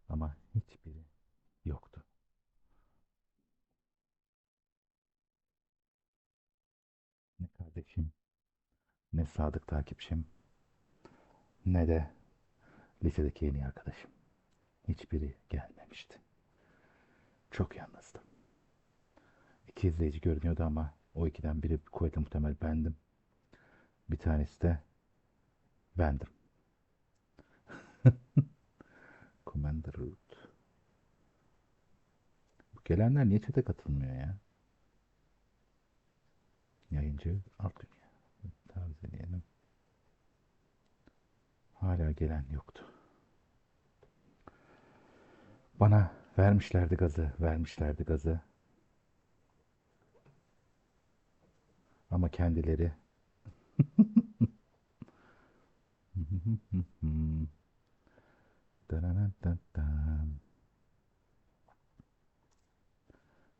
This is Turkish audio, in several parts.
Ama hiçbiri yoktu. Ne kardeşim, ne sadık takipçim, ne de lisedeki en iyi arkadaşım. Hiçbiri gelmemişti. Çok yalnızdım. İki izleyici görünüyordu ama o ikiden biri kuvvetle muhtemel bendim. Bir tanesi de bendim. Commander Root. Bu gelenler niye çete katılmıyor ya? Yayıncı alt dünya. Tavsiyelim. Hala gelen yoktu. Bana vermişlerdi gazı, vermişlerdi gazı. Ama kendileri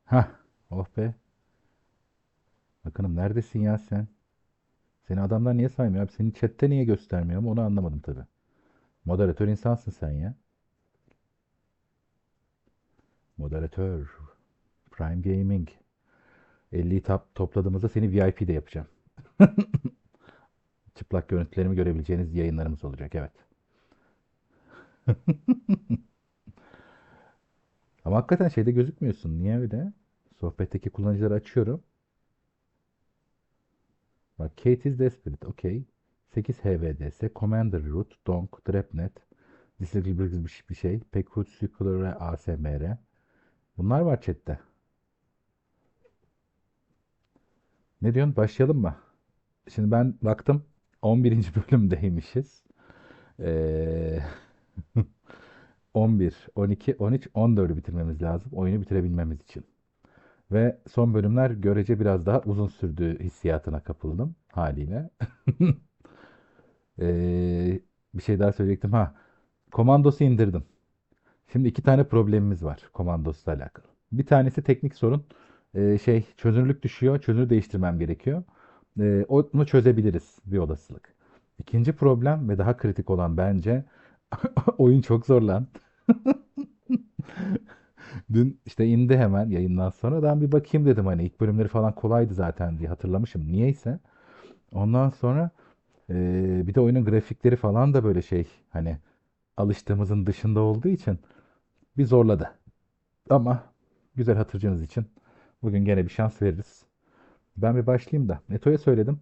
ha, oh be. Bakınım neredesin ya sen? Seni adamlar niye saymıyor abi? Seni chatte niye göstermiyor ama onu anlamadım tabii. Moderatör insansın sen ya. Moderatör. Prime Gaming. 50'yi topladığımızda seni VIP'de yapacağım. Çıplak görüntülerimi görebileceğiniz yayınlarımız olacak, evet. Ama hakikaten şeyde gözükmüyorsun. Niye öyle? Sohbetteki kullanıcıları açıyorum. Bak Kate is Desperate. Okey. 8 HVDS. Commander Root. Donk. Drepnet. Disable bir şey. Pekut Circular ASMR. Bunlar var chatte. Ne diyorsun? Başlayalım mı? Şimdi ben baktım 11. bölümdeymişiz. Ee, 11, 12, 13, 14'ü bitirmemiz lazım. Oyunu bitirebilmemiz için. Ve son bölümler görece biraz daha uzun sürdüğü hissiyatına kapıldım haliyle. Bir şey daha söyleyecektim. Ha, Komandos'u indirdim. Şimdi iki tane problemimiz var Komandos'la alakalı. Bir tanesi teknik sorun. Çözünürlük düşüyor. Çözünürlüğü değiştirmem gerekiyor. Onu çözebiliriz bir olasılık. İkinci problem ve daha kritik olan bence oyun çok zor lan. Dün işte indi hemen yayından sonra. Ben bir bakayım dedim hani ilk bölümleri falan kolaydı zaten diye hatırlamışım. Niyeyse. Ondan sonra bir de oyunun grafikleri falan da böyle şey hani alıştığımızın dışında olduğu için bir zorladı. Ama güzel hatırcınız için bugün gene bir şans veririz. Ben bir başlayayım da. Eto'ya söyledim.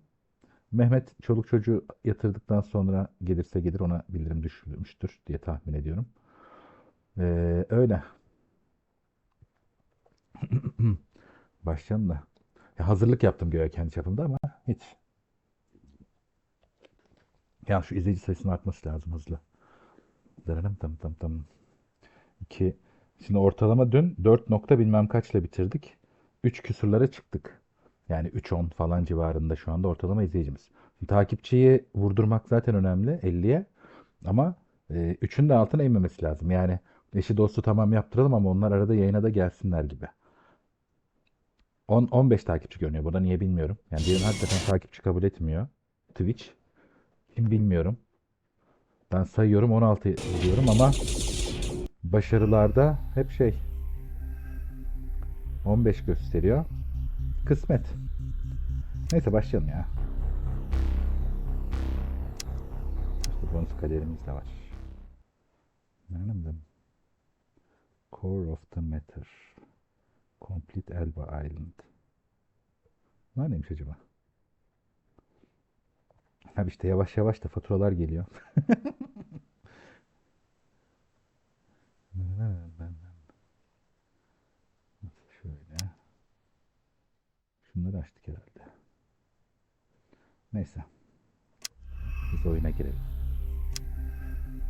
Mehmet çoluk çocuğu yatırdıktan sonra gelirse gelir ona bildirim düşmüştür diye tahmin ediyorum. Öyle. Başlayalım da. Ya hazırlık yaptım göğe kendi çapımda ama hiç. Ya şu izleyici sayısının artması lazım hızlı. Dararım tam tam tam. 2. Şimdi ortalama dün 4 nokta bilmem kaçla bitirdik. 3 küsurlara çıktık. Yani 3-10 falan civarında şu anda ortalama izleyicimiz. Şimdi takipçiyi vurdurmak zaten önemli 50'ye. Ama 3'ün de altına inmemesi lazım. Yani eşi dostu tamam yaptıralım ama onlar arada yayına da gelsinler gibi. 10-15 takipçi görünüyor. Burada niye bilmiyorum. Yani diğerini hakikaten takipçi kabul etmiyor. Twitch. Kim bilmiyorum. Ben sayıyorum 16 diyorum ama başarılarda hep 15 gösteriyor. Kısmet. Neyse başlayalım ya. İşte bonus kaderimiz de var. Anladım. Core of the Matter. Complete Elba Island. Ne neymiş acaba? Ha işte yavaş yavaş da faturalar geliyor. Şöyle. Şunları açtık herhalde. Neyse. Biz oyuna girelim.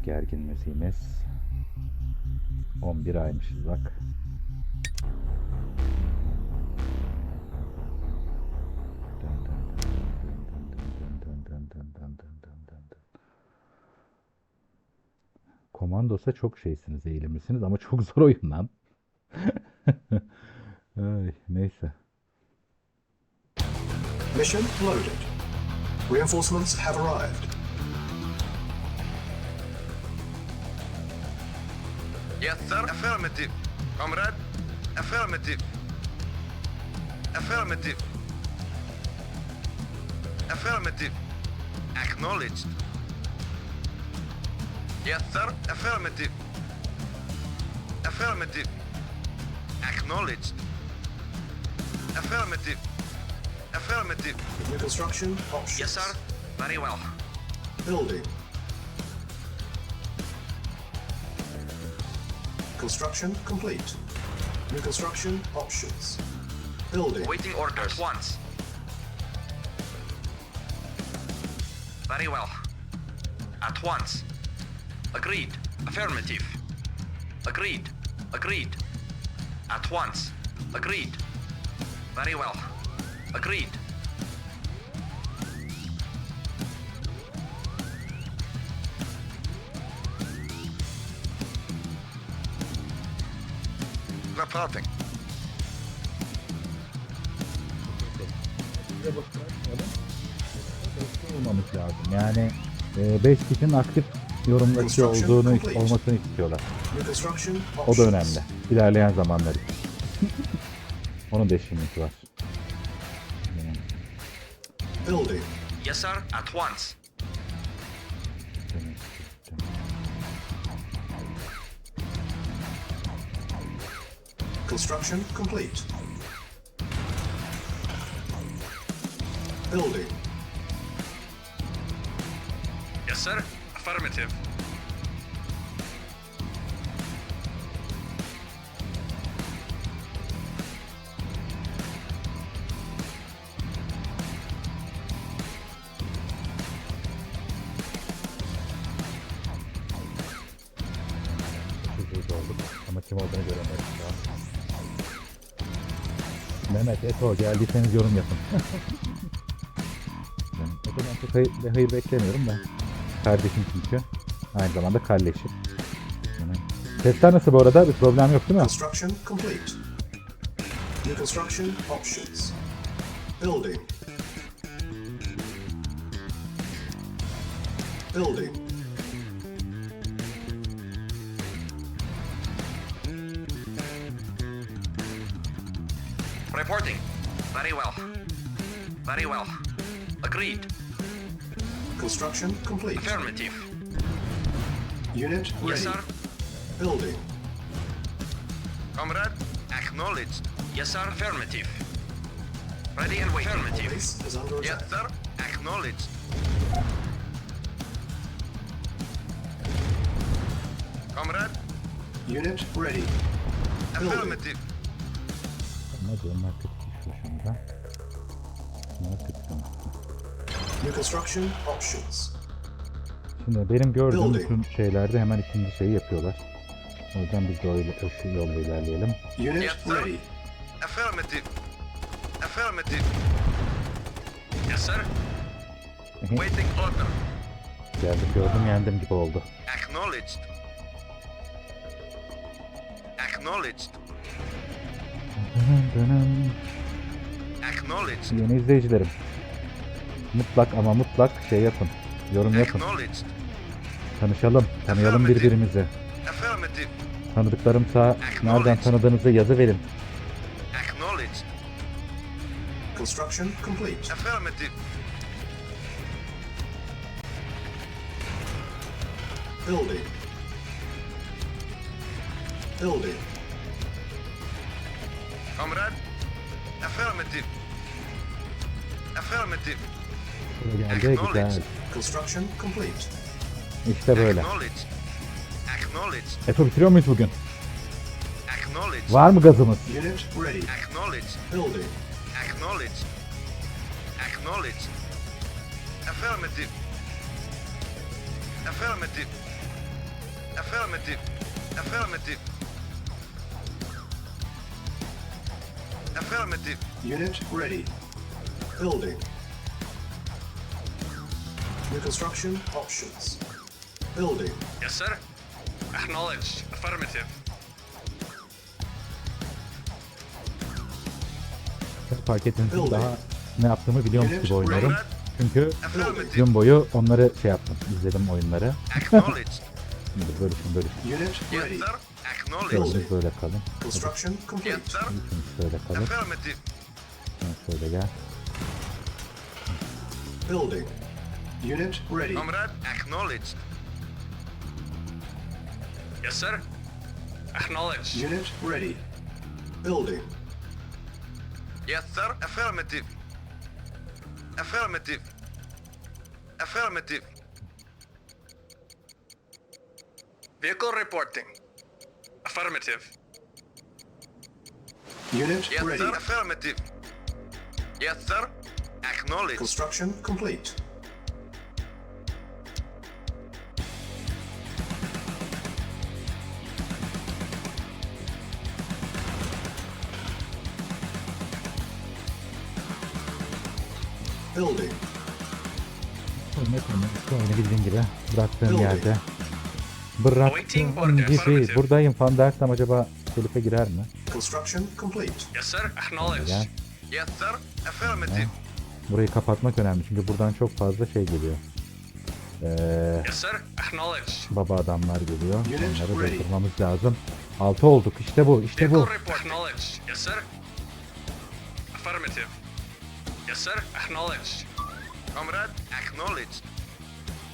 Gergin müziğimiz. 11 aymışız bak. Komandos'a çok şeysiniz, eğilimlisiniz ama çok zor oyun lan. Ay, neyse. Mission loaded. Reinforcements have arrived. Yes, sir. Affirmative. Comrade. Affirmative. Affirmative. Affirmative. Acknowledged. Yes, sir. Affirmative. Affirmative. Acknowledged. Affirmative. Affirmative. New construction options. Yes, sir. Very well. Building. Construction complete. New construction options. Building. Waiting orders. At once. Very well. At once. Agreed. Affirmative. Agreed. Agreed. At once. Agreed. Very well. Agreed. Reporting. Olmamış lazım. Yani 5 kişinin aktif yorumlaşı olduğunu olmasını istiyorlar. New construction O da options. önemli. İlerleyen zamanlar için. Onun da eşliği var. Building. Yes, sir. At once. Construction complete. Building. Yes, sir. Affirmative. Çocuğu olduk ama kim olduğunu göremedik şu an. Mehmet, Eto geldiyseniz yorum yapın. Eto'dan çok hayır beklemiyorum da. Kardeşim çünkü. Aynı zamanda kalleşim. Sesler nasıl bu arada? Bir problem yok değil mi? Construction complete. New construction options. Building. Building. Reporting. Very well. Very well. Agreed. Construction complete. Affirmative. Unit ready. Yes, sir. Building. Comrade, acknowledged. Yes, sir. Affirmative. Ready and waiting. Affirmative. Base is under Yes, attack. sir. Acknowledged. Comrade, Unit ready. Building. affirmative. Ama onlar kötü düşüyor şu anda. Bunlar kötü konuştu. New construction options. Şimdi benim gördüğüm Building. bütün şeylerde hemen ikinci şeyi yapıyorlar. O yüzden biz de o yolda ilerleyelim. Unit Yes, sir. ready. Affirmative. Affirmative. Yes, sir. Waiting order. Geldim, gördüm, yendim gibi oldu. Acknowledged. Acknowledged. Acknowledged. Yeni izleyicilerim. Mutlak ama mutlak şey yapın. Yorum yapın. Acknowledged. Tanışalım. Tanıyalım birbirimizi. Affirmative. Tanıdıklarımsa nereden tanıdığınızı yazı verin. Acknowledged. Construction complete. Affirmative. Building. Building. Comrade. Affirmative. Affirmative. Böyle geldi, güzel. Construction complete. İşte böyle. Acknowledged. Acknowledged. Eto bitiriyor muyuz bugün? Acknowledged. Var mı gazımız? Unit ready. Acknowledged. Building. Acknowledged. Acknowledged. Affirmative. Affirmative. Affirmative. Affirmative. Affirmative. Unit ready. Building. New construction options. Building. Yes, sir. Acknowledged. Affirmative. Fark ettiğiniz daha ne yaptığımı biliyormuş gibi oynuyorum. Comrade. Çünkü Affirmative. gün boyu onları şey yaptım, izledim oyunları. Acknowledged. Şimdi bölüşün. Unit Yes, ready. sir. Acknowledged. Bölünüz böyle kalın. Construction Yes, complete. sir. Üçünüz şöyle kalın. Affirmative. Sen şöyle gel. Building. Unit ready. Comrade, acknowledged. Yes, sir. Acknowledged. Unit ready. Building. Yes, sir. Affirmative. Affirmative. Affirmative. Vehicle reporting. Affirmative. Unit Yes, ready. sir. Affirmative. Yes, sir. Acknowledged. Construction complete. Building. Oyunu bildiğin gibi bıraktığım Building. yerde. Bıraktığım gibi. Buradayım falan dersem acaba telife girer mi? Construction complete. Yes, sir. Acknowledged. Gel. Yes, sir. Affirmative. Burayı kapatmak önemli çünkü buradan çok fazla şey geliyor. Yes, sir. Acknowledged. Baba adamlar geliyor. Unit Onları ready. durdurmamız lazım. 6 olduk. İşte bu. İşte bu. Vehicle report. Acknowledged. Yes, sir. Affirmative. Yes, sir. Acknowledged. Comrade, acknowledged.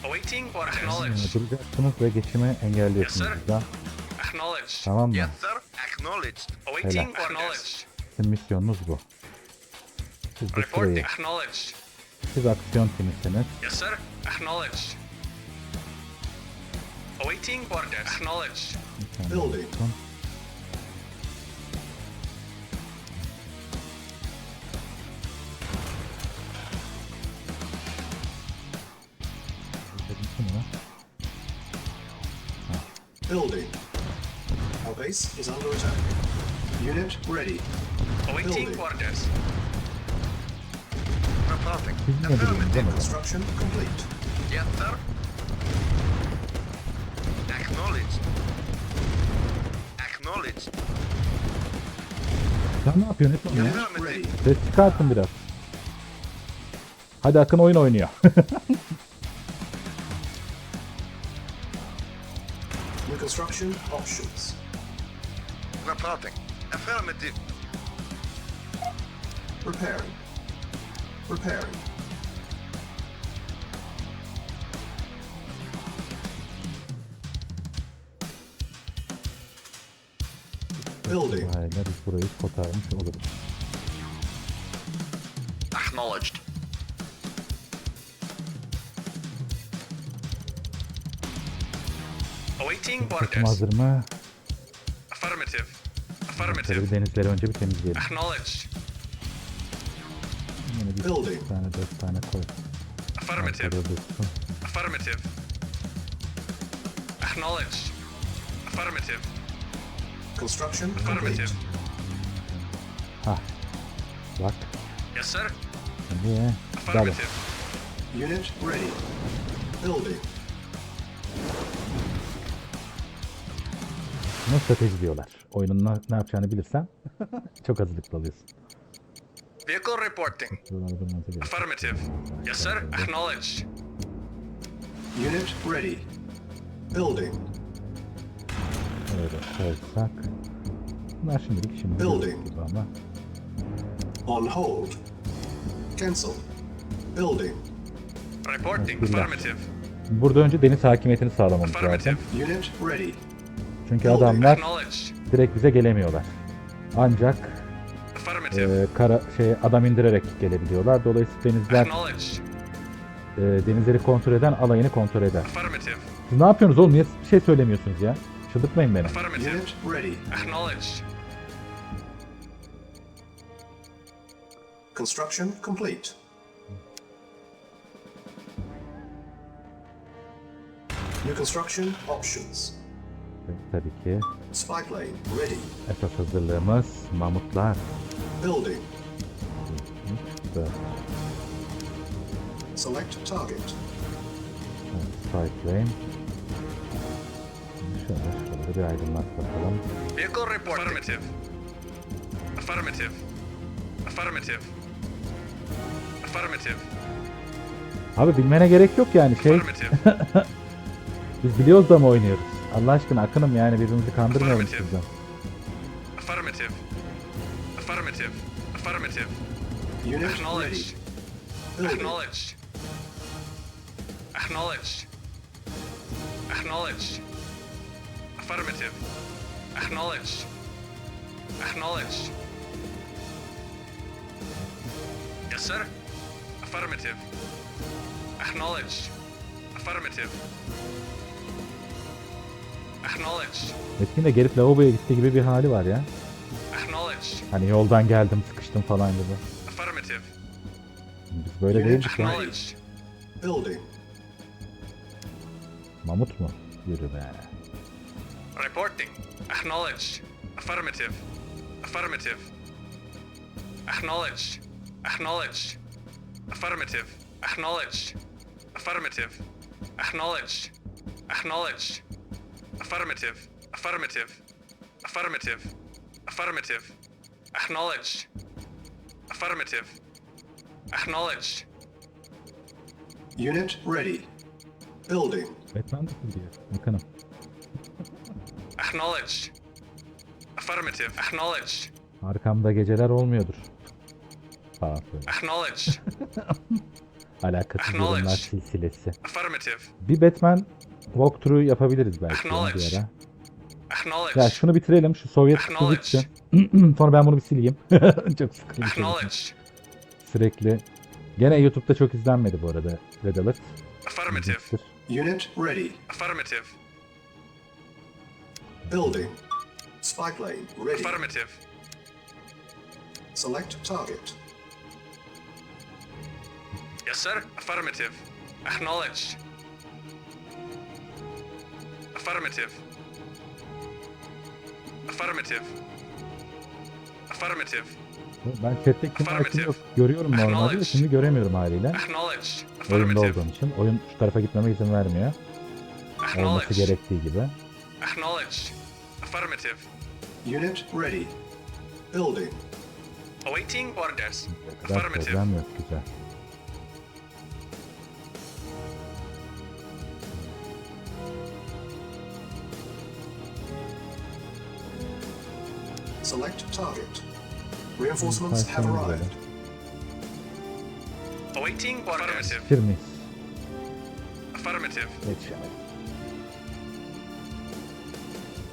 Awaiting or acknowledged. Duracaksınız ve geçimi engelliyorsunuz Yes, sir. burada. Acknowledged. Tamam mı? Yes, sir. Acknowledged. Awaiting or acknowledged. Sizin misyonunuz bu. Siz de Reporting. şurayı. Acknowledged. Siz aksiyon timisiniz. Yes, sir. Acknowledged. Awaiting orders. Acknowledged. Building. Building. Our base is under attack. Unit ready. Awaiting Building. orders. Reporting. Siz ne biliyorsunuz değil mi? Construction complete. Yes, sir. Acknowledged. Acknowledged. Sen ne yapıyorsun? Ne yapıyorsun ya? Unit ready. Ses çıkartın biraz. Hadi Akın oyun oynuyor. New construction options. Reporting. Affirmative. Repairing. Repairing. Building. Hayır, biz burayı kotarmış oluruz. Acknowledged. Awaiting Takım orders. hazır mı? Affirmative. Şöyle Affirmative. bir denizleri önce bir temizleyelim. Acknowledged. Yine bir Building. 3 tane 4 tane koy. Affirmative. Arkada dursun. Affirmative. Acknowledged. Affirmative. Construction Affirmative. complete. Hah. Bak. Yes, sir. Şimdi dalın. Affirmative. Unit ready. Building. Buna strateji diyorlar. Oyunun ne yapacağını bilirsen çok hazırlıklı oluyorsun. Vehicle reporting. Affirmative. Yes, sir. Acknowledged. Unit ready. Building. Öyle koysak. Bunlar şimdilik şimdi Building. gibi ama. On hold. Cancel. Building. Reporting. Bismillah. Affirmative. Burada önce deniz hakimiyetini sağlamamız lazım. Affirmative. Unit ready. Çünkü adamlar Acknowledged. direkt bize gelemiyorlar. Ancak Affirmative. adam indirerek gelebiliyorlar. Dolayısıyla denizler Acknowledged. denizleri kontrol eden alayını kontrol eder. Affirmative. Siz ne yapıyorsunuz oğlum? Niye bir şey söylemiyorsunuz ya? Çıldırtmayın beni. Affirmative. Unit ready. Acknowledged. Construction complete. New construction options. Tabii ki Spy plane ready. esas hazırlığımız mamutlar. Building. Çıktı. Select target. Spy şöyle bir aydınlat bakalım. Vehicle reporting. Affirmative. Affirmative. Affirmative. Affirmative. Abi bilmene gerek yok yani şey. Affirmative. Biz biliyoruz da mı oynuyoruz? Allah aşkına Akın'ım yani birbirimizi kandırmayalım Affirmative. sizden. Affirmative. Affirmative. Affirmative. Unit ready. Acknowledged. Building. Acknowledged. Acknowledged. Acknowledged. Affirmative. Acknowledged. Acknowledged. Yes, sir. Affirmative. Acknowledged. Affirmative. Acknowledged. Metin de gelip lavaboya gitti gibi bir hali var ya. Acknowledged. Hani yoldan geldim sıkıştım falan gibi. Affirmative. Biz böyle değildik ya. Acknowledged. Building. Mamut mu? Yürü be. Reporting. Acknowledged. Affirmative. Affirmative. Acknowledged. Acknowledged. Affirmative. Acknowledged. Affirmative. Acknowledged. Acknowledged. Affirmative. Affirmative. Affirmative. Affirmative. Acknowledged. Affirmative. Acknowledged. Unit ready. Building. Batman de diyor. Akın'ım. Acknowledged. Affirmative. Acknowledged. Arkamda geceler olmuyordur. Falan söyle. Acknowledged. Alakasız yorumlar silsilesi. Affirmative. Bir Batman walkthrough yapabiliriz belki ya bir Acknowledge. ara. Acknowledged. Ya şunu bitirelim. Şu Sovyet kısmı Acknowledge. bitsin. Sonra ben bunu bir sileyim. Çok sıkıntı. Acknowledged. Sürekli. Gene YouTube'da çok izlenmedi bu arada Red Alert. Affirmative. İlginçtir. Unit ready. Affirmative. Building. Spike lane ready. Affirmative. Select target. Yes, sir. Affirmative. Acknowledged. Affirmative. Affirmative. Affirmative. Ben chat'te kim var kim yok görüyorum normalde de Acknowledge. şimdi göremiyorum haliyle. Acknowledged. Oyunda Affirmative. olduğum için. Oyun şu tarafa gitmeme izin vermiyor. Olması Acknowledged. gerektiği gibi. Acknowledged. Affirmative. Unit ready. Building. Awaiting orders. O kadar Affirmative. problem yok, güzel. Select target. Reinforcements have Karşıya arrived. gidelim. Awaiting orders. Bitir miyiz? Affirmative. Geçelim.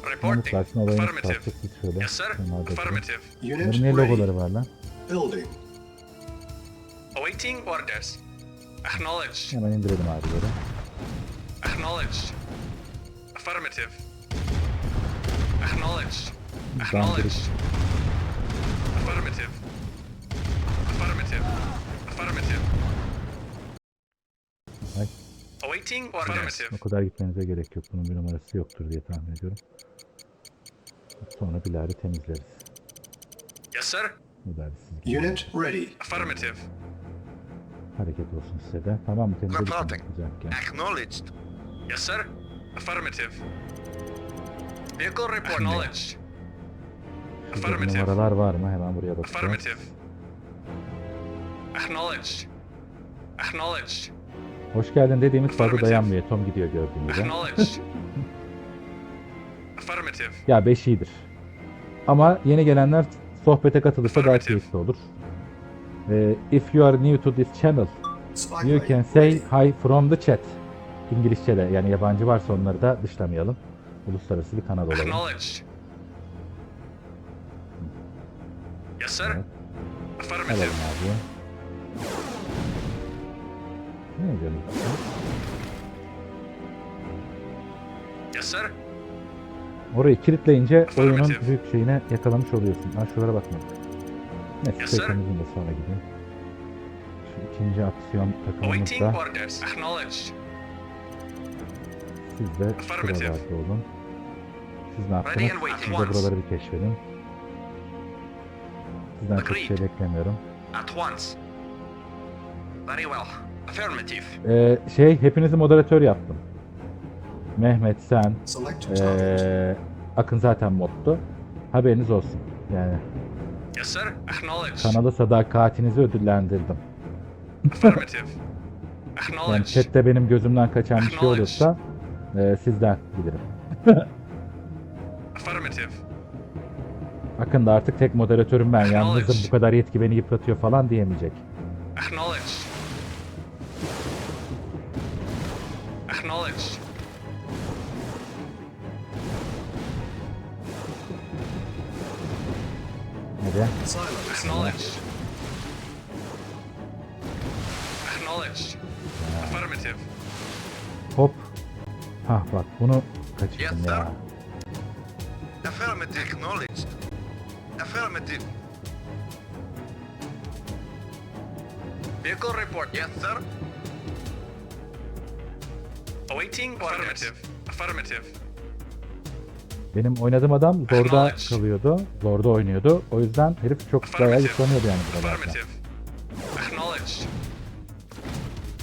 Mahmut Reporting. versin olayını Affirmative. çıkarttık biz şöyle. Yes, sir. Kenarda durun. Affirmative. Unit Bunların niye ready. logoları var lan? Building. Awaiting orders. Acknowledged. Hemen indirelim abileri. Acknowledged. Affirmative. Acknowledged. Dandirik. Acknowledged. Affirmative. Affirmative. Affirmative. Ay, Awaiting orders. o kadar gitmenize gerek yok. Bunun bir numarası yoktur diye tahmin ediyorum. Sonra bilahare temizleriz. Yes, sir. Bilahare siz gidin. Unit ready. Affirmative. Hareket olsun size de. Tamam mı? Temizledik mi? Reporting. Güzel. Acknowledged. Yes, sir. Affirmative. Vehicle report. Acknowledged. Şurada Affirmative. numaralar var mı? Hemen buraya bakacağız. Affirmative. Acknowledged. Acknowledged. Hoş geldin dediğimiz fazla Affirmative. dayanmıyor. Tom gidiyor gördüğün gibi. Acknowledged. Affirmative. Ya 5 iyidir. Ama yeni gelenler sohbete katılırsa daha Affirmative. keyifli olur. If you are new to this channel, Spike you lane can say ready. hi from the chat. İngilizce de yani yabancı varsa onları da dışlamayalım. Uluslararası bir kanal olalım. Acknowledged. Yes, sir. Evet. Affirmative. Alalım abi. Ne diyorsunuz? Yes, sir. Orayı kilitleyince oyunun Affirmative. büyük şeyine yakalamış oluyorsun. Ha şuralara bakma. Neyse Yes, sir. teknemizin de sonra gideyim. Şu ikinci aksiyon Awaiting takımımızda orders. Acknowledged. siz de Affirmative. şuralarda olun. Siz ne Ready yaptınız? and waiting. Siz de buraları bir keşfedin. Sizden çok Agreed. şey beklemiyorum. At once. Very well. Affirmative. Hepinizi moderatör yaptım. Mehmet, sen, Select target. Akın zaten moddu. Haberiniz olsun. Yani Yes, sir. Acknowledged. kanalı sadakatinizi ödüllendirdim. Affirmative. Yani Acknowledged. chatte benim gözümden kaçan bir şey Acknowledge. olursa Sizden bilirim. Affirmative. Akın da artık tek moderatörüm ben. Yalnızım, Acknowledge. bu kadar yetki beni yıpratıyor falan diyemeyecek. Acknowledge. Acknowledge. Hadi. Silence. Acknowledge. Acknowledge. Affirmative. Hop. Hah bak bunu Yes, kaçırdım sir. ya. Affirmative. Acknowledged. Affirmative. Vehicle report. Yes, sir. Awaiting affirmative. Affirmative. Benim oynadığım adam zorda Acknowledge. kalıyordu. Zorda oynuyordu. O yüzden herif çok bayağı yıpranıyordu yani buralarda. Affirmative. Acknowledge.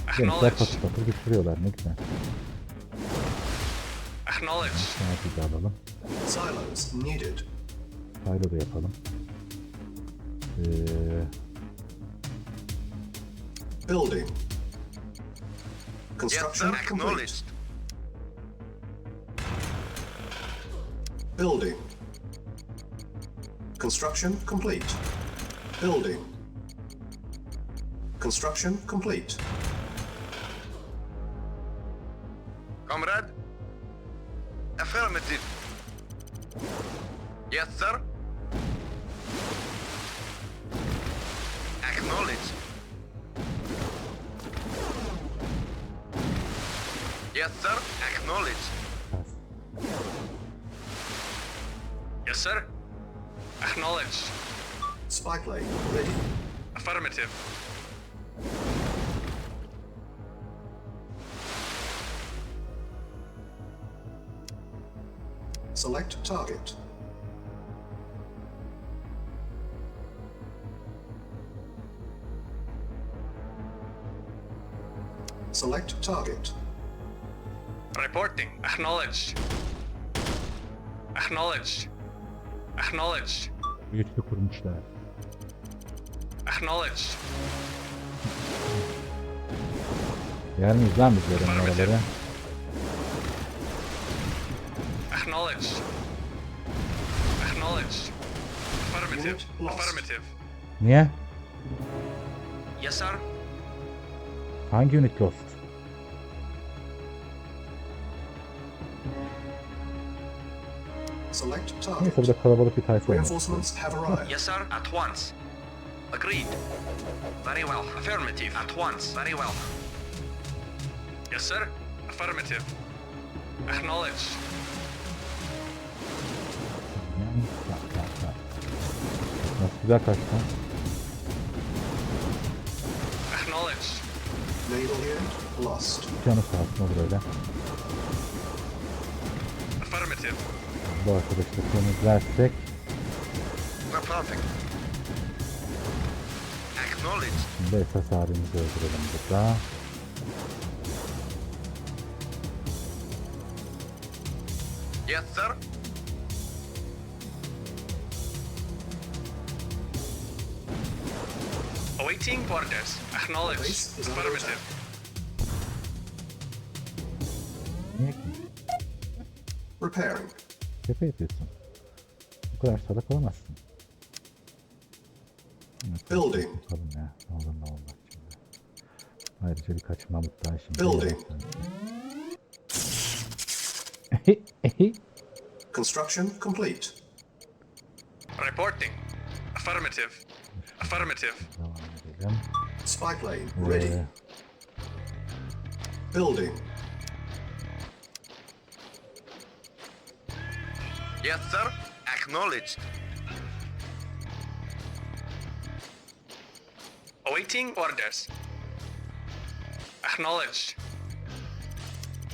Gençler Acknowledge. patır patır götürüyorlar, ne güzel. Acknowledge. Şunu bir de alalım. Silence needed. Silo da yapalım. Building. Yes, Construction sir. complete. Acknowledged. Building. Construction complete. Building. Construction complete. Comrade. Affirmative. Yes, sir. Acknowledged. Yes, sir. Acknowledged. Yes, sir. Acknowledged. Spy plane ready. Affirmative. Select target. Select target. Reporting. Acknowledged. Acknowledged. Acknowledged. Güçlü kurmuşlar. Acknowledged. Yer miyiz lan biz böyle numaraları? Acknowledged. Acknowledged. Affirmative. Unit lost. Affirmative. Niye? Yes, sir. Hangi unit lost? Select Neyse target. burada kalabalık bir tayfa olmak. Reinforcements have arrived. Yes, sir. At once. Agreed. Very well. Affirmative. At once. Very well. Yes, sir. Affirmative. Acknowledged. Nasıl güzel kaçtı. Acknowledged. Naval unit lost. Canı sağ olsun olur öyle. Affirmative. Bu arkadaşı da temizlersek. No perfect. Acknowledged. Şimdi esas abimizi öldürelim burada. Yes, sir. Awaiting orders. Acknowledged. Base is under Affirmative. Niye ki? Repairing. Tepe yapıyorsun. Bu kadar salak olamazsın. Evet, Building. bakalım ya. Ne olur ne olmaz şimdi. Ayrıca birkaç mamut daha şimdi. Building. Yaparsın. Construction complete. Reporting. Affirmative. Affirmative. Devam edelim. Spy plane ready. Building. Yes, sir. Acknowledged. Awaiting orders. Acknowledged.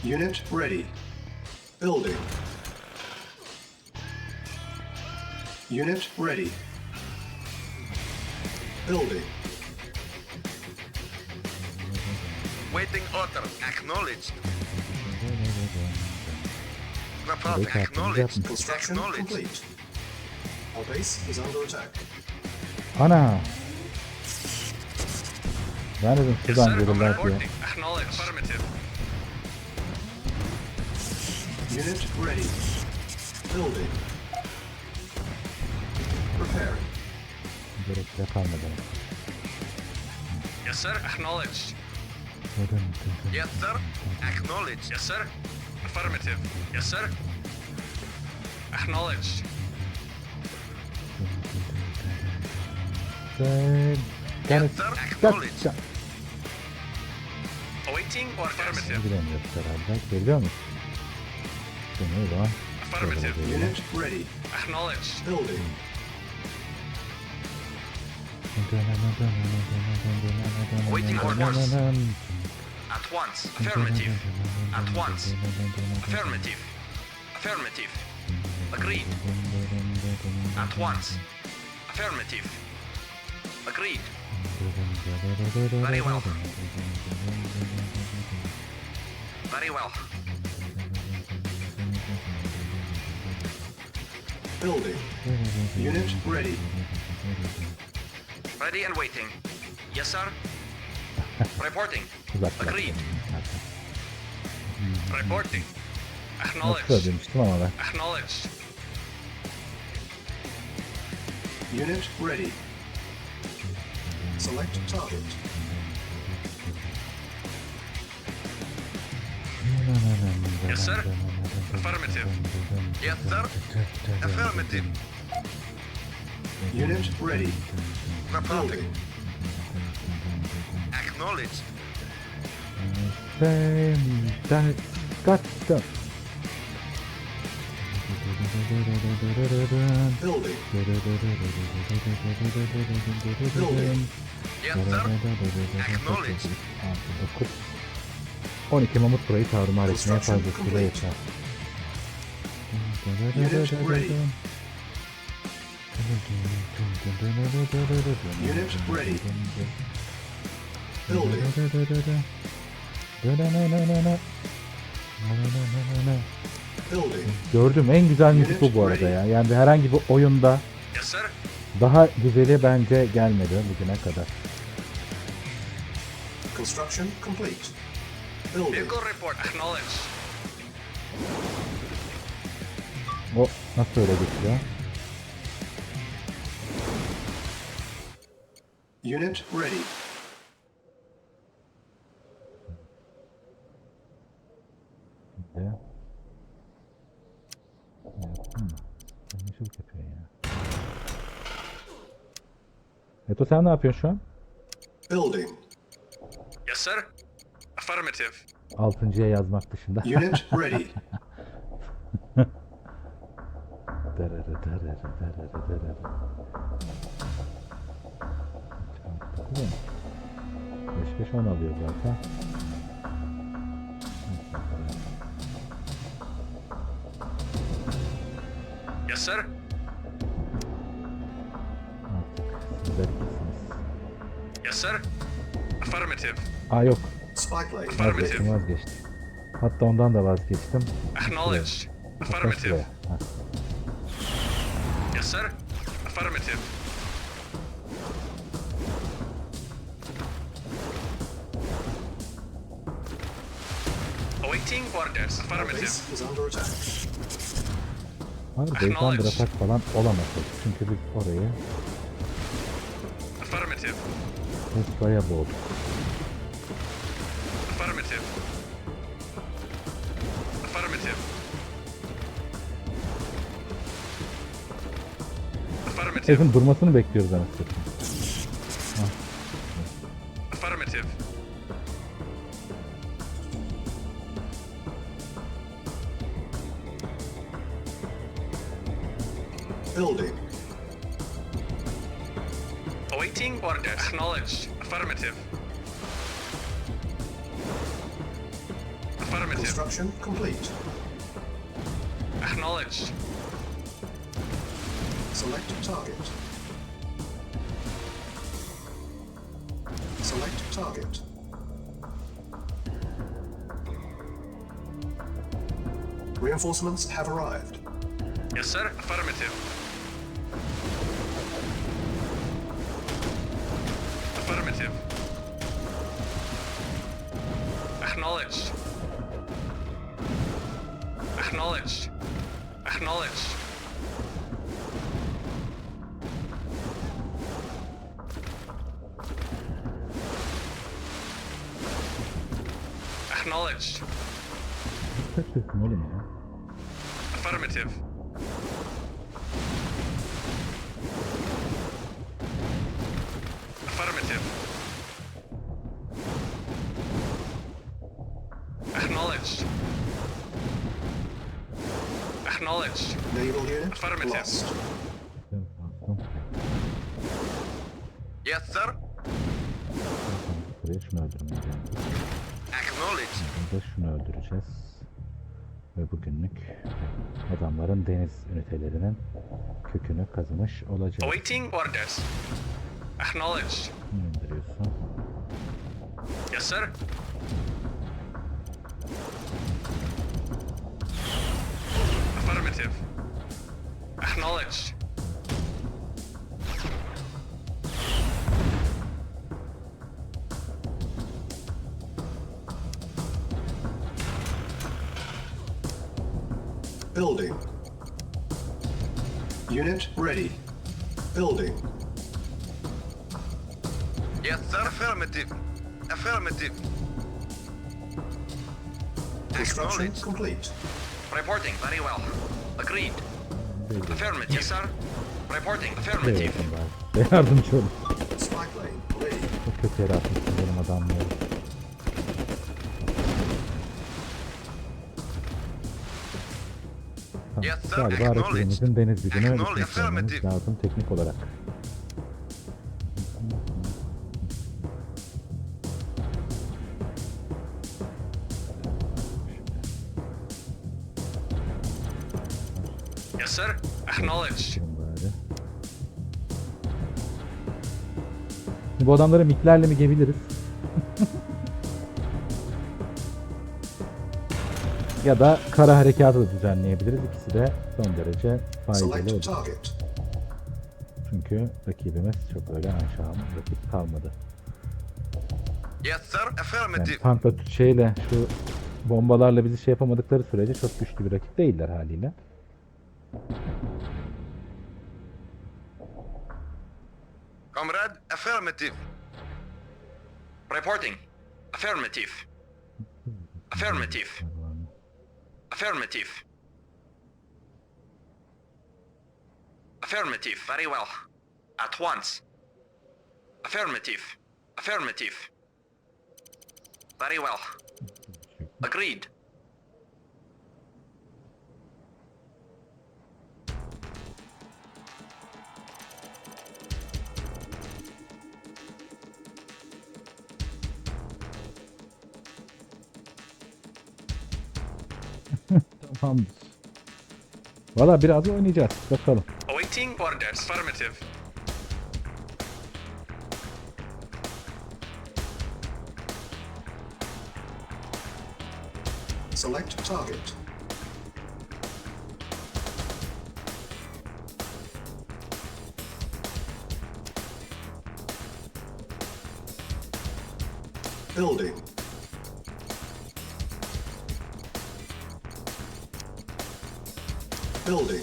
Unit ready. Building. Unit ready. Building. Waiting order. Acknowledged. No Wait, problem. Acknowledged. Construction Acknowledged. complete. Our base is under attack. Ana! Ben dedim Yes, şuradan sir. gelirler diye. Reporting. Acknowledged. Affirmative. Unit ready. Building. Preparing. Gerek kalmadı. Yes, sir. Acknowledged. Yes, sir. Acknowledged. Yes, sir. Affirmative. Yes, sir. Acknowledged. Yani Acknowledged. Awaiting or affirmative? bilemiyoruz herhalde. Geliyor mu? Dönüyor o zaman. Affirmative. Unit ready. Acknowledged. Building. Waiting orders. At once. Affirmative. At once. Affirmative. Affirmative. Agreed. At once. Affirmative. Agreed. Very well. Very well. Building. Unit ready. Ready and waiting. Yes, sir. Reporting. Agreed. Reporting. Nasıl Acknowledged. demiştim ama ben. Acknowledged. Unit ready. Select target. Yes, sir. Affirmative. Yes, sir. Affirmative. Unit ready. Reporting. Building. Acknowledged. Kaçtım. Building. Building. Yes, sir. Acknowledged. 12 Mamut burayı tarumar etmeye fazlasıyla yeter. Unit ready. Unit ready. Building. Building. Gördüm, en güzel müzik bu arada ya. Yani herhangi bir oyunda Yes, sir. daha güzeli bence gelmedi bugüne kadar. Construction complete. Building. Vehicle report acknowledged. O nasıl öyle geçiyor? Unit ready. Ya. Anlaşılık yapıyor ya. Eto sen ne yapıyorsun şu an? Building. Yes, sir. Affirmative. 6.'ya yazmak dışında. Unit ready. Dararı dararı dararı dararı. 5-5-10 alıyor zaten. Yes, sir. Artık sizler kimsiniz? Yes, sir. Affirmative. Aa yok. Spy plane. Vazgeçtim vazgeçtim. Hatta ondan da vazgeçtim. Acknowledged. Hatta Affirmative. şuraya. Ha. Yes, sir. Affirmative. Awaiting orders. Our Affirmative. base is under attack. Hayır, Beyzander atak falan olamaz. Çünkü biz orayı Affirmative. Tesla'ya boğduk. Affirmative. Affirmative. Affirmative. Evin durmasını bekliyoruz anasını. Affirmative. Building. Awaiting orders. Acknowledged. Affirmative. Affirmative. Construction complete. Acknowledged. Select target. Select target. Reinforcements have arrived. Yes, sir. Affirmative. Affirmative. Acknowledged. Acknowledged. Acknowledged. Acknowledged. Kaçıyorsun oğlum ya? Affirmative. Affirmative. Acknowledged. Acknowledged. Naval unit Affirmative. lost. Evet, bastım. Yes, sir. Buraya şunu öldürmeye geldik. Acknowledged. Burada şunu öldüreceğiz. Ve bugünlük adamların deniz ünitelerinin kökünü kazımış olacağız. Awaiting orders. Acknowledged. Bunu indiriyorsun. Yes, sir. Affirmative. Acknowledged. Building. Unit ready. Building. Yes, sir. Affirmative. Affirmative. Construction Acknowledged. complete. Reporting very well. Agreed. Böyle Affirmative. Yes, sir. Reporting. bir Affirmative. yapın bari. Size yardımcı olun. Spike lane ready. Çok kötü yere atmışsın benim adamları. Tamam. Yes, sir. Galiba Acknowledged. rakibimizin deniz gücünü Acknowledged. düşmüş olmamız Affirmative. lazım teknik olarak. Yes, sir. Acknowledged. Durun bari. Şimdi bu adamları miklerle mi gebiliriz? Ya da kara harekatı da düzenleyebiliriz. İkisi de son derece faydalı Select olur. target. Çünkü rakibimiz çok öyle aşağım rakip kalmadı. Yes, sir. Yani Affirmative. tankla şeyle şu bombalarla bizi şey yapamadıkları sürece çok güçlü bir rakip değiller haliyle. Comrade, affirmative. Reporting. Affirmative. Affirmative. Affirmative. Affirmative. Very well. At once. Affirmative. Affirmative. Very well. Agreed. Tamamdır. Valla biraz oynayacağız. Bakalım. Awaiting orders. Affirmative. Select target. Building. Building.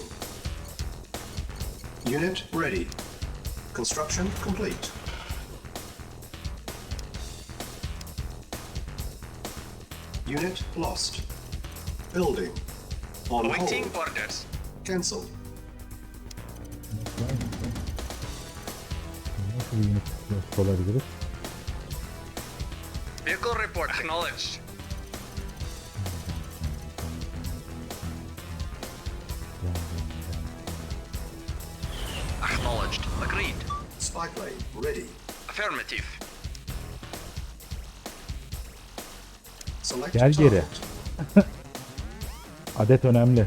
Unit ready. Construction complete. Unit lost. Building. On Awaiting hold. orders. Cancel. Nasıl bir unit olabiliriz? Vehicle report. Acknowledged. Acknowledged. Agreed. Spike lane ready. Affirmative. Select Gel geri. target. Adet önemli.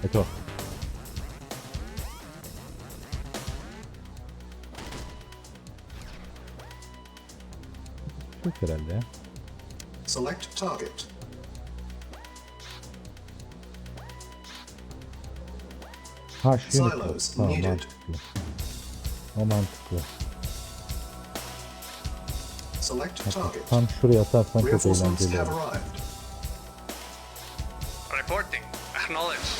Eto. Çok herhalde ya. Select target. Ha şu unit. Silos Tamam, needed. mantıklı. O mantıklı. Select target. Tam şuraya atarsan çok Reinforcements eğlenceli have olur. arrived. Reporting. Acknowledged.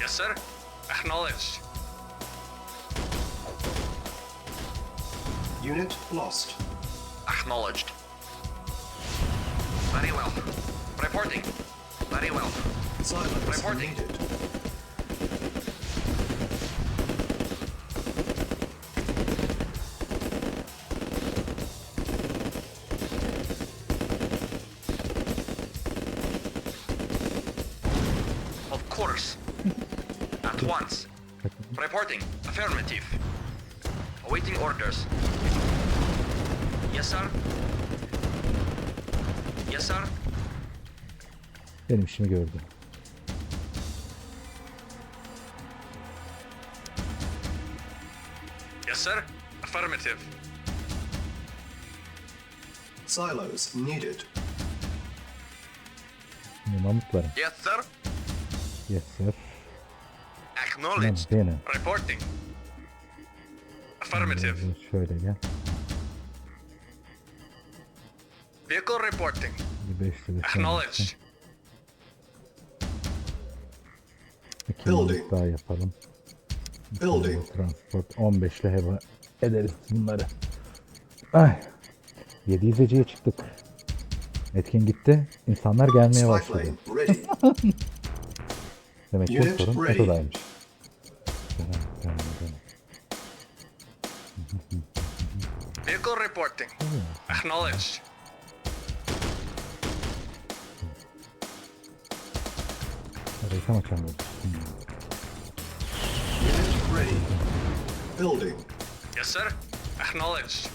Yes, sir. Acknowledged. Unit lost. Acknowledged. Very well. Reporting. Very well. Silence Reporting. needed. Of course. At once. Reporting. Affirmative. Awaiting orders. Yes, sir. Yes, sir. Benim işimi gördü. Yes, sir. Affirmative. Silos needed. Mamutlarım. Yes, sir. Yes sir. Acknowledged. Beni. Reporting. Affirmative. Şöyle gel. Vehicle reporting. Bir 5 lira. Acknowledged. Building. Daha yapalım. Building. Transport 15 ile heba ederiz bunları. Ay. 7 izleyiciye çıktık. Etkin gitti. İnsanlar gelmeye Spy başladı. plane ready. Demek ki Unit sorun ready. otodaymış. Vehicle reporting. Acknowledged. Reklam açamıyoruz. Unit ready. Building. Yes, sir. Acknowledged.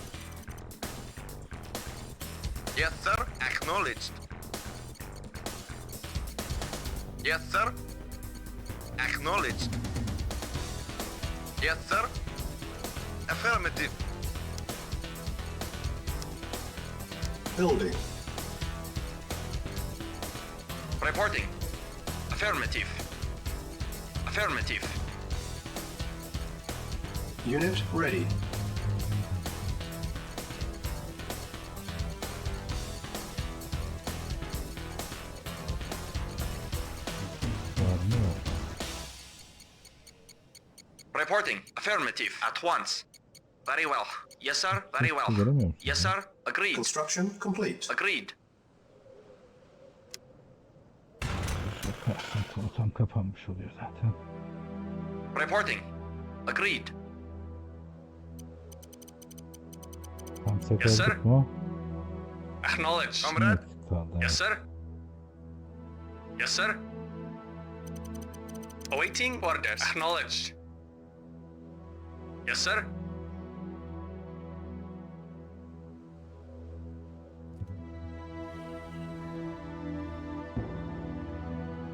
Yes, sir. Acknowledged. Yes, sir. Acknowledged. Yes, sir. Affirmative. Building. Reporting. Affirmative. Affirmative. Unit ready. Var mı? Var. Reporting. Affirmative. At once. Very well. Yes, sir. Very well. Göremiyor musun? Yes, sir. Agreed. Construction complete. Agreed. Tam kapanmış oluyor zaten. Reporting. Agreed. Tam Yes, sir. seferdik mu? Acknowledged. Ne Comrade. eksik kaldı? Yes, sir. Yes, sir. Awaiting orders. Acknowledged. Yes, sir.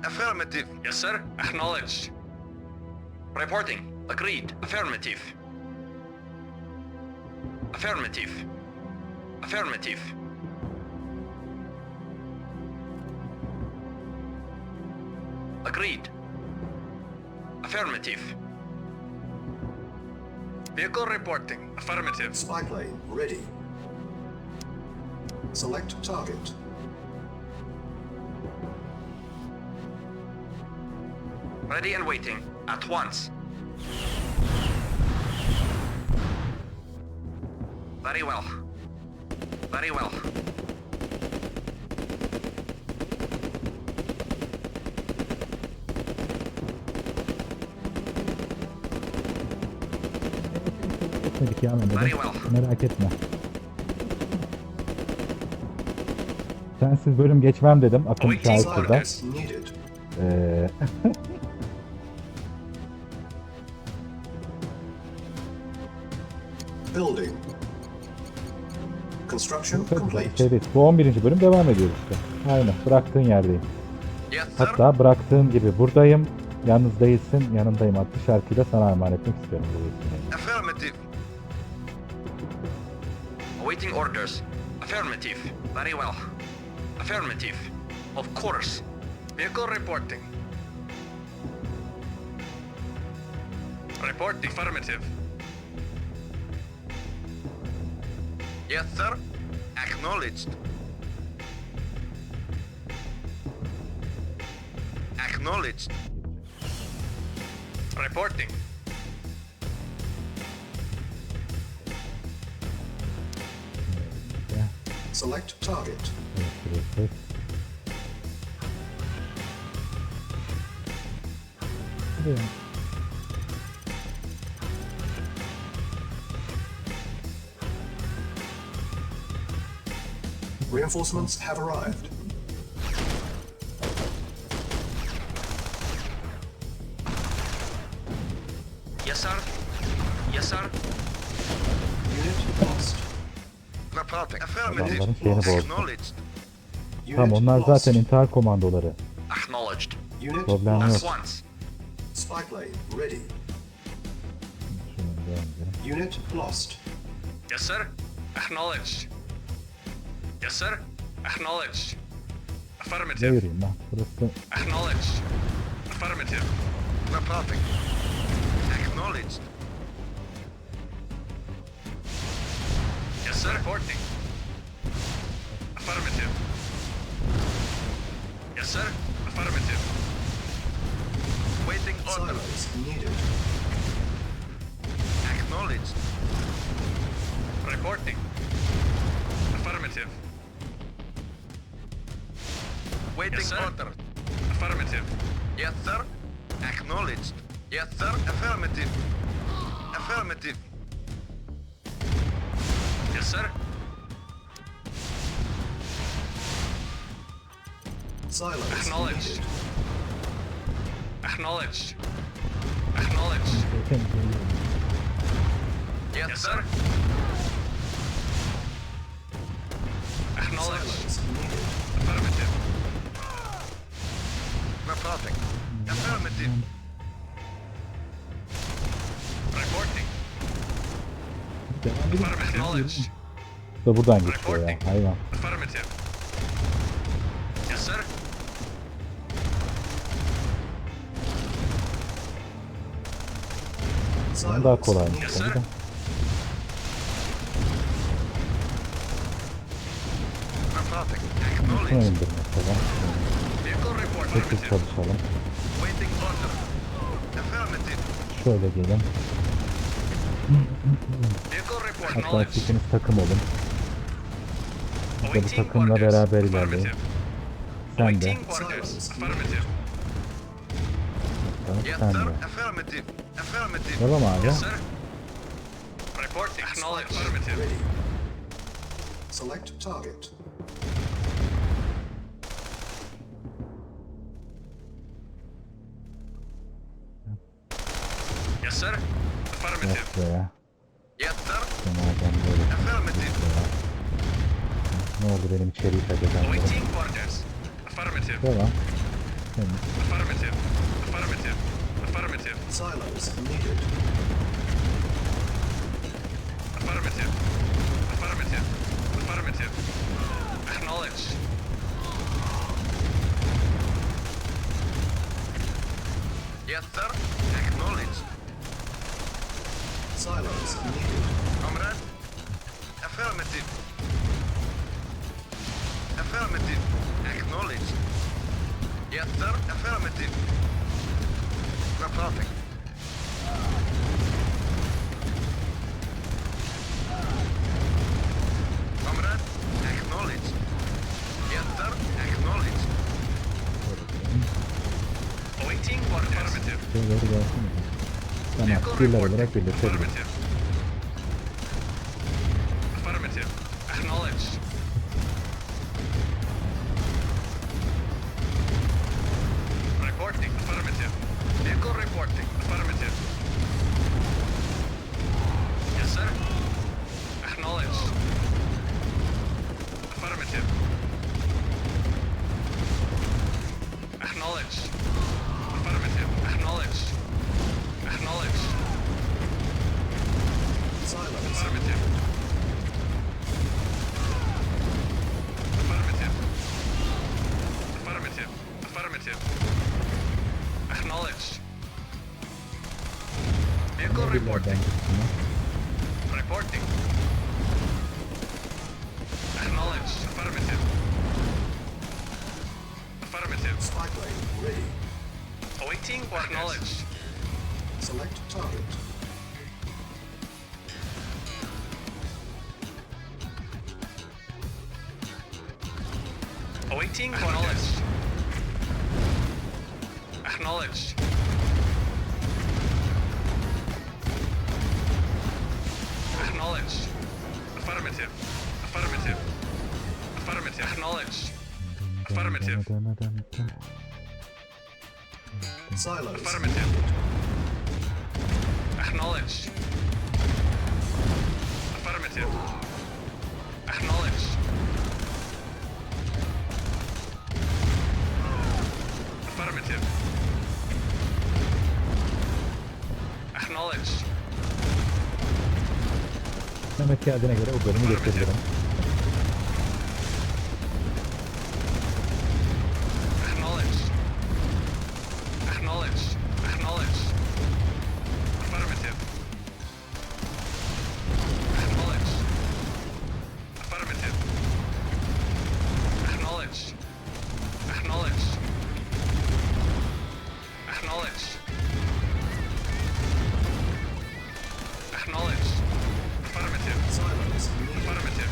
Affirmative. Yes, sir. Acknowledged. Reporting. Agreed. Affirmative. Affirmative. Affirmative. Agreed. Affirmative. Vehicle reporting. Affirmative. Spy plane ready. Select target. Ready and waiting. At once. Very well. Very well. Etmedik ya Mehmet'e. Very well. Merak etme. Sensiz bölüm geçmem dedim. Akın Waiting şahit burada. Orders needed. Ee, Building. Construction complete. evet, bu 11. bölüm devam ediyor işte. Aynen, bıraktığın yerdeyim. Yes, sir. Hatta bıraktığın gibi buradayım, yalnız değilsin, yanındayım adlı şarkıyı da sana emanet etmek istiyorum. Affirmative. Awaiting orders. Affirmative. Very well. Affirmative. Of course. Vehicle reporting. Report affirmative. Yes, sir. Acknowledged. Acknowledged. Reporting. Ya, Select target. evet, burası. Buraya. Reinforcements have arrived. Yes, sir. Yes, sir. Unit lost. Reporting. Adamların Affirmative. şeyini bozdu. Acknowledged. Tamam, Unit onlar lost. zaten intihar komandoları. Acknowledged. Unit Problem lost. At yok. once. Spy plane ready. Şunu beğendim. Unit lost. Yes, sir. Acknowledged. Yes, sir. Acknowledged. Ne Affirmative. yürüyeyim lan? Burası Acknowledged. Affirmative. Reporting. Acknowledged. Yes, sir. Reporting. Affirmative. Yes, sir. Affirmative. Waiting order. Silos needed. Acknowledged. Reporting. Affirmative. Waiting order. Affirmative. Yes, sir. Acknowledged. Yes, sir. Affirmative. Affirmative. Yes, sir. Silos Acknowledged. needed. Acknowledged. Acknowledged. Yes, sir. Acknowledged. Silos needed. Affirmative. Reporting. Affirmative. Reporting. Acknowledged. da buradan geçiyor ya. Hayvan. Affirmative. Yes, sir. Bundan daha kolaymış Yes, tabii sir. de. Reporting. Şunu Acknowledged. indir mesela. Vehicle report. Tekrar Affirmative. çalışalım. Waiting order. Affirmative. Şöyle gelin. Vehicle report. Hatta Acknowledged. ikiniz takım olun. Biz de bu Awaiting takımla orders. beraber ilerleyin. Affirmative. Sen de. Awaiting orders. Affirmative. Tamam, Yes, sen sir. de. Affirmative. Affirmative. Devam abi. Yes, sir. Reporting. Acknowledged. Affirmative. Ready. Select target. Yes, sir. Affirmative. Yok be ya. Yes, sir. Madem böyle. Affirmative. Ne oldu benim içeriği kaçırdım. Awaiting orders. Affirmative. Devam. Temiz. Affirmative. Affirmative. Affirmative. Silos needed. Affirmative. Affirmative. Affirmative. Acknowledge. Yes, sir. Acknowledge. Silos needed. Comrade. Affirmative. Affirmative. Acknowledge. Yes, sir. Affirmative. Reporting. Comrade. Acknowledge. Yes, sir. Acknowledge. Awaiting order. Affirmative. Şeyleri gelsin. Tamam. Birler olarak birleşelim. Affirmative. Affirmative. Acknowledge. Reporting. Affirmative. Vehicle reporting. Affirmative. Yes, sir. Acknowledge. Affirmative. Acknowledge. Affirmative. Acknowledge. Acknowledge. Silos Affirmative. Affirmative. Affirmative. Affirmative. Acknowledge. Vehicle Birlerden reporting. gitsin. Reporting. Acknowledge. Affirmative. Affirmative. spy plane ready. Awaiting acknowledge. Select target. Awaiting acknowledge. Acknowledge. Acknowledge. Affirmative. Affirmative. Affirmative. Acknowledge. Affirmative. Silos. Affirmative. Acknowledge. Affirmative. Acknowledge. Affirmative. Acknowledge. Demek geldiğine göre o bölümü geçebilirim. Acknowledge. Acknowledge. Acknowledge. Affirmative. Acknowledge. Affirmative. Acknowledge. Acknowledge. Acknowledge. Acknowledge. Affirmative. Silos. Affirmative.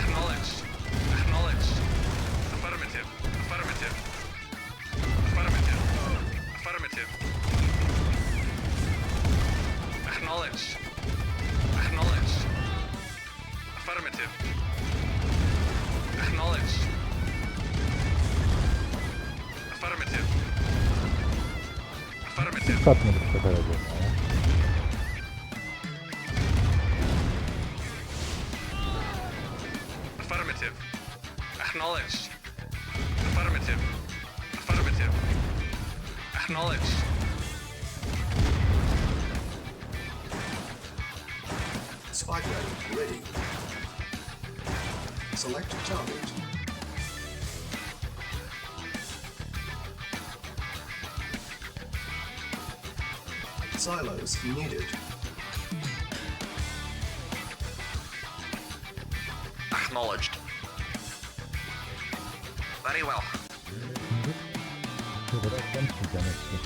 Acknowledge. Acknowledge. Affirmative. Affirmative. Affirmative. Affirmative. Acknowledge. Acknowledge. Affirmative. Acknowledge. Affirmative. Affirmative. Satmadık bu sefer acaba ya. Affirmative. Acknowledge. Affirmative. Affirmative. Acknowledge. Spike round ready. Select target. Silos needed. Acknowledged. Very well. Şurada konuşmayacağım hepsi.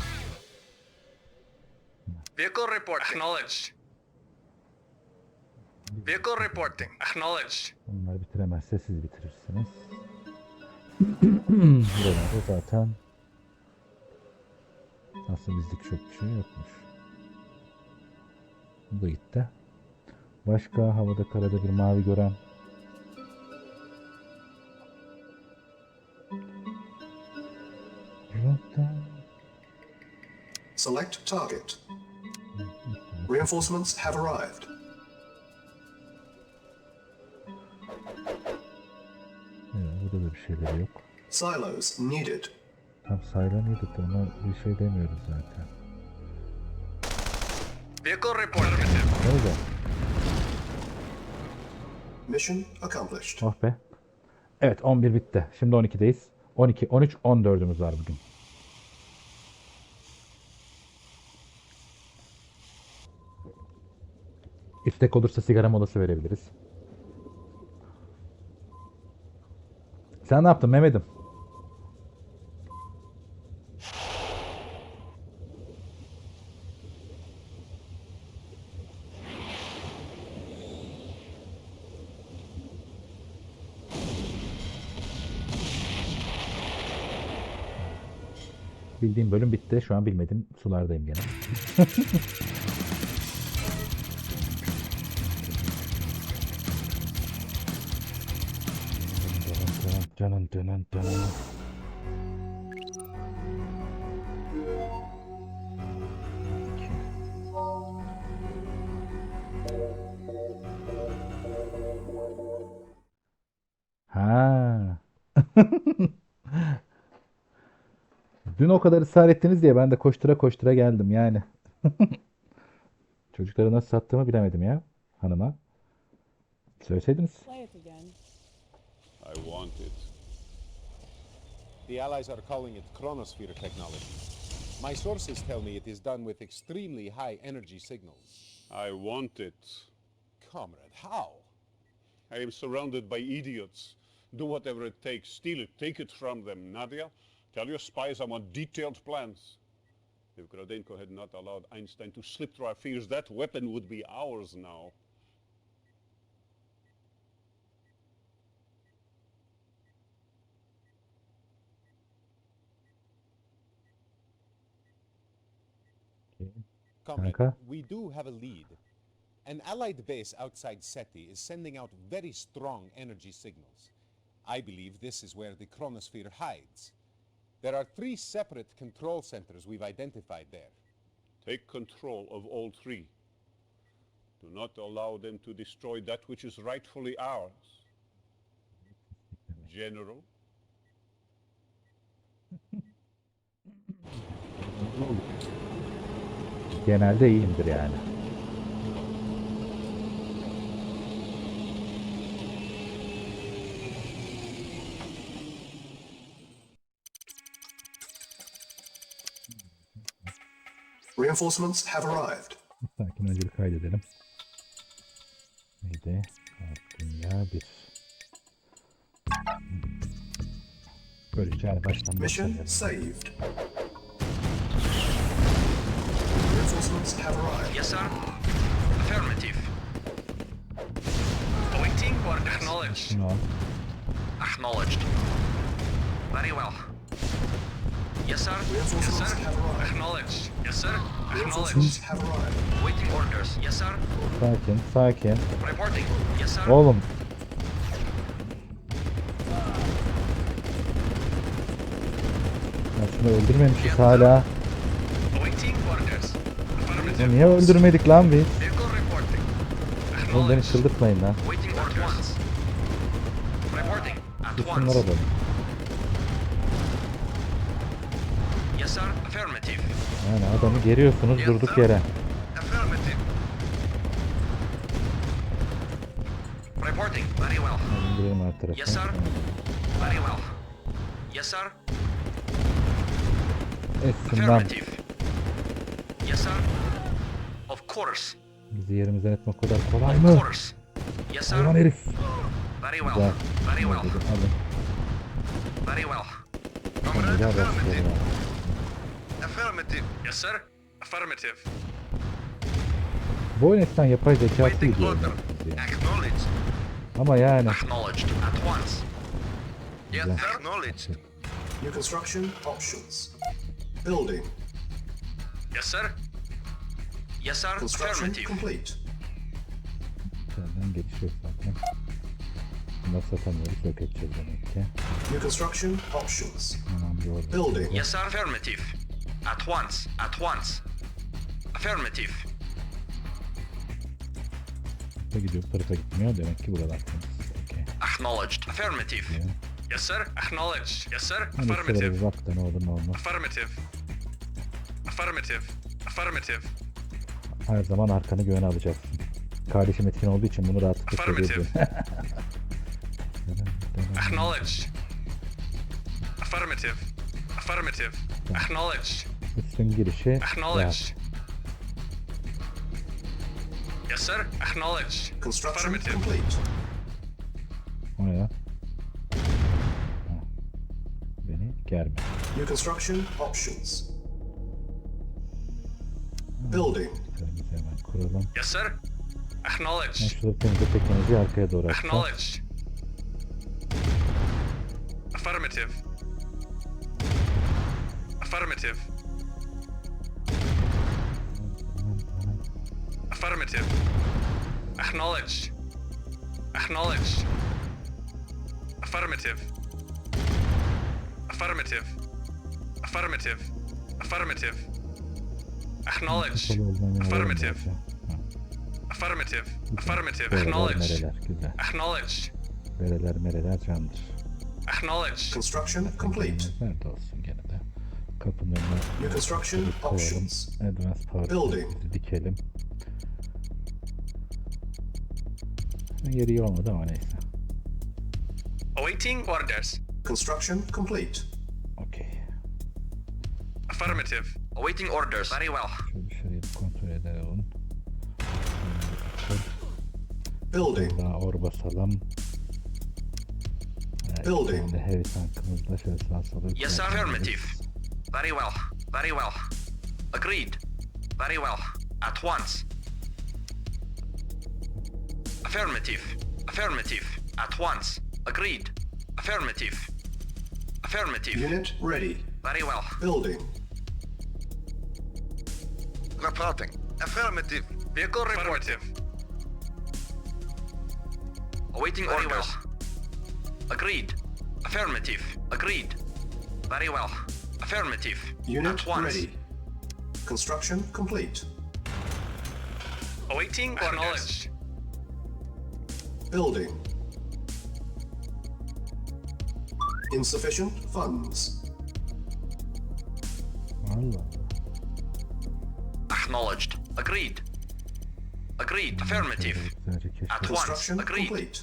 Vehicle report. Acknowledged. Vehicle reporting. Acknowledged. Bunları bitiremezse siz bitirirsiniz. Buralarda zaten aslında bizlik çok bir şey yokmuş. Bu da gitti. Başka havada karada bir mavi gören. Select target. Reinforcements have arrived. Evet, burada da bir şeyleri yok. Silos needed. Tam sayılanıyorduk da ona bir şey demiyoruz zaten. Vehicle report. Ne oldu? Mission accomplished. Oh be. Evet 11 bitti. Şimdi 12'deyiz. 12, 13, 14'ümüz var bugün. İstek olursa sigara molası verebiliriz. Sen ne yaptın Mehmet'im? Bildiğim bölüm bitti. Şu an bilmediğim sulardayım gene. Canın canın canın. Ha. Dün o kadar ısrar ettiniz diye ben de koştura koştura geldim yani. Çocukları nasıl sattığımı bilemedim ya hanıma. Söyleseydiniz. Play it again. I want it. The Allies are calling it chronosphere technology. My sources tell me it is done with extremely high energy signals. I want it. Comrade, how? I am surrounded by idiots. Do whatever it takes. Steal it. Take it from them. Nadia, Tell your spies I want detailed plans. If Grodenko had not allowed Einstein to slip through our fingers, that weapon would be ours now. Comrade, Kanka. we do have a lead. An allied base outside SETI is sending out very strong energy signals. I believe this is where the chronosphere hides. There are 3 separate control centers we've identified there. Take control of all 3. Do not allow them to destroy that which is rightfully ours. General. Genelde iyiyimdir yani. Reinforcements have arrived. Sakin önce bir kaydedelim. Neydi? Dünya 1. Böylece yani baştan Mission başlayalım. saved. Reinforcements have arrived. Yes, sir. Affirmative. Awaiting or acknowledged. Şunu al. Acknowledged. Very well. Yes, sir. Yes, Reinforcements sir. have arrived. Acknowledged. Yes, sir. Reinforcements Acknowledged. have arrived. Waiting orders. Yes, sir. Sakin, sakin. Reporting. Yes, sir. Oğlum. Ya şunu öldürmemişiz hala. Awaiting orders. Ya Affirmative. niye öldürmedik lan biz? Vehicle reporting. Oğlum beni Acknowledged. çıldırtmayın lan. Waiting orders. Reporting. At Biz once. şunlara dön. Yes, sir. Affirmative. Yani adamı geriyorsunuz durduk yere. Affirmative. Reporting. Very well. İndirelim her tarafı. Yes, sir. Very well. Yes, sir. Etsin lan. Affirmative. Yes, sir. Of course. Bizi yerimizden etmek o kadar kolay Of mı? course. Yes, sir. Hayvan herif. Very Güzel. well. Very well. Dedim, alın. Very well. Sen bir daha başlayalım. Affirmative. Yes, sir. Affirmative. Bu oyun eskiden yapay zekası Waiting gidiyor. order. Acknowledged. Ama yani Acknowledged. At once. Yes, Güzel. sir. Acknowledged. New construction options. Building. Yes, sir. Yes, sir. Construction Affirmative. complete. senden gelişiyor zaten. Bunları satamıyoruz. Yok edeceğiz demek ki. New construction options. Hemen bir orada. Building. Yes, sir. Affirmative. At once. At once. Affirmative. Bu gidiyor bu tarafa gitmiyor. Demek ki buralar temiz. Okay. Acknowledged. Affirmative. Yeah. Yes, sir. Acknowledged. Yes, sir. Hani şöyle Affirmative. bir bak da ne olur ne olmaz. Affirmative. Affirmative. Affirmative. Her zaman arkanı güvene alacaksın. Kardeşim etkin olduğu için bunu rahatlıkla Affirmative. söylüyorum. Acknowledged. Affirmative. Affirmative. Acknowledged. Üstün girişi Acknowledged. Yes, sir. Acknowledged. Construction Affirmative. complete. O ne ya? Ha. Beni germe. New construction options. Building. Şöyle hemen kuralım. Yes, sir. Ben Acknowledged. şurada temizle teknolojiyi arkaya doğru atacağım. Acknowledged. Affirmative. Affirmative. Affirmative. Acknowledged. Acknowledged. Affirmative. Affirmative. Affirmative. Affirmative. Acknowledged. Kapalı olduğuna emin olalım Affirmative. bence. Ha. Affirmative. Affirmative. Bereler Acknowledged. mereler güzel. Acknowledged. Bereler mereler candır. Acknowledged. Construction complete. Nerede olsun gene de. Kapının önüne New construction bir koyalım. options. Advanced power Building. supply'imizi dikelim. Yeri iyi olmadı ama neyse. Awaiting orders. Construction complete. Okey. Affirmative. Awaiting orders. Very well. Şöyle dışarıyı bir kontrol edelim. Building. Daha or basalım. Building. Böyle heavy tankımızla şöyle sağa sola. Yes, sir. Affirmative. Very well. Very well. Agreed. Very well. At once. Affirmative. Affirmative. At once. Agreed. Affirmative. Affirmative. Unit ready. Very well. Building. Reporting. Affirmative. Vehicle reporting. Awaiting orders. Agreed. Affirmative. Agreed. Very well. Affirmative. Unit At once. ready. Construction complete. Awaiting orders. Building. Insufficient funds. Allah. Acknowledged. Agreed. Agreed. Affirmative. Güzelce keşfet. At once. Construction Agreed. complete.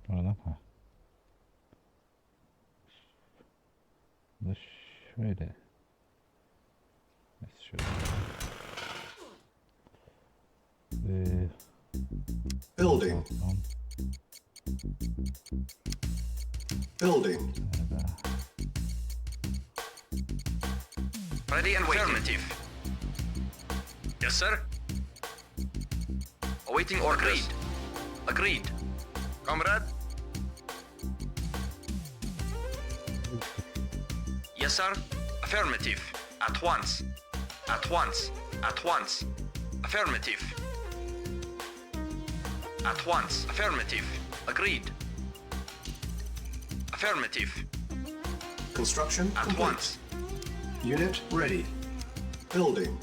Oradan ha. Bu şöyle. Neyse şöyle. Building. Tamam. Building. Ready and waiting. Affirmative. Yes, sir. Awaiting orders. Agreed. Agreed. Comrade. Yes, sir. Affirmative. At once. At once. At once. Affirmative. At once. Affirmative. Agreed. Affirmative. Construction At complete. once. Unit ready. Building.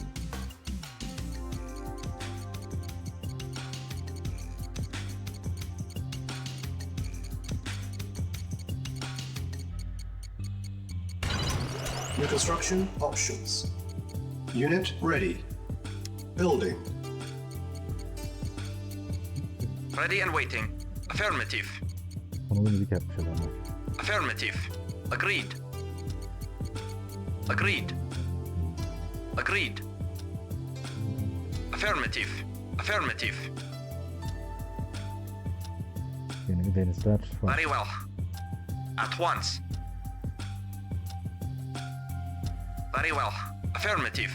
New construction options. Unit ready. Building. Ready and waiting. Affirmative. Konulu müzik yapmış adamlar. Affirmative. Agreed. Agreed. Agreed. Affirmative. Affirmative. Yeni bir denizler var. Very well. At once. Very well. Affirmative.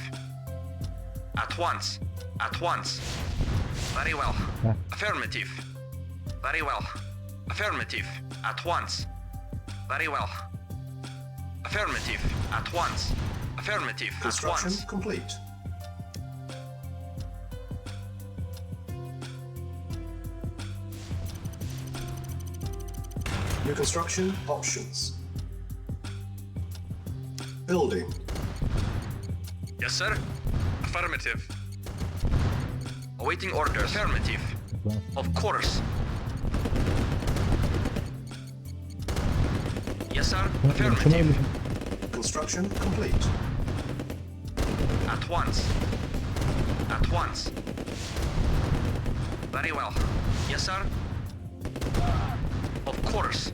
At once. At once. Very well. Heh. Affirmative. Very well. Affirmative. At once. Very well. Affirmative. At once. Affirmative. At Construction once. complete. New construction options. Building. Yes, sir. Affirmative. Awaiting orders. Affirmative. Of course. Yes, sir. Affirmative. Construction complete. At once. At once. Very well. Yes, sir. Of course.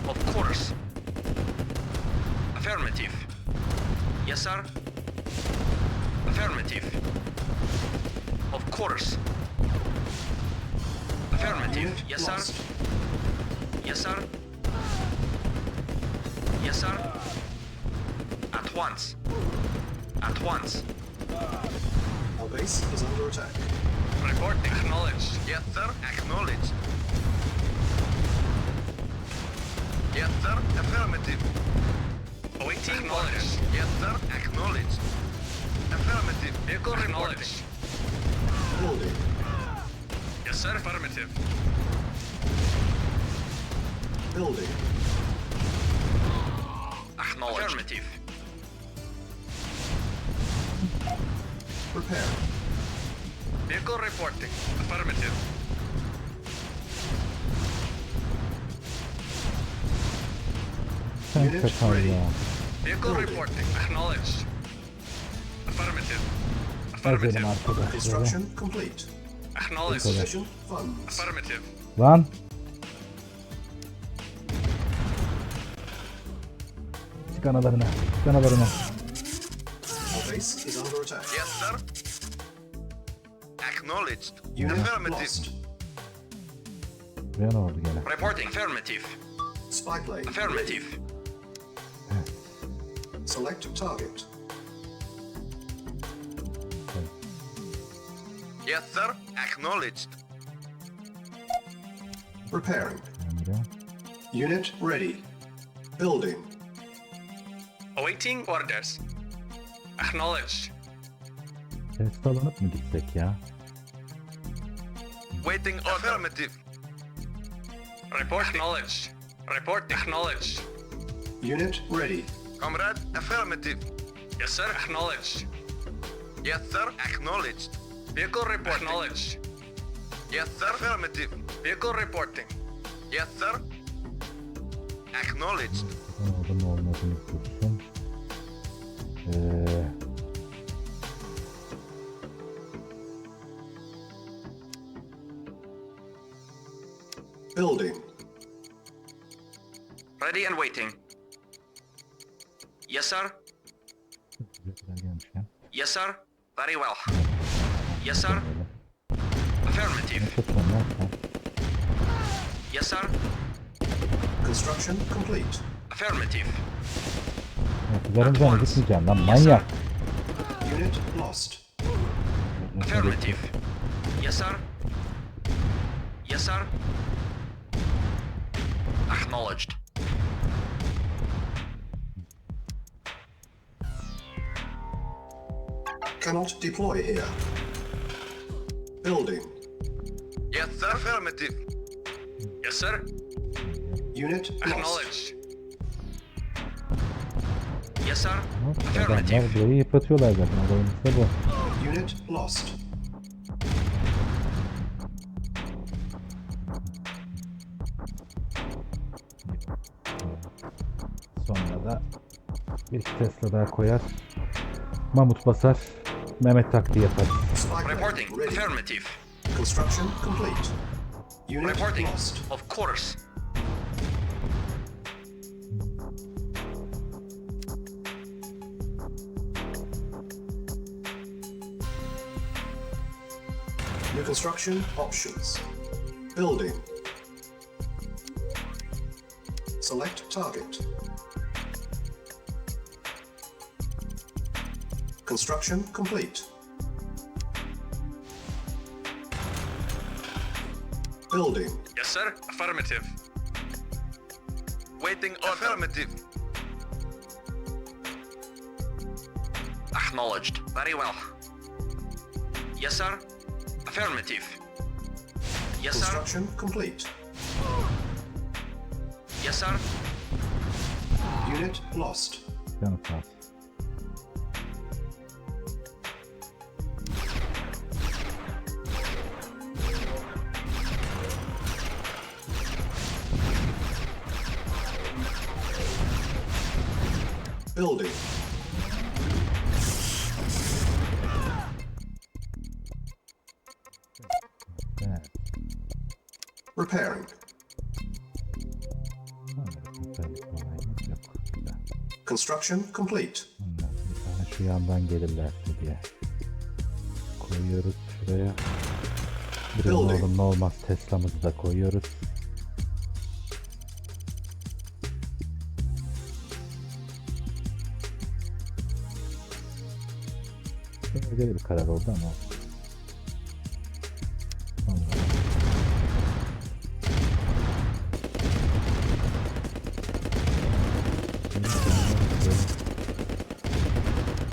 Of course. Affirmative. Yes, sir. Affirmative. Of course. Affirmative. Unit Yes, sir. lost. Yes, sir. Yes, sir. At once. At once. Our base is under attack. Report acknowledged. Yes, sir. Acknowledged. Yes, sir. Affirmative. Awaiting orders. Yes, sir. Acknowledged. Affirmative. Vehicle reporting. Building. Yes, sir. Affirmative. Building. Acknowledged. Affirmative. Repair. Vehicle reporting. Affirmative. Sen Unit sakal ready. ya. Vehicle reporting. Acknowledged. Affirmative. Aferin Affirmative. arkadaşlar. Construction complete. Acknowledged. Insufficient funds. Affirmative. Lan. Çık analarına. Çık analarına. Our base is under attack. Yes, sir. Acknowledged. Unit Affirmative. lost. Buraya ne oldu gene? Reporting. Affirmative. Spy plane. Affirmative. Select target. Yes, sir. Acknowledged. Repairing. Buraya. Unit ready. Building. Awaiting orders. Acknowledged. Test alanıp mı gitsek ya? Waiting order. Affirmative. Report acknowledged. Report acknowledged. Unit ready. Comrade, affirmative. Yes, sir. Acknowledged. Yes, sir. Acknowledged. Vehicle report. Acknowledged. Yes, sir. Affirmative. Vehicle reporting. Yes, sir. Acknowledged. Oldu mu olmadığını tutsun. Building. Ready and waiting. Yes, sir. Güzel gelmişken. Yes, sir. Very well. Yes, sir. Affirmative. Çok sonra sen. Yes, sir. Construction complete. Affirmative. Kızlarım canı gitmeyeceğim lan manyak. Unit lost. Affirmative. Yes, sir. Yes, sir. Acknowledged. Cannot deploy here. Building. Yes, sir. Affirmative. Yes, sir. Unit lost. Acknowledged. Yes, sir. Adamlar Affirmative. burayı yıpratıyorlar zaten. Olayımız da bu. Unit lost. Sonra da bir Tesla daha koyar. Mamut basar. Mehmet taktiği yapar. Spy plane Reporting. ready. Affirmative. Construction complete. Unit Reporting. lost. Of course. New construction options. Building. Select target. Construction complete. Building. Yes, sir. Affirmative. Waiting order. Affirmative. Acknowledged. Very well. Yes, sir. Affirmative. Yes, sir. Construction complete. Yes, sir. Unit lost. Canı sağ olsun. Building. Evet. Repairing. Güzel olayımız yok. Güzel. Construction complete. Ondan bir tane şu yandan gelirlerse diye. Koyuyoruz şuraya. Bir ne Building. olur ne olmaz Tesla'mızı da koyuyoruz. Böyle bir karar oldu ama. Sonra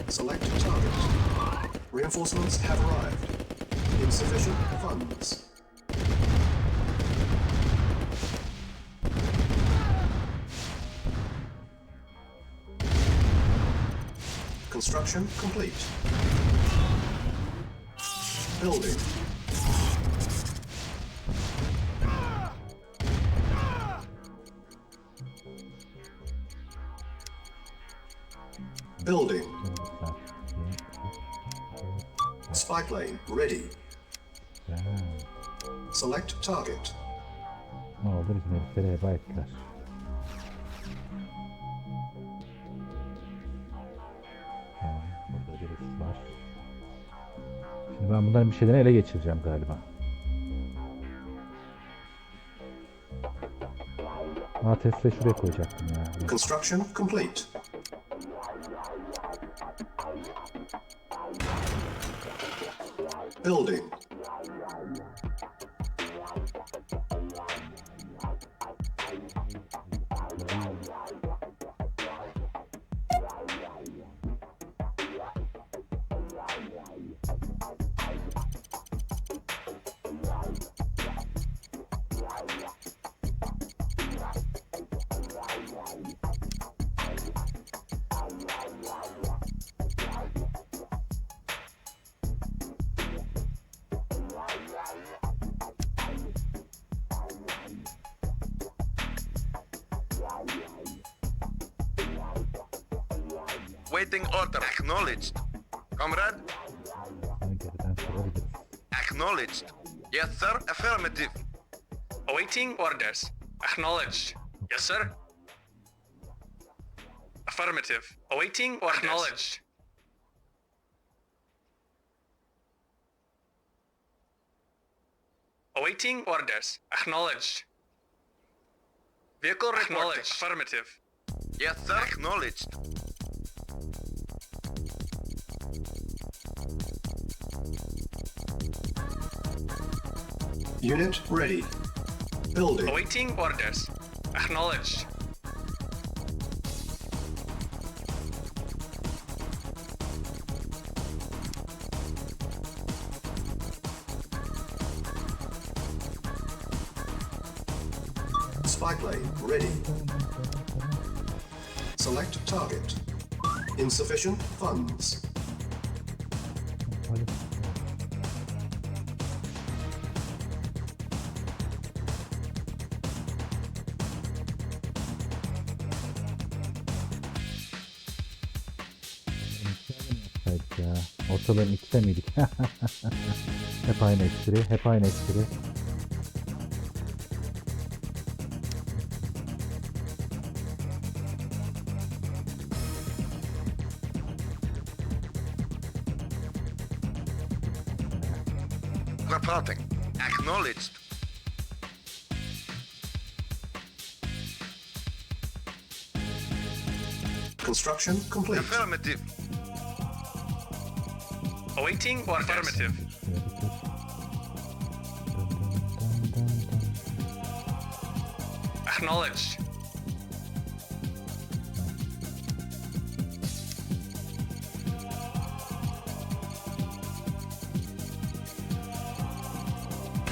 Select target. Reinforcements have arrived. Insufficient funds. Construction complete. Building. Building. Spy plane ready. Select target. ne oldu bizim herifleri heba ettiler. Tamam, burada birisi var. Şimdi ben bunların bir şeyleri ele geçireceğim galiba. Tesla'yı şuraya koyacaktım ya. Construction complete. Building. Waiting order. Acknowledged. Comrade? Geriden sorabiliriz. Acknowledged. Yes, sir. Affirmative. Awaiting orders. Acknowledged. Yes, sir. Affirmative. Awaiting orders. Acknowledged. Awaiting orders. Acknowledged. Vehicle reporting. Affirmative. Yes, sir. Acknowledged. Unit ready. Building. Awaiting orders. Acknowledged. Spy plane ready. Select target. Insufficient funds. Evet ya. Ortalığın ikide miydik? Hep aynı espri. Hep aynı espri. Reporting. Acknowledged. Construction complete. Affirmative. Awaiting orders. Affirmative. Acknowledged.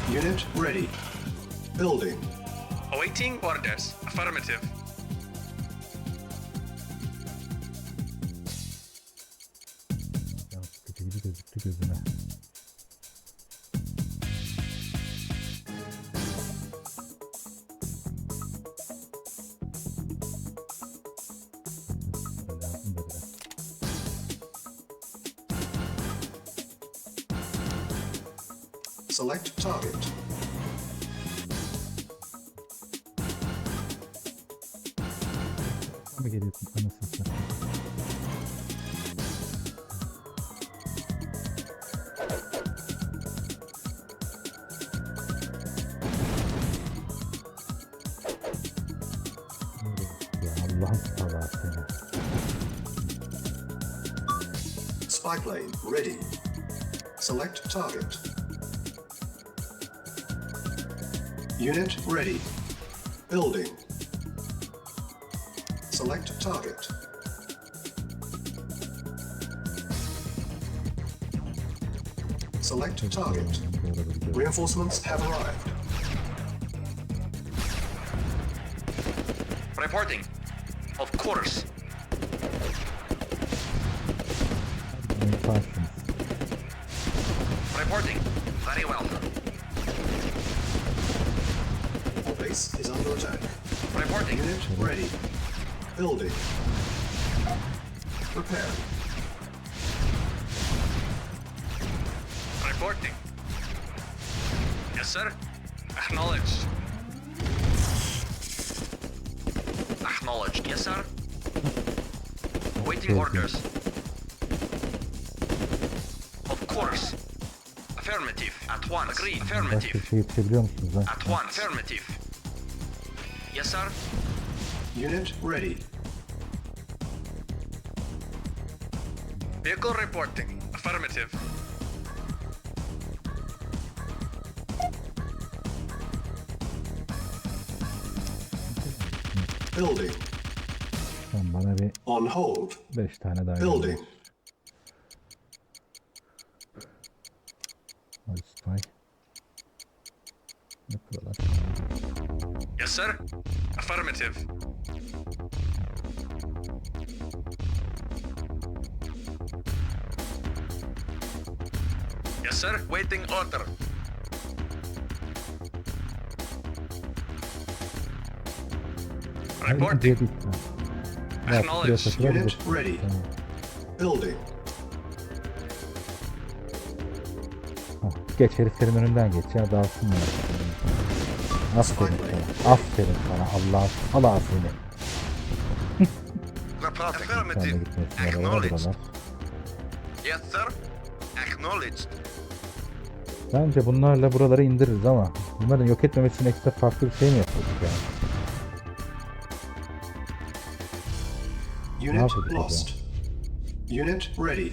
Unit ready. Building. Awaiting orders. Affirmative. Ya, sıkıcı gibi gözüktü gözüme. Lazım da biraz. Select target. Ama geliyorsun anasını satayım. Ya Allah'ım salağı seni. Spy plane ready. Select target. Unit ready. Building. Select target. Select target. Reinforcements have arrived. Reporting. Of course. Yaparsınız. Reporting. Very well. Our base is under attack. Reporting. Unit ready. Building. Prepare. Reporting. Yes, sir. Acknowledged. Acknowledged. Yes, sir. Waiting orders. Of course. Affirmative. At once. Agreed. Başka Affirmative. bir şey yetişebiliyor musunuz lan? At once. Affirmative. Yes, sir. Unit ready. Vehicle reporting. Affirmative. Building. Sen bana bir On hold. 5 tane daha Building. gönder. Hadi Spy. Yapıyorlar. Yes, sir. Affirmative. Yes, sir. Waiting order. Reporting. Acknowledged. Unit ready. Building. Geç heriflerin önünden geç ya dağılsınlar. Aferin sana. Aferin sana. Allah seni. Reporting. Sen de Affirmative. gitmesinler. Acknowledged. Oralar. Yes, sir. Acknowledged. Bence bunlarla buraları indiririz ama bunların yok etmemesi için ekstra farklı bir şey mi yapıyorduk yani? Unit yapıyorduk lost. Unit ready.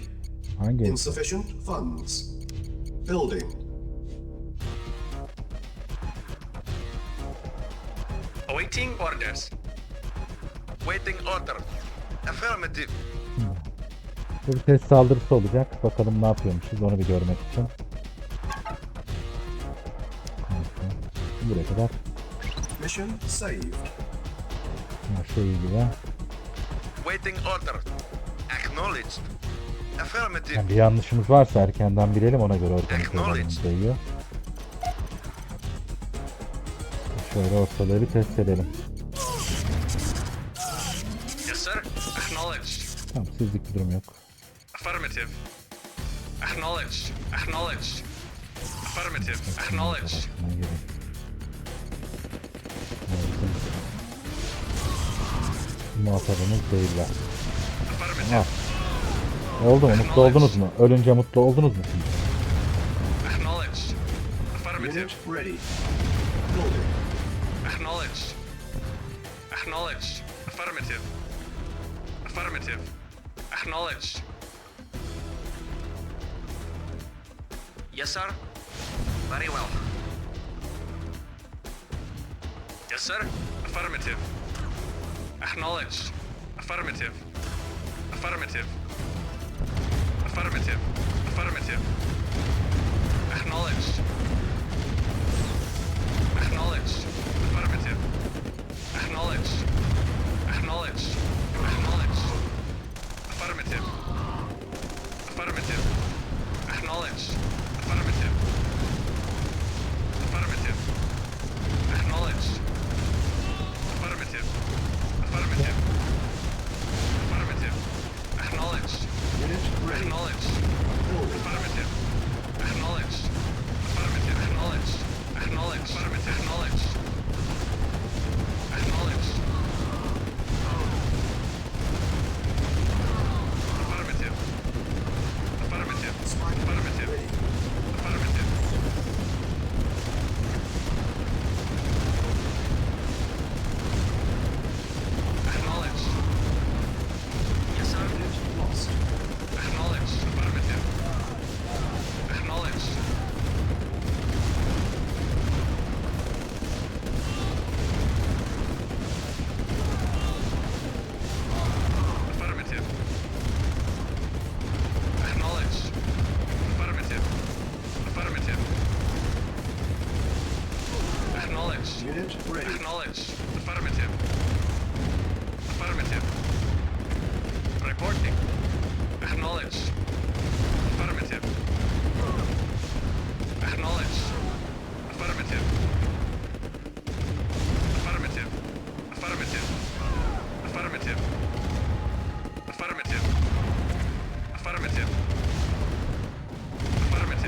Hangi? Insufficient funds. Building. Awaiting orders. Waiting order. Affirmative. Bu bir test saldırısı olacak. Bakalım ne yapıyormuşuz onu bir görmek için. Neyse. Buraya kadar Mission saved. her şey iyi gibi. Waiting order. Acknowledged. Affirmative. Yani bir yanlışımız varsa erkenden bilelim ona göre organize Acknowledged. olalım diyor. Şöyle ortalığı bir test edelim. Yes, sir. Acknowledged. Tamam sizlik bir durum yok. Affirmative. Acknowledged. Acknowledged. Affirmative. Acknowledged. Buna gelin. Muhatabımız değiller. Affirmative. Ah. Oldu mu? Mutlu oldunuz mu? Ölünce mutlu oldunuz mu şimdi? Acknowledged. Affirmative. Unit ready. Building. Acknowledged. Acknowledged. Affirmative. Affirmative. Acknowledged. Yes, sir. Very well. Yes, sir. Affirmative. Acknowledged. Affirmative. Affirmative. Affirmative. Affirmative. Acknowledged. Acknowledged. Affirmative. Acknowledged. Acknowledged. Acknowledged. Affirmative. Affirmative. Acknowledged. Affirmative. Affirmative. Acknowledged. Affirmative. Affirmative. Affirmative. Acknowledged. Unit ready. Acknowledged. Building. Affirmative. Acknowledged. Affirmative. Acknowledged. Acknowledged. Affirmative. Acknowledged. Acknowledged. Affirmative. Affirmative. Affirmative. Affirmative. Acknowledged. Yes, sir. Unit lost. Acknowledged. Affirmative. Acknowledged. Affirmative. Acknowledged. Affirmative. Affirmative. Acknowledged. Unit ready. Acknowledged. Affirmative. Affirmative. Reporting. Acknowledged. Affirmative. Acknowledged. Affirmative. Affirmative. Affirmative. Affirmative. Affirmative. Affirmative. Affirmative.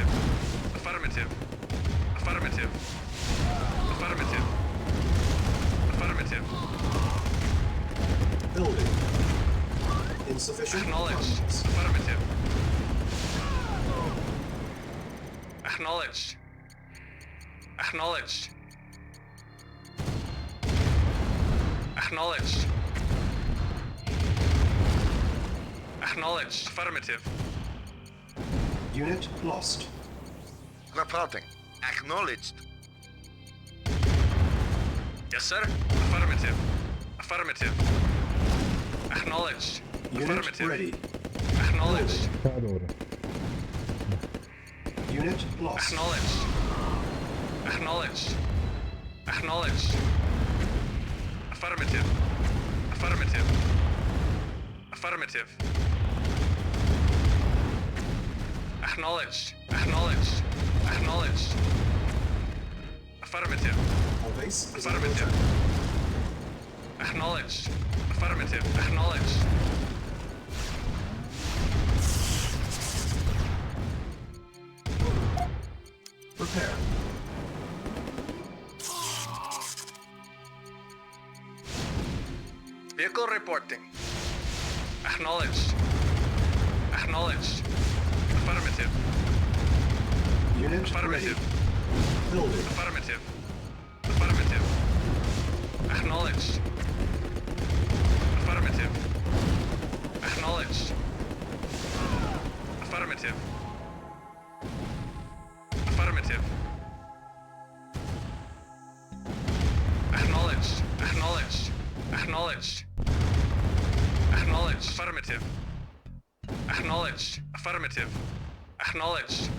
Affirmative. Affirmative. Affirmative. Affirmative. Building. Insufficient Acknowledged. funds. Affirmative. Acknowledged. Acknowledged. Acknowledged. Acknowledged. Affirmative. Unit lost. Reporting. Acknowledged. Yes, sir. Affirmative. Affirmative. Acknowledged. Unit Affirmative. ready. Acknowledged. Sağa doğru. Unit lost. Acknowledged. Acknowledged. Acknowledged. Affirmative. Affirmative. Affirmative. Acknowledged. Acknowledged. Acknowledged. Affirmative. Our base is under Affirmative. attack. Acknowledged. Affirmative. Acknowledged. Prepare. Vehicle reporting. Acknowledged. Acknowledged. Affirmative. Unit Affirmative. ready. Building. Affirmative. Affirmative. Acknowledged. Affirmative. Acknowledged. Affirmative. Affirmative. Acknowledged. Acknowledged. Acknowledged. Acknowledged. Affirmative. Acknowledged. Affirmative. Acknowledged.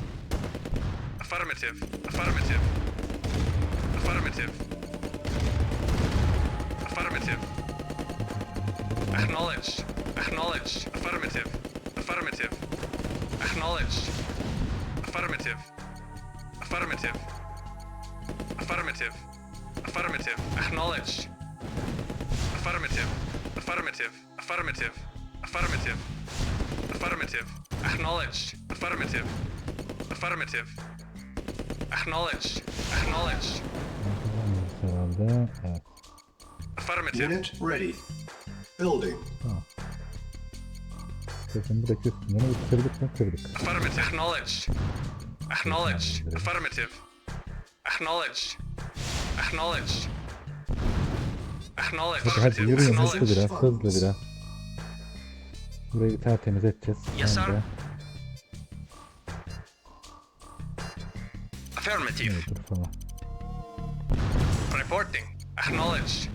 Affirmative. Affirmative. Affirmative. Affirmative. Acknowledged. Acknowledged. Affirmative. Affirmative. Acknowledged. Affirmative. Affirmative. Affirmative. Affirmative. Acknowledged. Affirmative. Affirmative. Affirmative. Affirmative. Affirmative. Acknowledged. Affirmative. Affirmative. Acknowledged. Acknowledged. Herhalde. Evet. Affirmative. Unit ready. Building. Tamam. Şimdi buradaki üstünleri kırdık mı kırdık. Affirmative. Acknowledged. Acknowledged. Affirmative. Acknowledged. Acknowledged. Acknowledged. Hadi hadi yürüyün hızlı Acknowledged. biraz hızlı biraz. Burayı bir tertemiz edeceğiz. Yes, sir. Ben de- Affirmative. Evet, dur falan. Reporting. Acknowledged.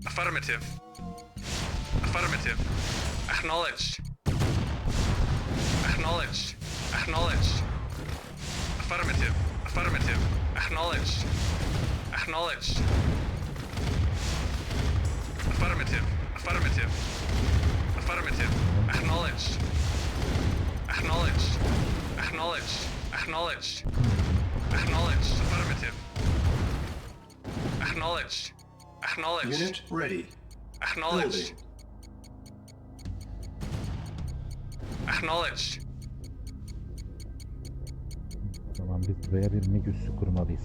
Affirmative. Affirmative. Acknowledged. Acknowledged. Acknowledged. Affirmative. Affirmative. Acknowledged. Acknowledged. Affirmative. Affirmative. Affirmative. Acknowledged. Acknowledged. Acknowledged. Acknowledged. Acknowledged. Affirmative. Acknowledged. Acknowledged. Unit ready. Acknowledged. Building. Acknowledged. O zaman biz buraya bir MIG üssü kurmalıyız.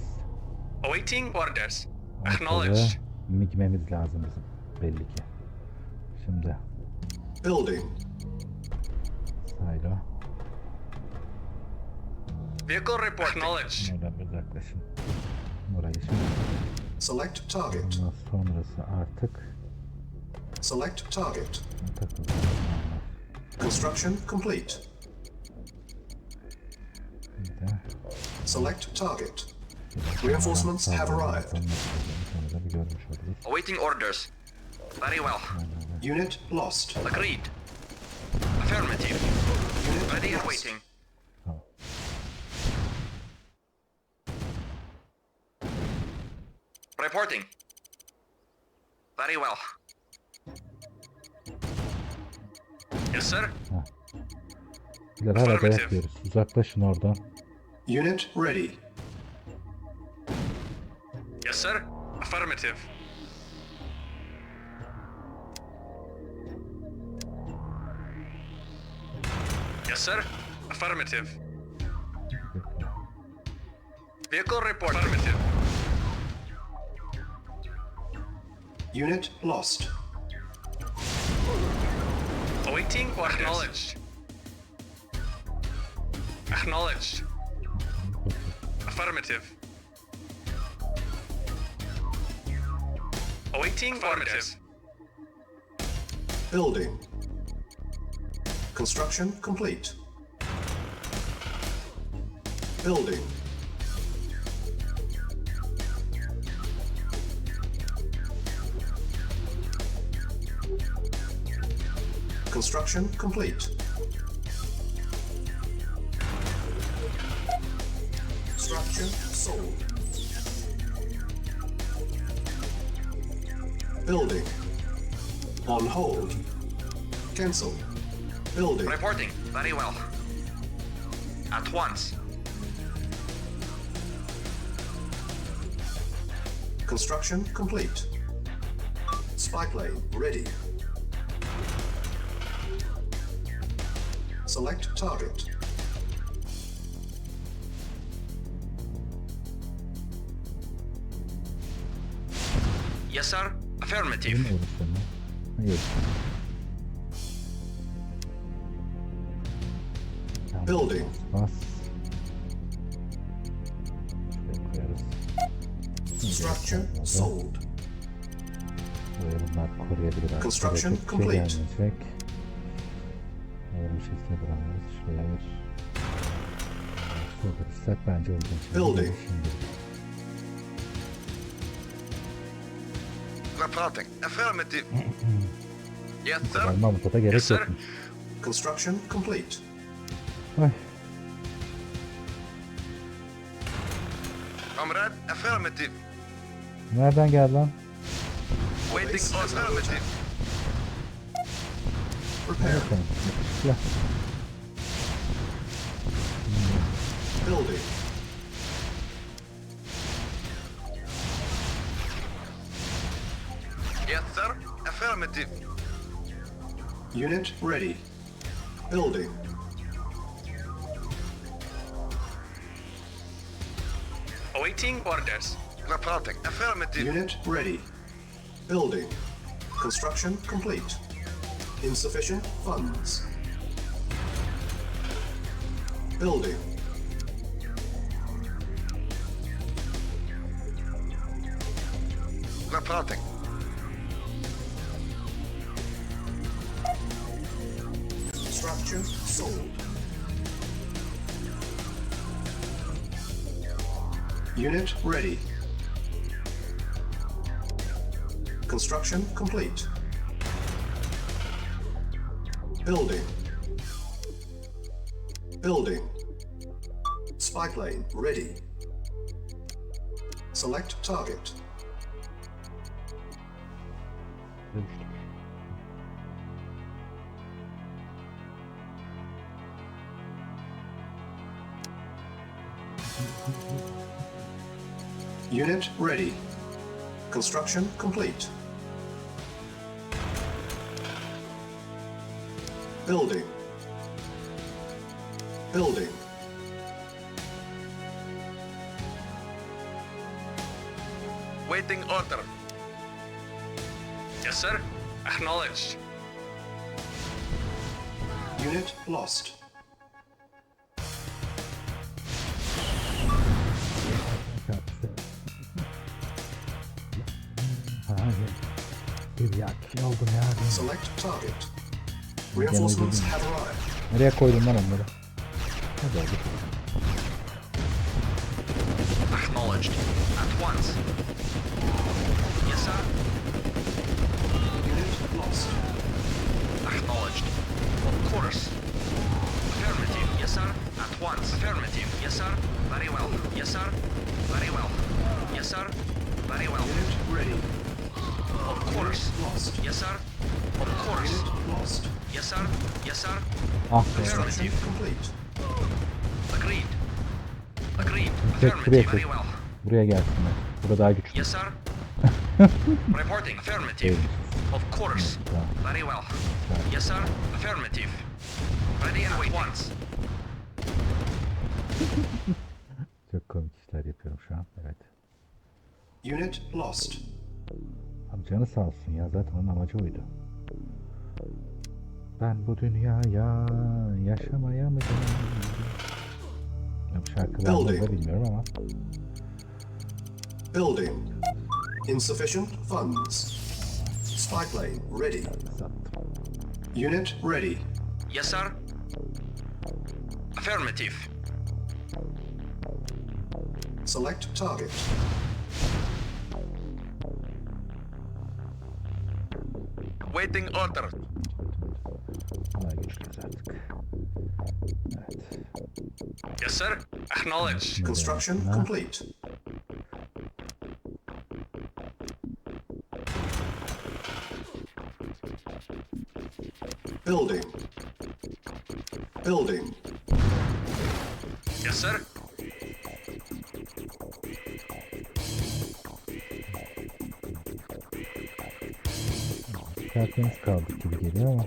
Awaiting orders. Ortada Acknowledged. MIG'memiz lazım bizim. Belli ki. Şimdi Building. silo. Vehicle report. Acknowledged. Oradan uzaklaşın. Burayı şimdi. Select target. Ondan sonrası artık Select target. takıldı. Construction complete. Bir de Select target. Reinforcements have arrived. Sonra da bir görmüş oluruz. Awaiting orders. Very well. Unit lost. Agreed. Affirmative. Unit Ready and lost. waiting. Tamam. Reporting. Very well. Yes, sir. Biler hala Affirmative. dayak yiyoruz. Uzaklaşın oradan. Unit ready. Yes, sir. Affirmative. Yes, sir. Affirmative. Vehicle report. Affirmative. Unit lost. Awaiting or acknowledged. Acknowledged. Affirmative. Awaiting orders. Building. Construction complete. Building. Construction complete. Structure sold. Building. On hold. Cancel. Building. Reporting. Very well. At once. Construction complete. Spy plane ready. Select target. Yes, sir. Değil Affirmative. mi orası mı? Hayır. Tamam. Building. Bas. Şuraya koyarız. Structure sold. Buraya bunlar koruyabilir abi. Construction Şuraya çok şey complete. gelmeyecek. Ayarım şeklini bulamıyoruz. Şuraya bir şurada tutsak bence olacak. Building. Şimdi. Reporting. Affirmative. Yes, sir. Mahmut'a da gerek Yes, sir. yokmuş. Construction complete. Ay. Comrade. Affirmative. Nereden geldi lan? Waiting affirmative. Prepare. Bakalım. Ya. Building. Yes, sir. Affirmative. Unit ready. Building. Awaiting orders. Reporting. Affirmative. Unit ready. Building. Construction complete. Insufficient funds. Building. Reporting. Structure sold. Unit ready. Construction complete. Building. Building. Spy plane ready. Select target. Dönüştük. Unit ready. Construction complete. Building. Building. Waiting order. Yes, sir. Acknowledged. Unit lost. Hayır. Bir yak oldum ya. Select target. Reinforcements have arrived. Nereye koydum lan onları? Hadi hadi. Acknowledged. At once. Yes, sir. Unit lost. Acknowledged. Of course. Affirmative. Yes, sir. At once. Affirmative. Yes, sir. Very well. Yes, sir. Very well. Yes, sir. Very well. Unit ready. Of course. Lost. Yes, sir. Of course. Unit lost. Yes, sir. Yes, sir. Ah be. Construction complete. Agreed. Agreed. Tek şuraya Affirmative. koy. Very well. Buraya gelsinler. Burada daha güçlü. Yes, sir. Reporting. Affirmative. Of course. Tamam. Very well. Yes, sir. Affirmative. Ready and wait once. Çok komik işler yapıyorum şu an. Evet. Unit lost. Abi canı sağ olsun ya. Zaten onun amacı oydu. Ben bu dünyaya yaşamaya mı geldim? Ya bu şarkıları da bilmiyorum ama. Building. Insufficient funds. Spy plane ready. Sattım. Unit ready. Yes, sir. Affirmative. Select target. Waiting order. Kolay geçeceğiz artık. Evet. Yes, sir. Acknowledged. Construction complete. Building. Building. Yes, sir. Tertemiz kaldık gibi geliyor ama.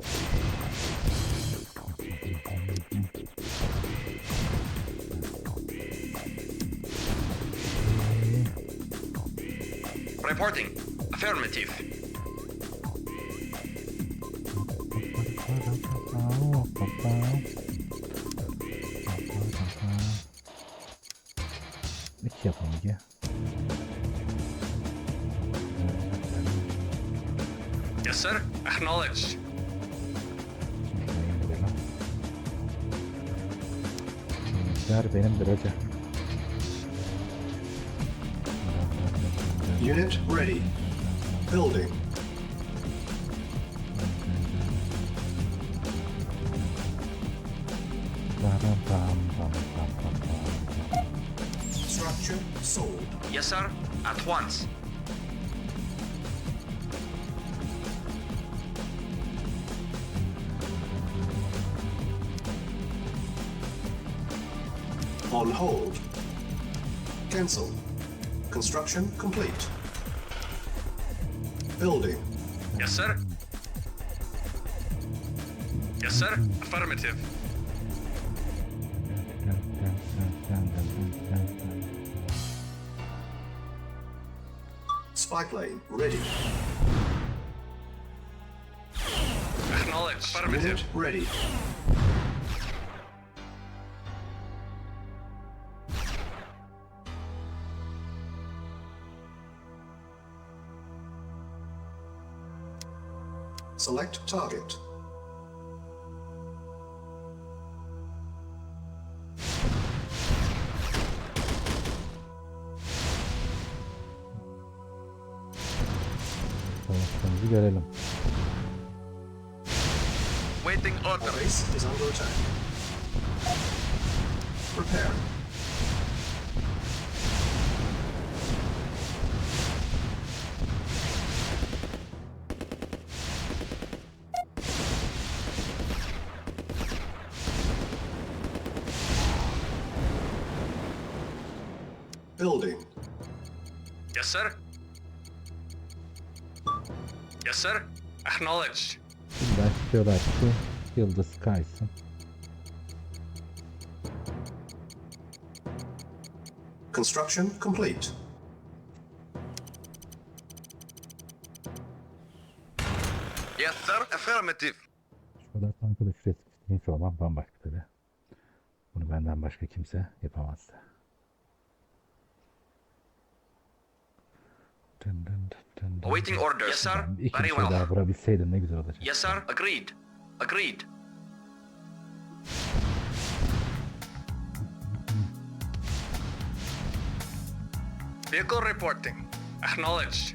Reporting. Affirmative. İki yapalım ki. Yes, sir. Acknowledged. Ver benimdir hoca. Unit ready. Building. Structure sold. Yes, sir. At once. On hold. Cancel. Construction complete. Building. Yes, sir. Yes, sir. Affirmative. Spy plane ready. Acknowledged. Affirmative. Unit ready. Select target. Savaşlarımızı görelim. Waiting Our order. base is under attack. Prepare. Building. Yes, sir. Yes, sir. Acknowledged. Şimdi istiyorlar ki yıldız kaysın. Construction complete. Yes, sir. Affirmative. Şu kadar tankı da şuraya sıkıştırmış olmam bambaşka tabii. Bunu benden başka kimse yapamazdı. Dın dın dın dın. Awaiting orders. Yes, sir. Ben İki Very bir şey daha well. vurabilseydim ne güzel olacak. Yes, sir. Agreed. Agreed. Vehicle reporting. Acknowledged.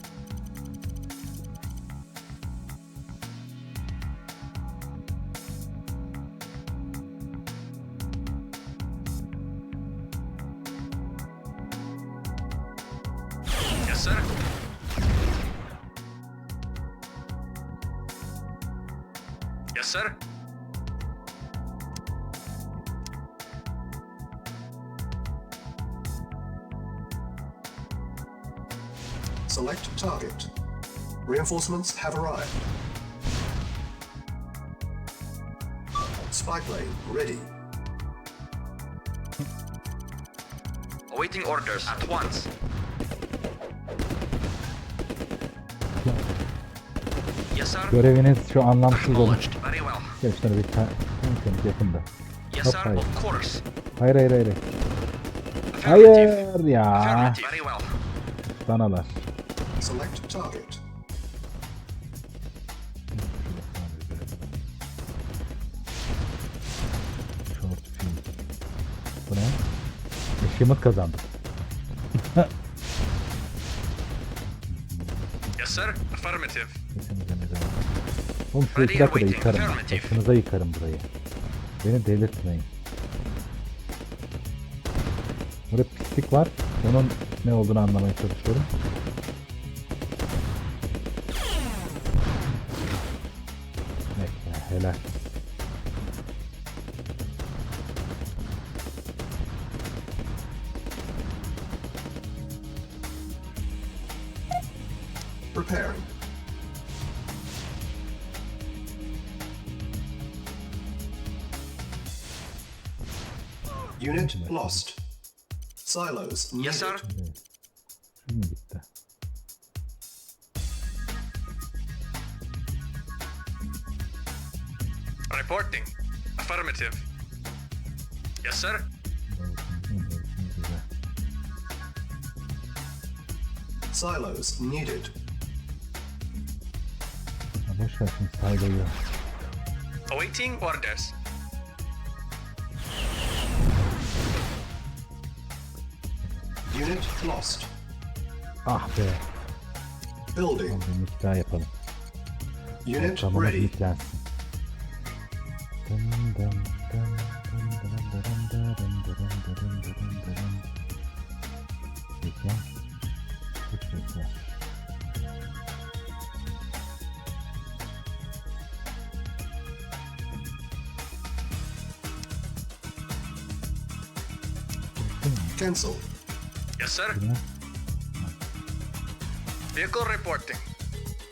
Yes, sir. Yes, sir. Select target. Reinforcements have arrived. Spy plane ready. Awaiting orders at once. Yes, sir. Göreviniz şu anlamsız olur. Acknowledged. Very well. Gel şuna bir tane yakında. Yes, Hop, sir. hayır. Of course. Hayır hayır hayır. Affirmative. Hayır ya. Affirmative. Very well. Sanalar. Select target. Short film. Bu ne? Eşyamat kazandık. Yes, sir. Affirmative. Oğlum şu 2 dakikada yıkarım. Başınıza yıkarım burayı. Beni delirtmeyin. Burada pislik var. Onun ne olduğunu anlamaya çalışıyorum. Bekle, helal. Preparing. Unit lost. Silos needed. Yes, sir. Şimdi gitti. Reporting. Affirmative. Yes, sir. Silos needed. Ha, boş ver şimdi sayılıyor. Awaiting orders. Unit lost. Ah be. Building. Bir iki daha yapalım. Unit Tamam, ready. yüklensin. Dın dın dın dın dın dın dın dın dın dın dın dın. Bekle. Hiç bekle. Cancel. Yes, sir. Değil mi? Vehicle reporting.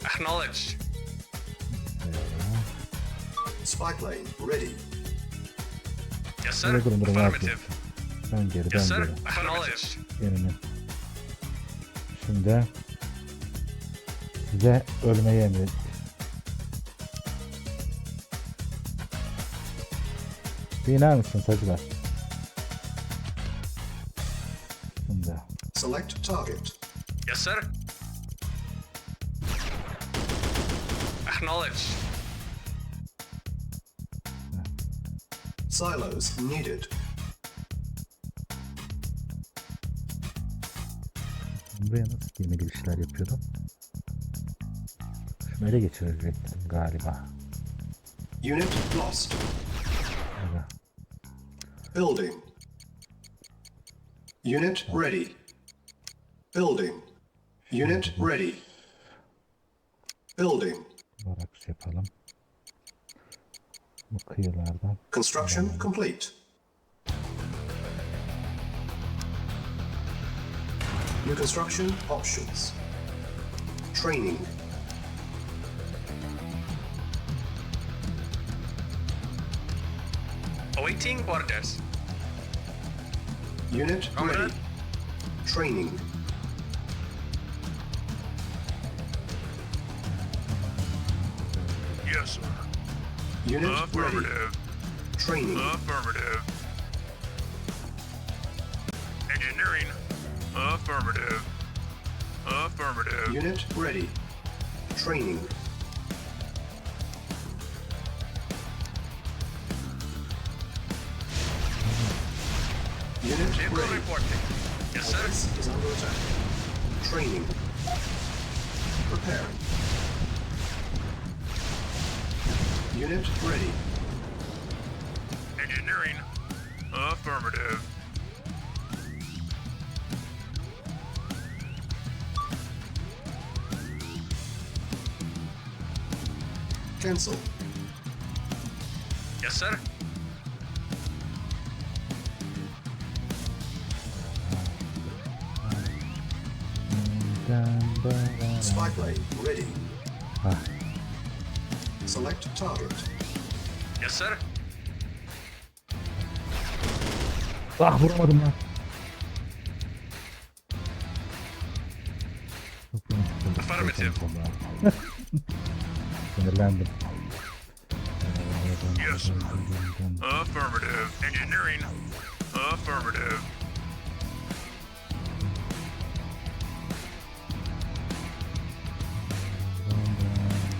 Acknowledged. Spy plane ready. Yes, sir. Öyle durumları Affirmative. vazgeçtim. Ben geri, Yes, ben sir. geri. Acknowledged. Yerine. Şimdi size ölmeyi emret. Bir iner misiniz hacılar? Şimdi. Select target. Yes, sir. Acknowledged. Silos needed. Buraya nasıl yeni girişler yapıyordum? Şunu ele geçirecektim galiba. Unit lost. Evet. Building. Unit ready. Building. Unit ready. Building. Baraks yapalım. Bu kıyılardan. Construction complete. New construction options. Training. Awaiting orders. Unit Comrade. ready. Training. Yes, sir. Unit ready. Training. Affirmative. Engineering. Affirmative. Affirmative. Unit ready. Training. Unit Vehicle ready. reporting. Yes, sir. Base is under attack. Training. Preparing. Unit ready. Engineering. Affirmative. Cancel. Yes, sir. Spy plane ready. Ah, Select target. Yes, sir. ah vuramadım lan. Affirmative. Sinirlendim. Yes, sir. Affirmative. Engineering. Affirmative.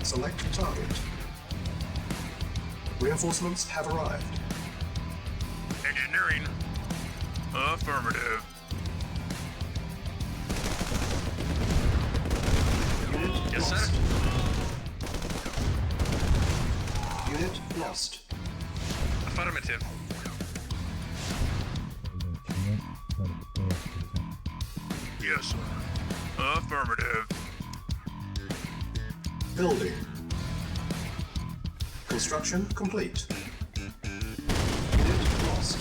Select target. Reinforcements have arrived. Engineering. Affirmative. Unit Yes, lost. sir. Unit lost. Affirmative. Yes, sir. Affirmative. Building. Construction complete. Unit lost.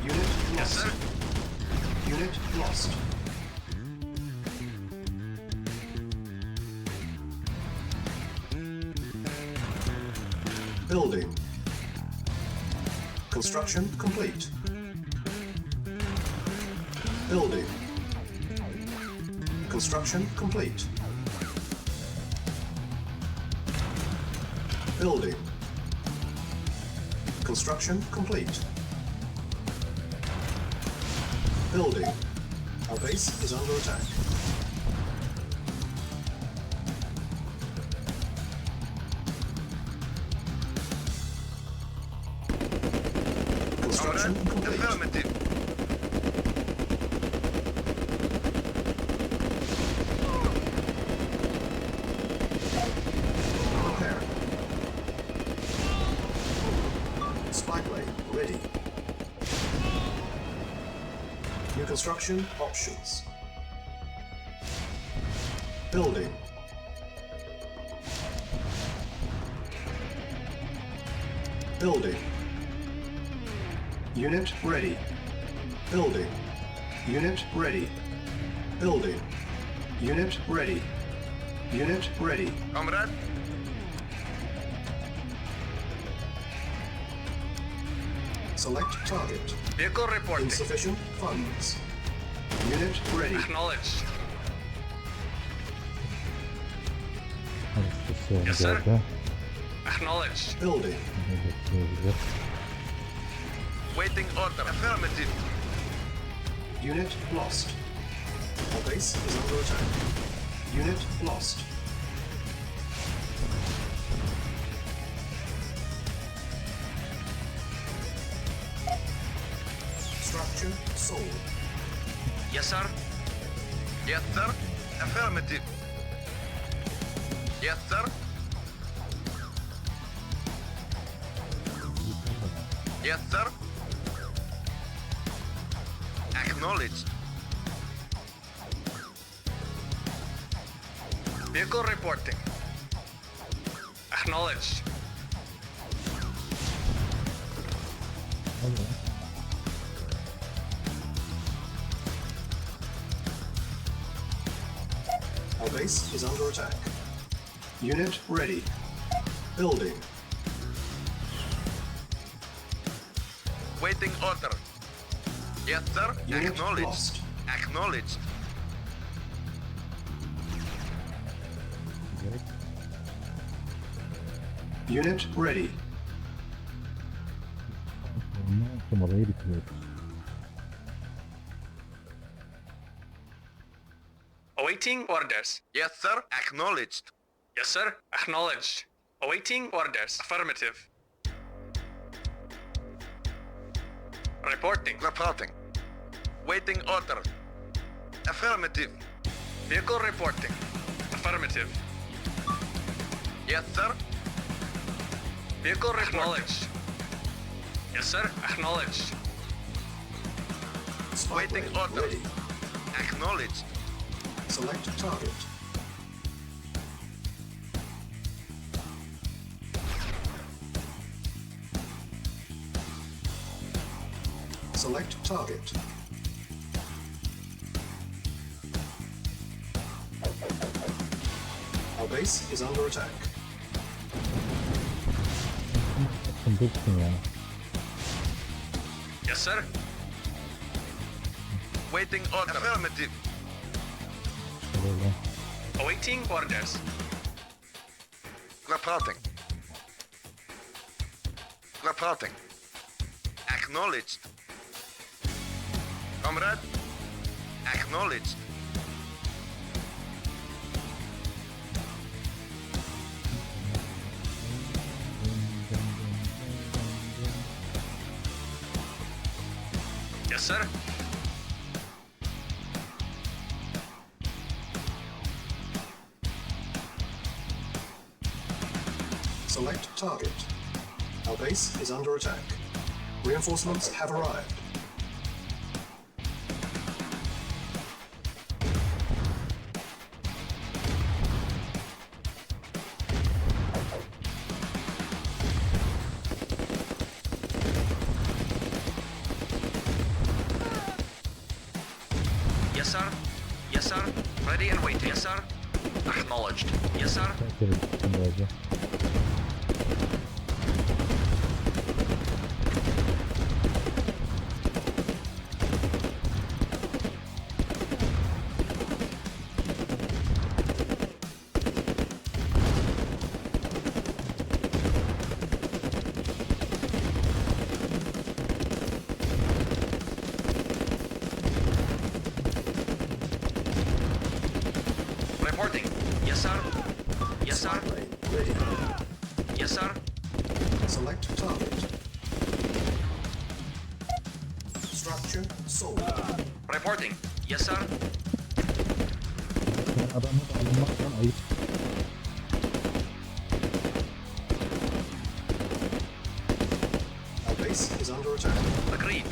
Unit Yes, lost. sir. Unit lost. Building. Construction complete. Building. Construction complete. Building. Construction complete. Building. Our base is under attack. Construction complete. Affirmative. Repair. Spy plane ready. New construction options. Building. Building. Unit ready. Building. Unit ready. Building. Unit ready. Unit ready. Comrade. Select target. Vehicle reporting. Insufficient funds. Unit ready. Acknowledged. Hadi Yes, sir. geldi. Acknowledged. Building. Ne bekliyoruz? Waiting order. Affirmative. Unit lost. Our base is under attack. Unit lost. Structure sold. Yes, sir. Yes, sir. Affirmative. Yes, sir. Yes, sir. Acknowledged. Vehicle reporting. Acknowledged. Our base is under attack. Unit ready. Building. Waiting order. Yes, sir. Unit Acknowledged. lost. Acknowledged. Unit ready. Tüm olayı bitiriyoruz. Awaiting orders. Yes, sir. Acknowledged. Yes, sir. Acknowledged. Awaiting orders. Affirmative. Reporting. Reporting. Waiting order. Affirmative. Vehicle reporting. Affirmative. Yes, sir. Vehicle acknowledged. Yes, sir. Acknowledged. Spy Waiting plane order. ready. Acknowledged. Select target. Select target. Our base is under attack. Dursun ya. Yes, sir. Waiting order. Affirmative. Böyle. Awaiting orders. Reporting. Reporting. Acknowledged. Comrade. Acknowledged. sir. Select target. Our base is under attack. Reinforcements have arrived. Yes, sir. Yes, sir. Ready and waiting. Yes, sir. Acknowledged. Yes, sir. Tekrar gittim böylece. Reporting. Yes, sir. Yes, sir. Lane ready. Yes, sir. Select target. Structure sold. Reporting. Yes, sir. Adamı da alınmaktan ayıp. Our base is under attack. Agreed.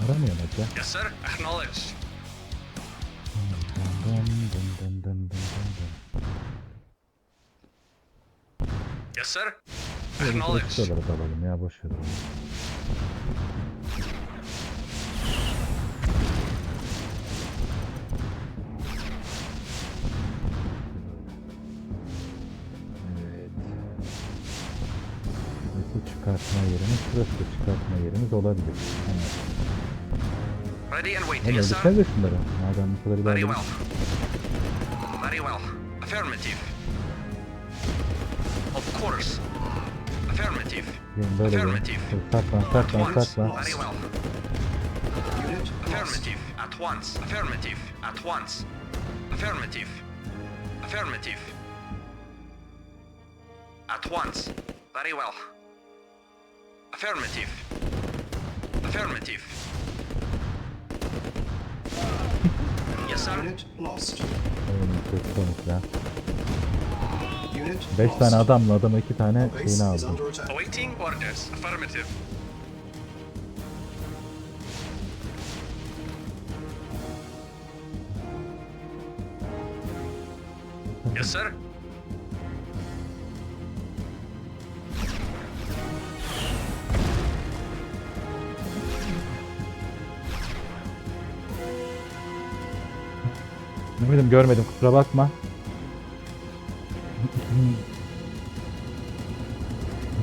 Aramıyor mu ya? Yes, sir. Acknowledged. Dın dın dın dın dın dın. Yes, sir. Böyle bir Acknowledged. şuraları da alalım ya, boş ver. Evet. Burası çıkartma yerimiz, burası da çıkartma yerimiz olabilir. Ready and waiting. Hem Yes, öldürsene sir. de şunları. Madem bu kadar Very ilerledik. well. Very well. Affirmative. Of course. Affirmative. Gelin böyle gelin. Affirmative. Saklan, At saklan, once. saklan. Very well. Unit lost. Affirmative. At once. Affirmative. At once. Affirmative. Affirmative. At once. Very well. Affirmative. Affirmative. Yes, sir. Unit lost. Oyunun kötü sonuç ya. Unit 5 lost. tane adamla adama 2 tane Our base şeyini is aldım. under attack. Awaiting orders. Affirmative. Yes, sir. Mehmet'im görmedim, kusura bakma.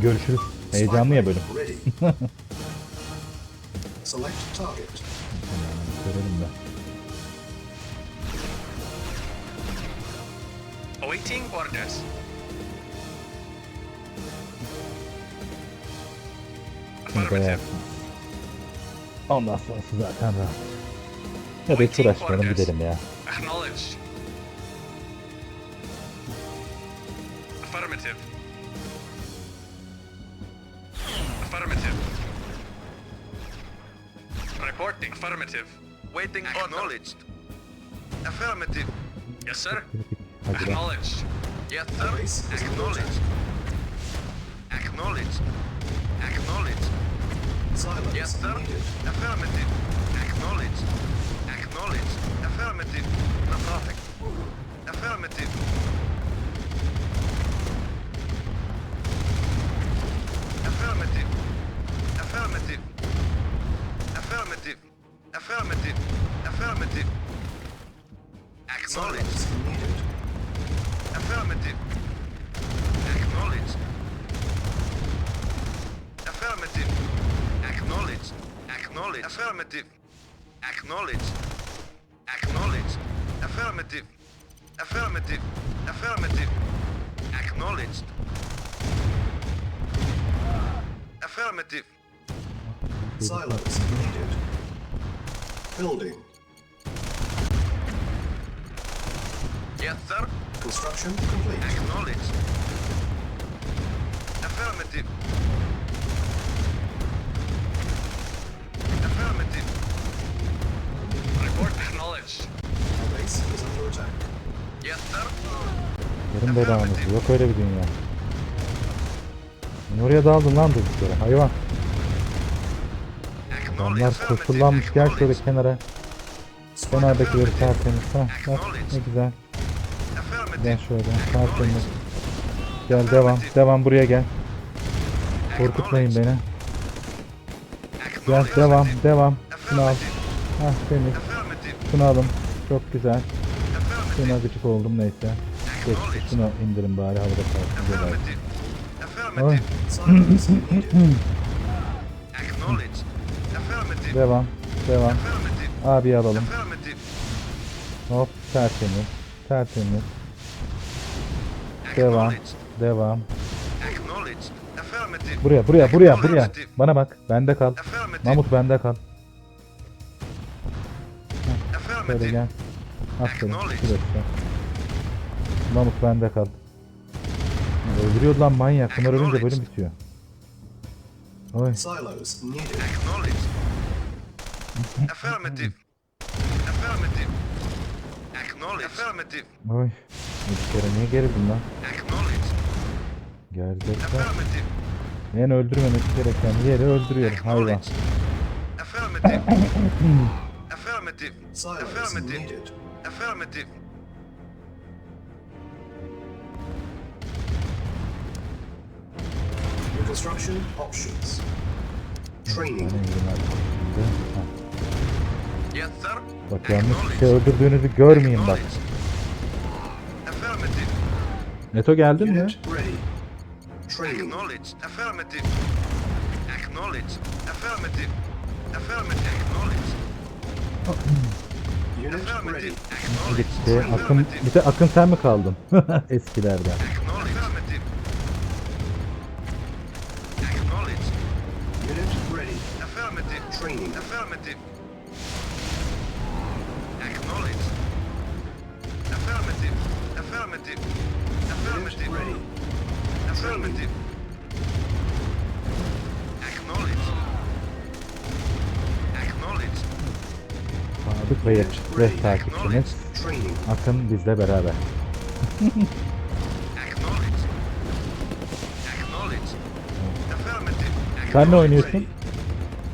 Görüşürüz. Heyecanlı ya bölüm. Ready. Select target. Görelim de. Awaiting orders. Bunu da Affirmative. yapsın. Ondan sonrası zaten rahat. Ya da hiç uğraşmayalım, gidelim ya. Acknowledged. Affirmative. Affirmative. Reporting. Affirmative. Waiting. Acknowledged. Affirmative. Yes, sir. Hadi lan. Acknowledged. Yes, Our sir. base is under Acknowledged. attack. Acknowledged. Acknowledged. Silence Yes, sir. needed. Affirmative. Acknowledged. Acknowledged. Affirmative. No traffic. Affirmative. Affirmative. Affirmative. Affirmative. Affirmative. Affirmative. Acknowledged. Silence needed. Affirmative. Acknowledged. Affirmative. Acknowledged. Acknowledged. Affirmative. Acknowledged. Acknowledged. Affirmative. Affirmative. Affirmative. Acknowledged. Affirmative. Silence needed. Building. Yes, sir. Construction complete. Acknowledged. Affirmative. Allah'ın belanızı. Yok öyle bir dünya. Oraya daldın lan durduk yere hayvan. Onlar kurtulanmış. Gel şöyle kenara. Kenardakileri tertemiz. Bak ne güzel. Gel şöyle tertemiz. Gel devam. Devam buraya gel. Korkutmayın beni. Gel devam. Devam. Şunu al. Hah temiz. Şunu alın. Çok güzel. Şuna gıcık oldum neyse. Geçti. Şunu indirin bari havada kalsın. Güzel. Oy. Devam. Devam. Abi alalım. Hop tertemiz. Tertemiz. Devam. Devam. Buraya. Bana bak. Bende kal. Mahmut bende kal. Heh, şöyle gel. Aferin. Şurası. Mahmut bende kal. Öldürüyor lan manyak. Bunlar ölünce bölüm bitiyor. Oy. Silos needed. Affirmative. Affirmative. Acknowledge. Affirmative. Oy. Bir kere niye gerildin lan? Acknowledge. Gerizekler. Affirmative. En öldürmemesi gereken yeri öldürüyor hayvan. Acknowledge. Affirmative. Affirmative. Silos Affirmative. needed. Affirmative. Reconstruction options. Training. Yes, sir. Bak yanlış bir şey öldürdüğünüzü görmeyeyim bak. Affirmative. Neto geldin mi? Unit ready. Training. Acknowledge. Affirmative. Acknowledge. Affirmative. Affirmative. Acknowledge. Unit ready. Acknowledge. Gitti. Akın, bir de Akın sen mi kaldın? Eskilerden. Acknowledge. Affirmative. Acknowledge. Unit ready. Affirmative. Training. Affirmative. Acknowledge. Affirmative. Affirmative. Unit Affirmative. ready. Affirmative. Acknowledge. Acknowledge. Sadık ve yakışıklı takipçimiz Training. Akın bizle beraber. Acknowledge. Acknowledge. Affirmative. Sen ne oynuyorsun? Ready.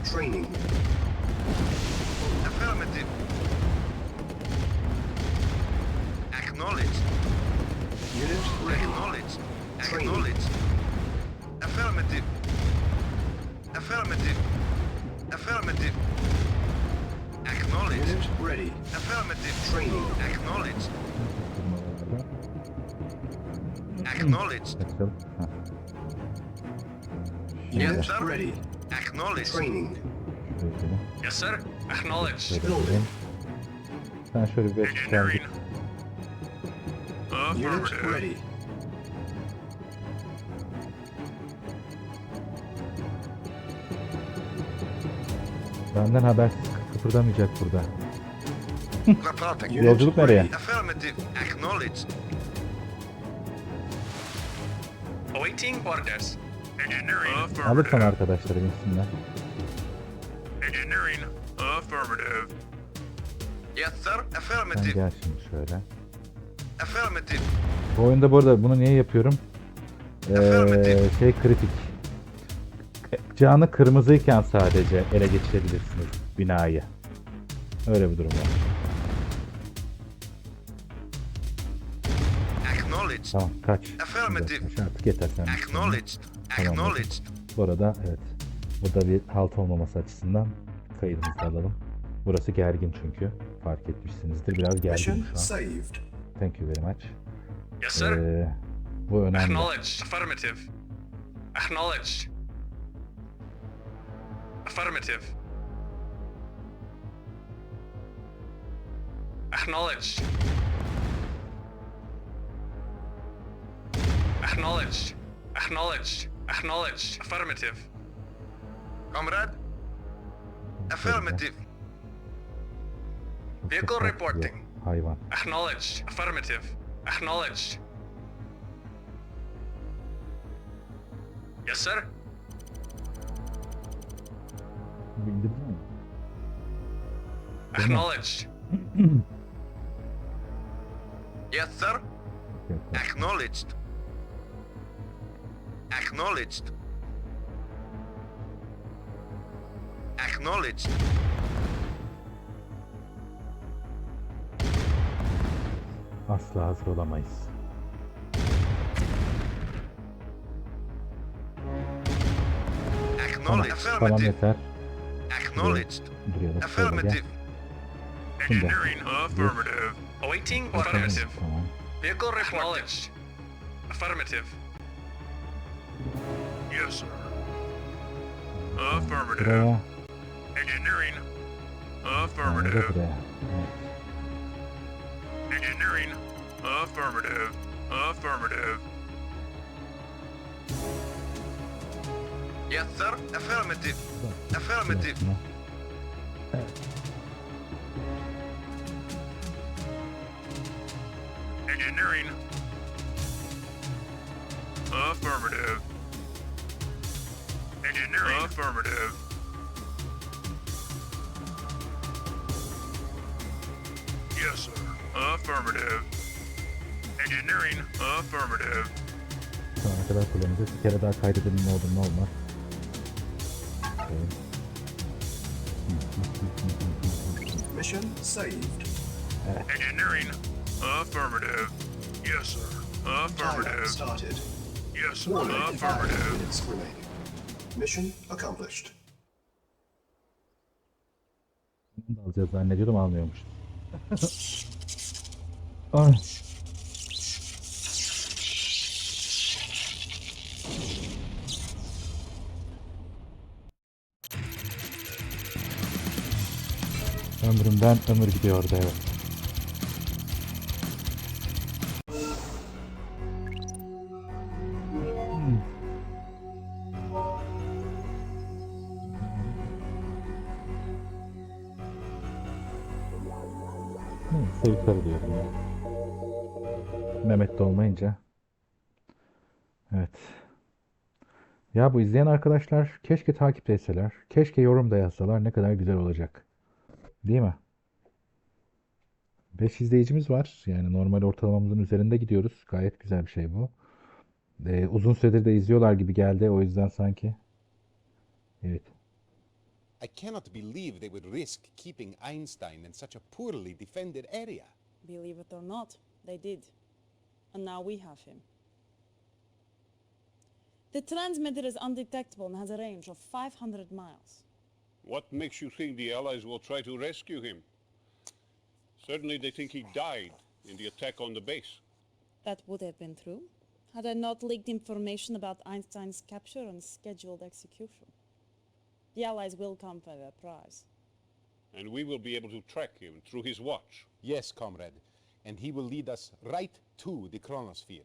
Training. Affirmative. Acknowledge. Unit ready. Acknowledge. Acknowledge. Affirmative. Affirmative. Affirmative. Acknowledge. Unit ready. Affirmative. Training. Acknowledge. Acknowledge. Bakalım. Ha. Yes, Unit sir. ready. Acknowledge. Training. Şuraya gidelim. Yes, sir. Acknowledge. Şöyle Building. gidelim. Sen şöyle bir çıkar git. Unit ready. Benden habersiz kıpırdamayacak burada. Reporting. Yolculuk nereye? Affirmative. Acknowledge. Awaiting orders. Engineering. Alırsan arkadaşları binsinler. Engineering. Affirmative. Yes, sir. Sen Affirmative. gel şimdi şöyle. Affirmative. Bu oyunda bu arada bunu niye yapıyorum? Şey kritik. Canı kırmızıyken sadece ele geçirebilirsiniz binayı. Öyle bir durum var. Acknowledge. Tamam kaç. Affirmative. Artık yeter sen. Acknowledged. Tamam. Acknowledged. Bu arada evet. Burada bir halt olmaması açısından kaydımızı alalım. Burası gergin çünkü. Fark etmişsinizdir. Biraz gergin Mission şu an. saved. Thank you very much. Yes, sir. Bu önemli. Acknowledged. Affirmative. Acknowledged. Affirmative. Acknowledged. Acknowledged. Acknowledged. Acknowledged. Affirmative. Comrade. Affirmative. Vehicle reporting. Hayvan. Acknowledged. Affirmative. Acknowledged. Yes, sir. Bildirdin mi? Acknowledged. Yes, sir. Yok. Acknowledged. Acknowledged. Acknowledged. Asla hazır olamayız. Tamam, Acknowledged. tamam Affirmative. yeter. Acknowledged. Duruyor da şöyle gel. Affirmative. Şimdi. Engineering. Affirmative. Awaiting. Affirmative. Tamam. Vehicle acknowledged. Affirmative. Yes, sir. Affirmative. Buraya. Engineering. Buraya. Affirmative. Buraya. Evet. Engineering. Affirmative. Affirmative. Yes, sir. Affirmative. Affirmative. Şurasına. Evet. Engineering. Affirmative. Engineering. Affirmative. Yes, sir. Affirmative. Engineering. Affirmative. Şu ana kadar kullanacağız. Bir kere daha kaydedelim, ne olur ne olmaz. Mission saved. Engineering. Affirmative. Yes, sir. Timer Affirmative. started. Yes, sir. Warning, 5 Affirmative. minutes remaining. Mission accomplished. Bunu da alacağız zannediyordum, almıyormuş. Ay. Ömrümden ömür gidiyordu, evet. Yukarı diyorum ya. Mehmet de olmayınca. Evet. Ya bu izleyen arkadaşlar keşke takip etseler. Keşke yorum da yazsalar, ne kadar güzel olacak. Değil mi? 5 izleyicimiz var. Yani normal ortalamamızın üzerinde gidiyoruz. Gayet güzel bir şey bu. Uzun süredir de izliyorlar gibi geldi. O yüzden sanki. Evet. I cannot believe they would risk keeping Einstein in such a poorly defended area. Believe it or not, they did. And now we have him. The transmitter is undetectable and has a range of 500 miles. What makes you think the Allies will try to rescue him? Certainly they think he died in the attack on the base. That would have been true, had I not leaked information about Einstein's capture and scheduled execution. The Allies will come for their prize. And we will be able to track him through his watch. Yes, comrade, and he will lead us right to the chronosphere.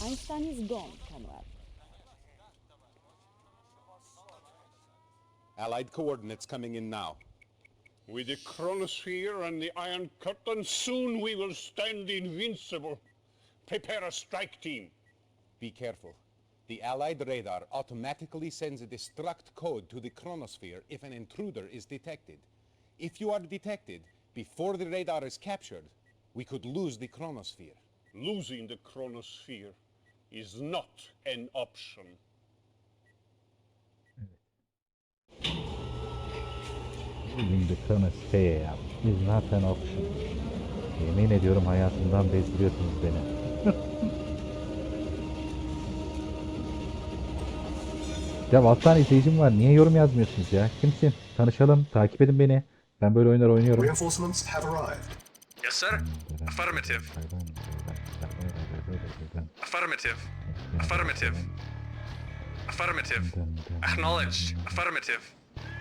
Einstein is gone, comrade. Allied coordinates coming in now. With the chronosphere and the Iron Curtain, soon we will stand invincible. Prepare a strike team. Be careful. The Allied radar automatically sends a destruct code to the chronosphere if an intruder is detected. If you are detected before the radar is captured, we could lose the chronosphere. Losing the chronosphere is not an option. Losing the chronosphere is not an option. Yemin ediyorum hayatımdan bezdiriyorsunuz beni. Ya alttan izleyicim var. Niye yorum yazmıyorsunuz ya? Kimsin? Tanışalım. Takip edin beni. Ben böyle oyunlar oynuyorum. Reinforcements have arrived. Yes, sir. Affirmative. Affirmative. Affirmative. Affirmative. Acknowledged. Affirmative.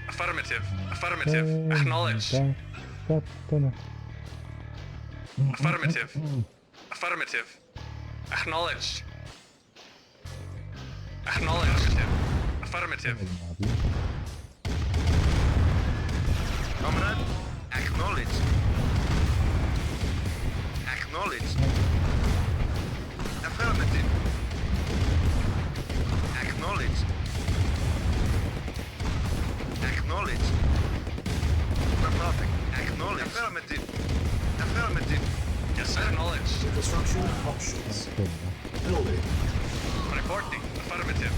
Affirmative. Affirmative. Acknowledged. Affirmative. Affirmative. Acknowledged. Acknowledged. Affirmative. Comrade, acknowledged. Acknowledged. Affirmative. Affirmative. Affirmative. Yes, sir. Acknowledged. New construction options. Building. Reporting. Affirmative.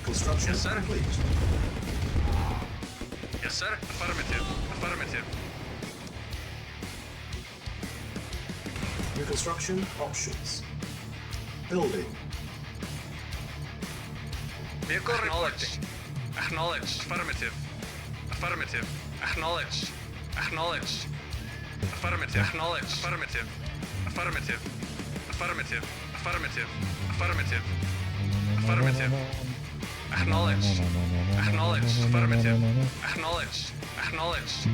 Construction Yes, sir. complete. Yes, sir. Affirmative. Affirmative. New construction options. Building. Vehicle acknowledged. Acknowledged. Affirmative. Affirmative. Acknowledged. Acknowledged. Affirmative. Acknowledged. Affirmative. Affirmative. Affirmative. Affirmative. Affirmative. Affirmative. Acknowledged. Acknowledged. Affirmative. Acknowledged. Acknowledged.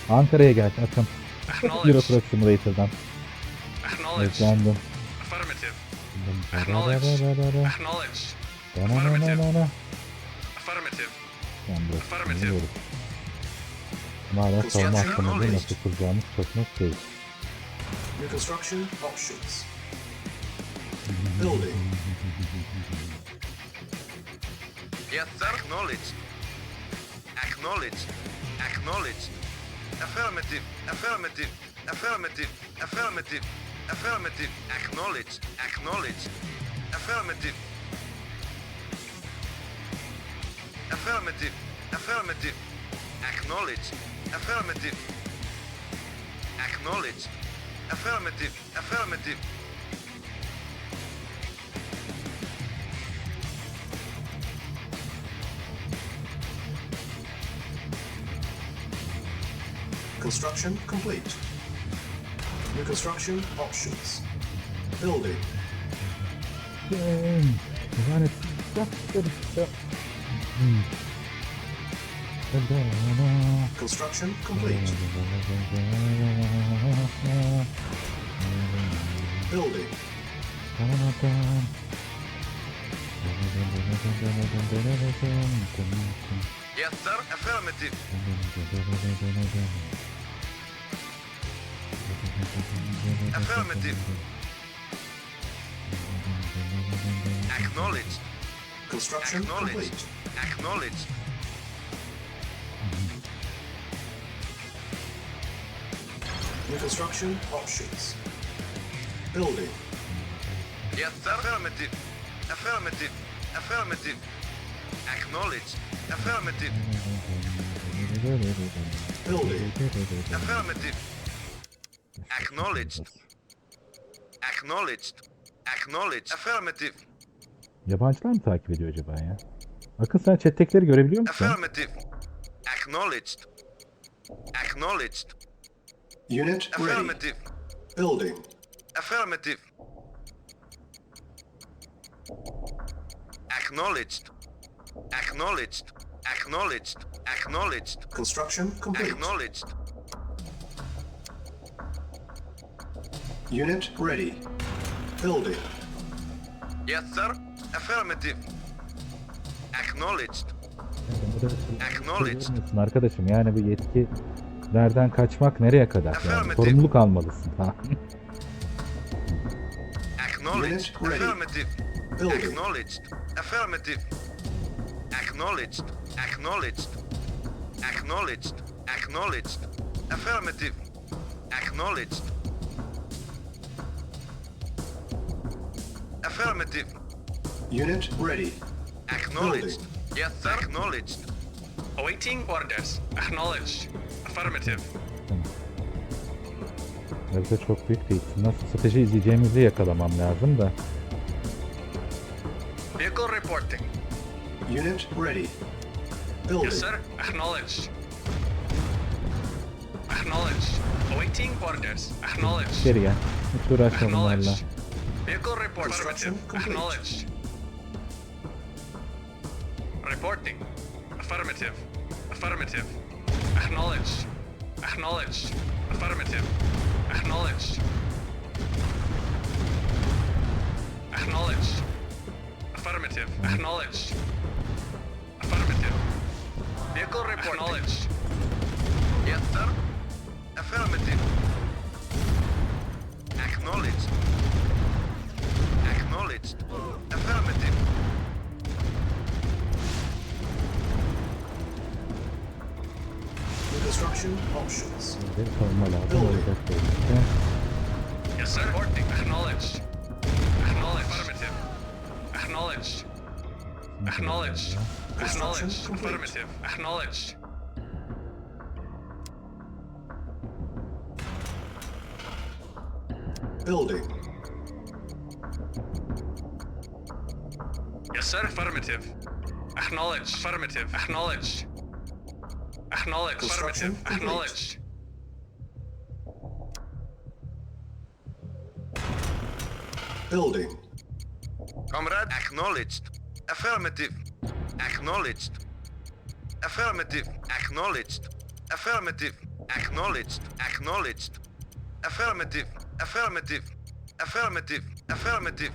Ankara'ya gel Akın. Euro Acknowledged. Truck Simulator'dan. Acknowledged. Özlendim. Affirmative. Acknowledged. Acknowledged. Affirmative. Ben biraz Affirmative. bilmiyorum. Ama hala savunma hakkımızda nasıl kuracağımız çok net değil. New construction options. Building. Yes, sir. Acknowledged. Acknowledged. Acknowledged. Affirmative. Affirmative. Affirmative. Affirmative. Affirmative. Acknowledged. Acknowledged. Affirmative. Affirmative. Affirmative. Acknowledged. Affirmative. Acknowledged. Affirmative. Affirmative. Construction complete. New construction options. Building. Yani Construction complete. Building. Yes, sir. Affirmative. Affirmative. Acknowledged. Construction Acknowledged. complete. Acknowledged. New construction options. Building. Yes, sir. Affirmative. Affirmative. Affirmative. Acknowledged. Affirmative. Building. Affirmative. Acknowledged. Acknowledged. Acknowledged. Affirmative. Yabancılar mı takip ediyor acaba ya? Akın sen chat'tekileri görebiliyor musun? Affirmative. Acknowledged. Acknowledged. Unit ready. Affirmative. Building. Affirmative. Acknowledged. Acknowledged. Acknowledged. Acknowledged. Construction complete. Acknowledged. Unit ready. Building. Yes, sir. Affirmative. Acknowledged. Acknowledged. Görüyorsun arkadaşım yani bu yetkilerden kaçmak nereye kadar? Yani Affirmative. sorumluluk almalısın. Ha. Acknowledged. Unit ready. Affirmative. Building. Acknowledged. Affirmative. Acknowledged. Acknowledged. Acknowledged. Acknowledged. Affirmative. Acknowledged. Affirmative. Unit ready. Acknowledged. Yes, sir. Acknowledged. Awaiting orders. Acknowledged. Affirmative. Harita çok büyük değil. Nasıl strateji izleyeceğimizi yakalamam lazım da. Vehicle reporting. Unit ready. Building. Yes, sir. Acknowledged. Acknowledged. Awaiting orders. Acknowledged. Geri gel. Hiç uğraşma bunlarla. Acknowledged. Vehicle report. Construction Affirmative. complete. Acknowledged. Reporting. Affirmative. Affirmative. Acknowledged. Acknowledged. Affirmative. Acknowledged. Acknowledged. Affirmative. Acknowledged. Affirmative. Vehicle report. Acknowledged. Yes, sir. Affirmative. Acknowledged. Acknowledged. Affirmative. New construction Construction options. Bir sorma lazım olacak böyle. Yes, sir. Reporting. Acknowledged. Acknowledged. Affirmative. Acknowledged. Acknowledged. Acknowledged. Affirmative. Acknowledged. Building. Yes, sir. Affirmative. Acknowledged. Affirmative. Acknowledged. Acknowledged. Construction Affirmative. complete. Acknowledged. Building. Comrade. Acknowledged. Affirmative. Acknowledged. Affirmative. Acknowledged. Affirmative. Acknowledged. Acknowledged. Affirmative. Affirmative. Affirmative. Affirmative.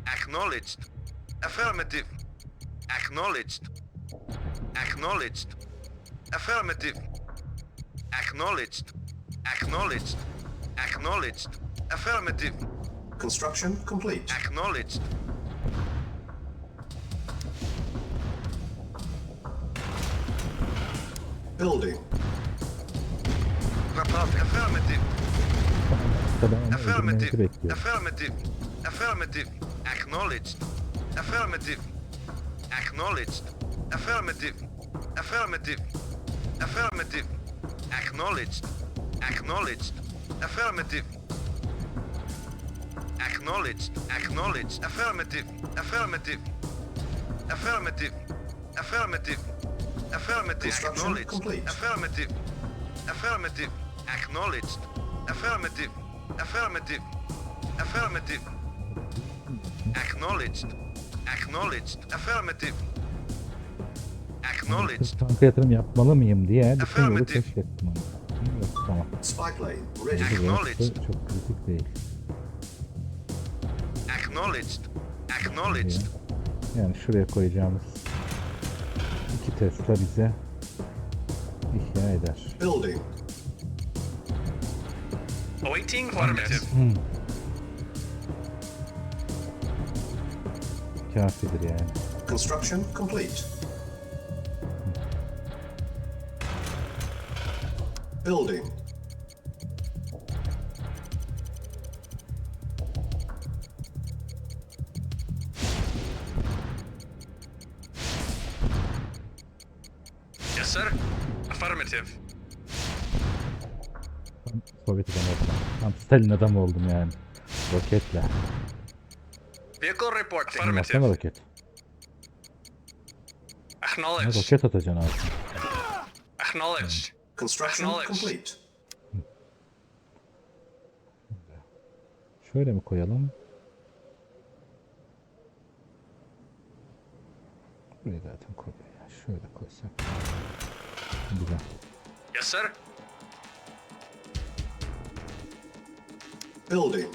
Acknowledged. Affirmative. Acknowledged. Acknowledged. Affirmative. Acknowledged. Acknowledged. Acknowledged. Affirmative. Construction complete. Acknowledged. Building. Report. Affirmative. Tabii onu Affirmative. öldürmenizi bekliyor. Affirmative. Affirmative. Acknowledged. Affirmative. Acknowledged. Affirmative. Affirmative. Affirmative. Acknowledged. Acknowledged. Affirmative. Acknowledged. Acknowledged. Affirmative. Affirmative. Affirmative. Affirmative. Affirmative. Construction Acknowledged. complete. Affirmative. Affirmative. Acknowledged. Affirmative. Affirmative. Affirmative. Acknowledged. Acknowledged. Affirmative. Acknowledged. Tanka yatırım yapmalı mıyım diye bütün yolu Affirmative. keşfettim onu. Yok, tamam. Spike lane ready. Acknowledged. Burası çok kritik değil. Acknowledged. Acknowledged. Yani şuraya koyacağımız iki Tesla bize ihya eder. Building. Awaiting affirmative. Kafidir yani. Construction complete. Building. Yes, sir. Affirmative. Tam Sovyet adam oldum. Tam Stalin adam oldum yani. Roketle. Vehicle report. Baksana Affirmative. roket. Ne Acknowledged. roket atacaksın abi. Acknowledged. Construction Acknowledged. complete. Şöyle mi koyalım? Buraya zaten koyuyor ya. Şöyle koysak. Güzel. Yes, sir. Building.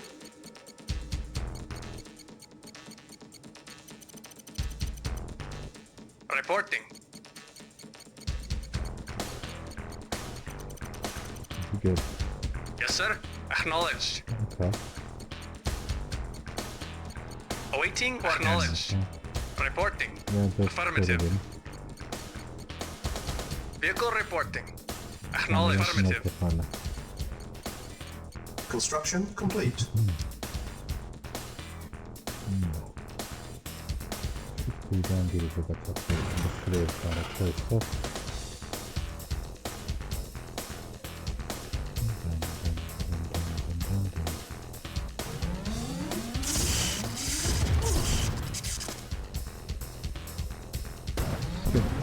Reporting. Gör. Yes, sir. Acknowledged. Kanka. Awaiting. Acknowledged. Reporting. Biraz da Affirmative. şöyle verin. Vehicle reporting. Sonra Acknowledged. şunları Affirmative. toparla. Construction complete. Şu kuyudan gelecek atakları. Şimdi şuraya bir tane koysak.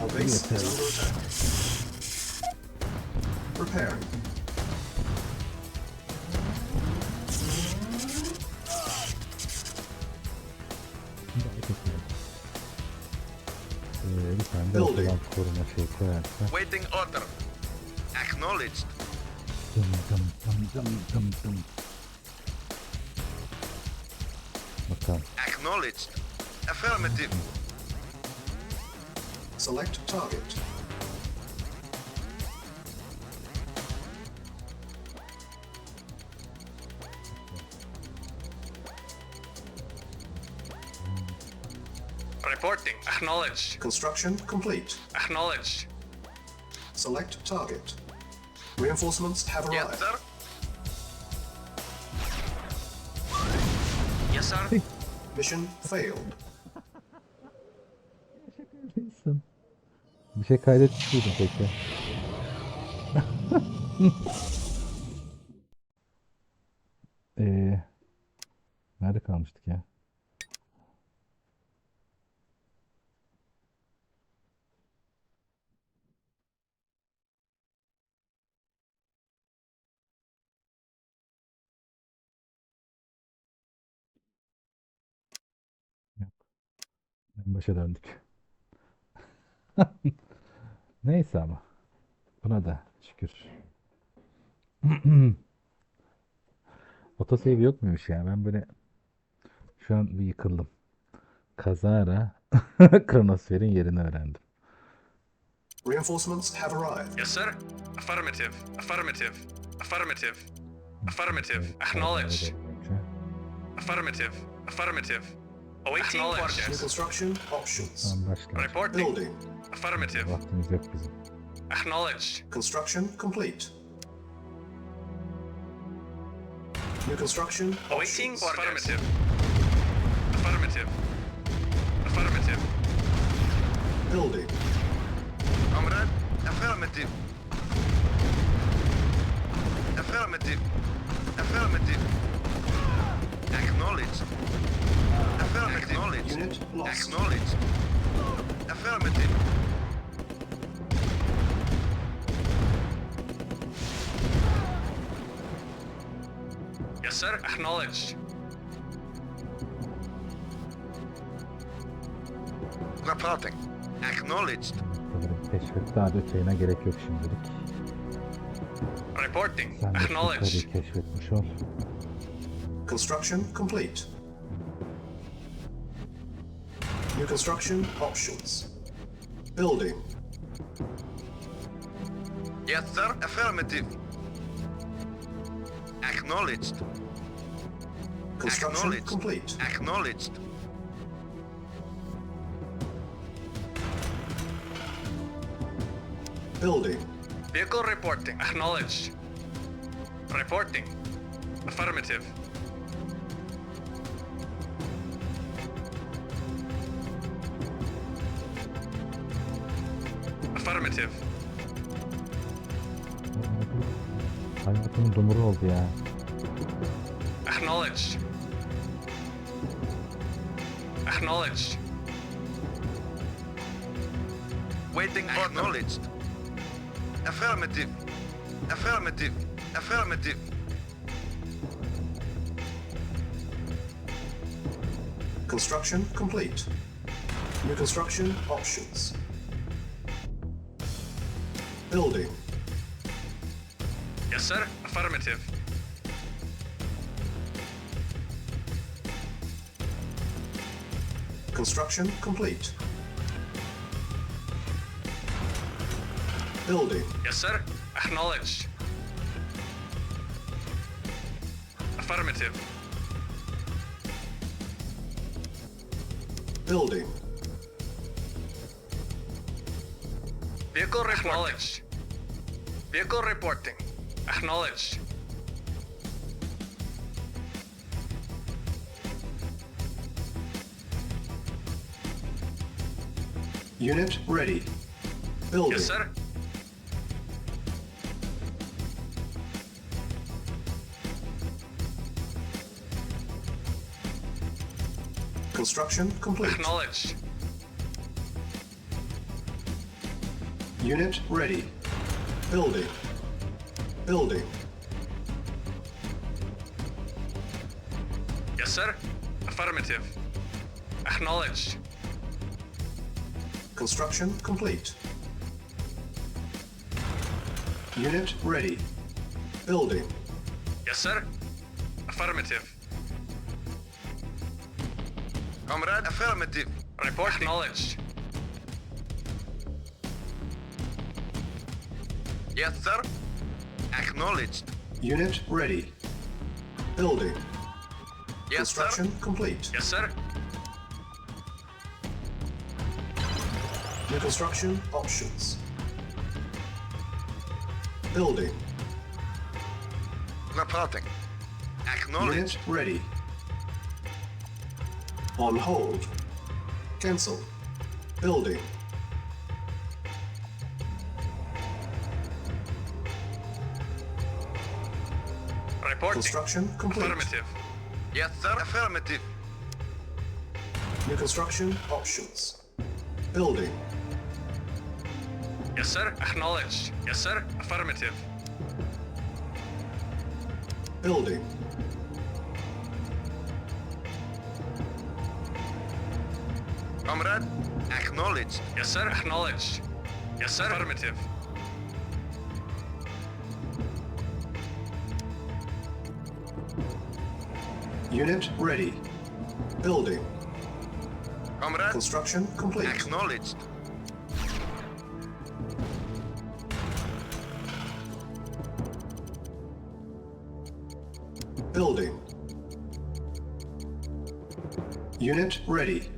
Our base is under attack. Preparing. Bir tane de Building. ortadan koruma şey koyarsak. Waiting order. Acknowledged. Dım dım dım dım dım dım. Bakalım. Acknowledged. Affirmative. Select target. Reporting. Acknowledged. Construction complete. Acknowledged. Select target. Reinforcements have Yes, arrived. sir. Yes, sir. Mission failed. Bir şey kaydetmiş miydin peki? Nerede kalmıştık ya? Yok. En başa döndük. Neyse ama. Buna da şükür. Autosave yok muymuş ya? Ben böyle şu an bir yıkıldım. Kazara kronosferin yerini öğrendim. Reinforcements have arrived. Yes, sir. Affirmative. Affirmative. Affirmative. Affirmative. Acknowledge. Affirmative. Affirmative. Awaiting New orders. construction options. Tamam başla. Reporting. Building. Affirmative. Vaktimiz yok bizim. Acknowledge. Construction complete. New construction Awaiting options. orders. Affirmative. Affirmative. Affirmative. Building. Comrade. Affirmative. Affirmative. Affirmative. Acknowledge. Affirmative. Acknowledge. Unit lost. Acknowledge. Affirmative. Yes, sir. Acknowledge. Reporting. Acknowledged. Sanırım keşfet daha da öteyine gerek yok şimdilik. Reporting. Sen de şu Acknowledge. yukarıyı keşfetmiş ol. Construction complete. New construction options. Building. Yes, sir. Affirmative. Acknowledged. Construction Acknowledged. complete. Acknowledged. Building. Vehicle reporting. Acknowledged. Reporting. Affirmative. Affirmative. Hayatımın dumuru oldu ya. Acknowledged. Acknowledged. Waiting for acknowledged. Affirmative. Affirmative. Affirmative. Construction complete. New construction options. Building. Yes, sir. Affirmative. Construction complete. Building. Yes, sir. Acknowledged. Affirmative. Building. Vehicle acknowledged. Vehicle reporting. Acknowledged. Unit ready. Building. Yes, sir. Construction complete. Acknowledged. Unit ready. Building. Building. Yes, sir. Affirmative. Acknowledged. Construction complete. Unit ready. Building. Yes, sir. Affirmative. Comrade, affirmative. Report acknowledged. Yes, sir. Acknowledged. Unit ready. Building. Yes, sir. Construction complete. Yes, sir. New construction options. Building. Reporting. Acknowledge. Unit ready. On hold. Cancel. Building. Reporting. Construction complete. Affirmative. Yes, sir. Affirmative. New construction options. Building. Yes, sir. Acknowledge. Yes, sir. Affirmative. Building. Comrade. Acknowledge. Yes, sir. Acknowledge. Yes, sir. Affirmative. Unit ready. Building. Comrade. Construction complete. Acknowledged. Building. Unit ready.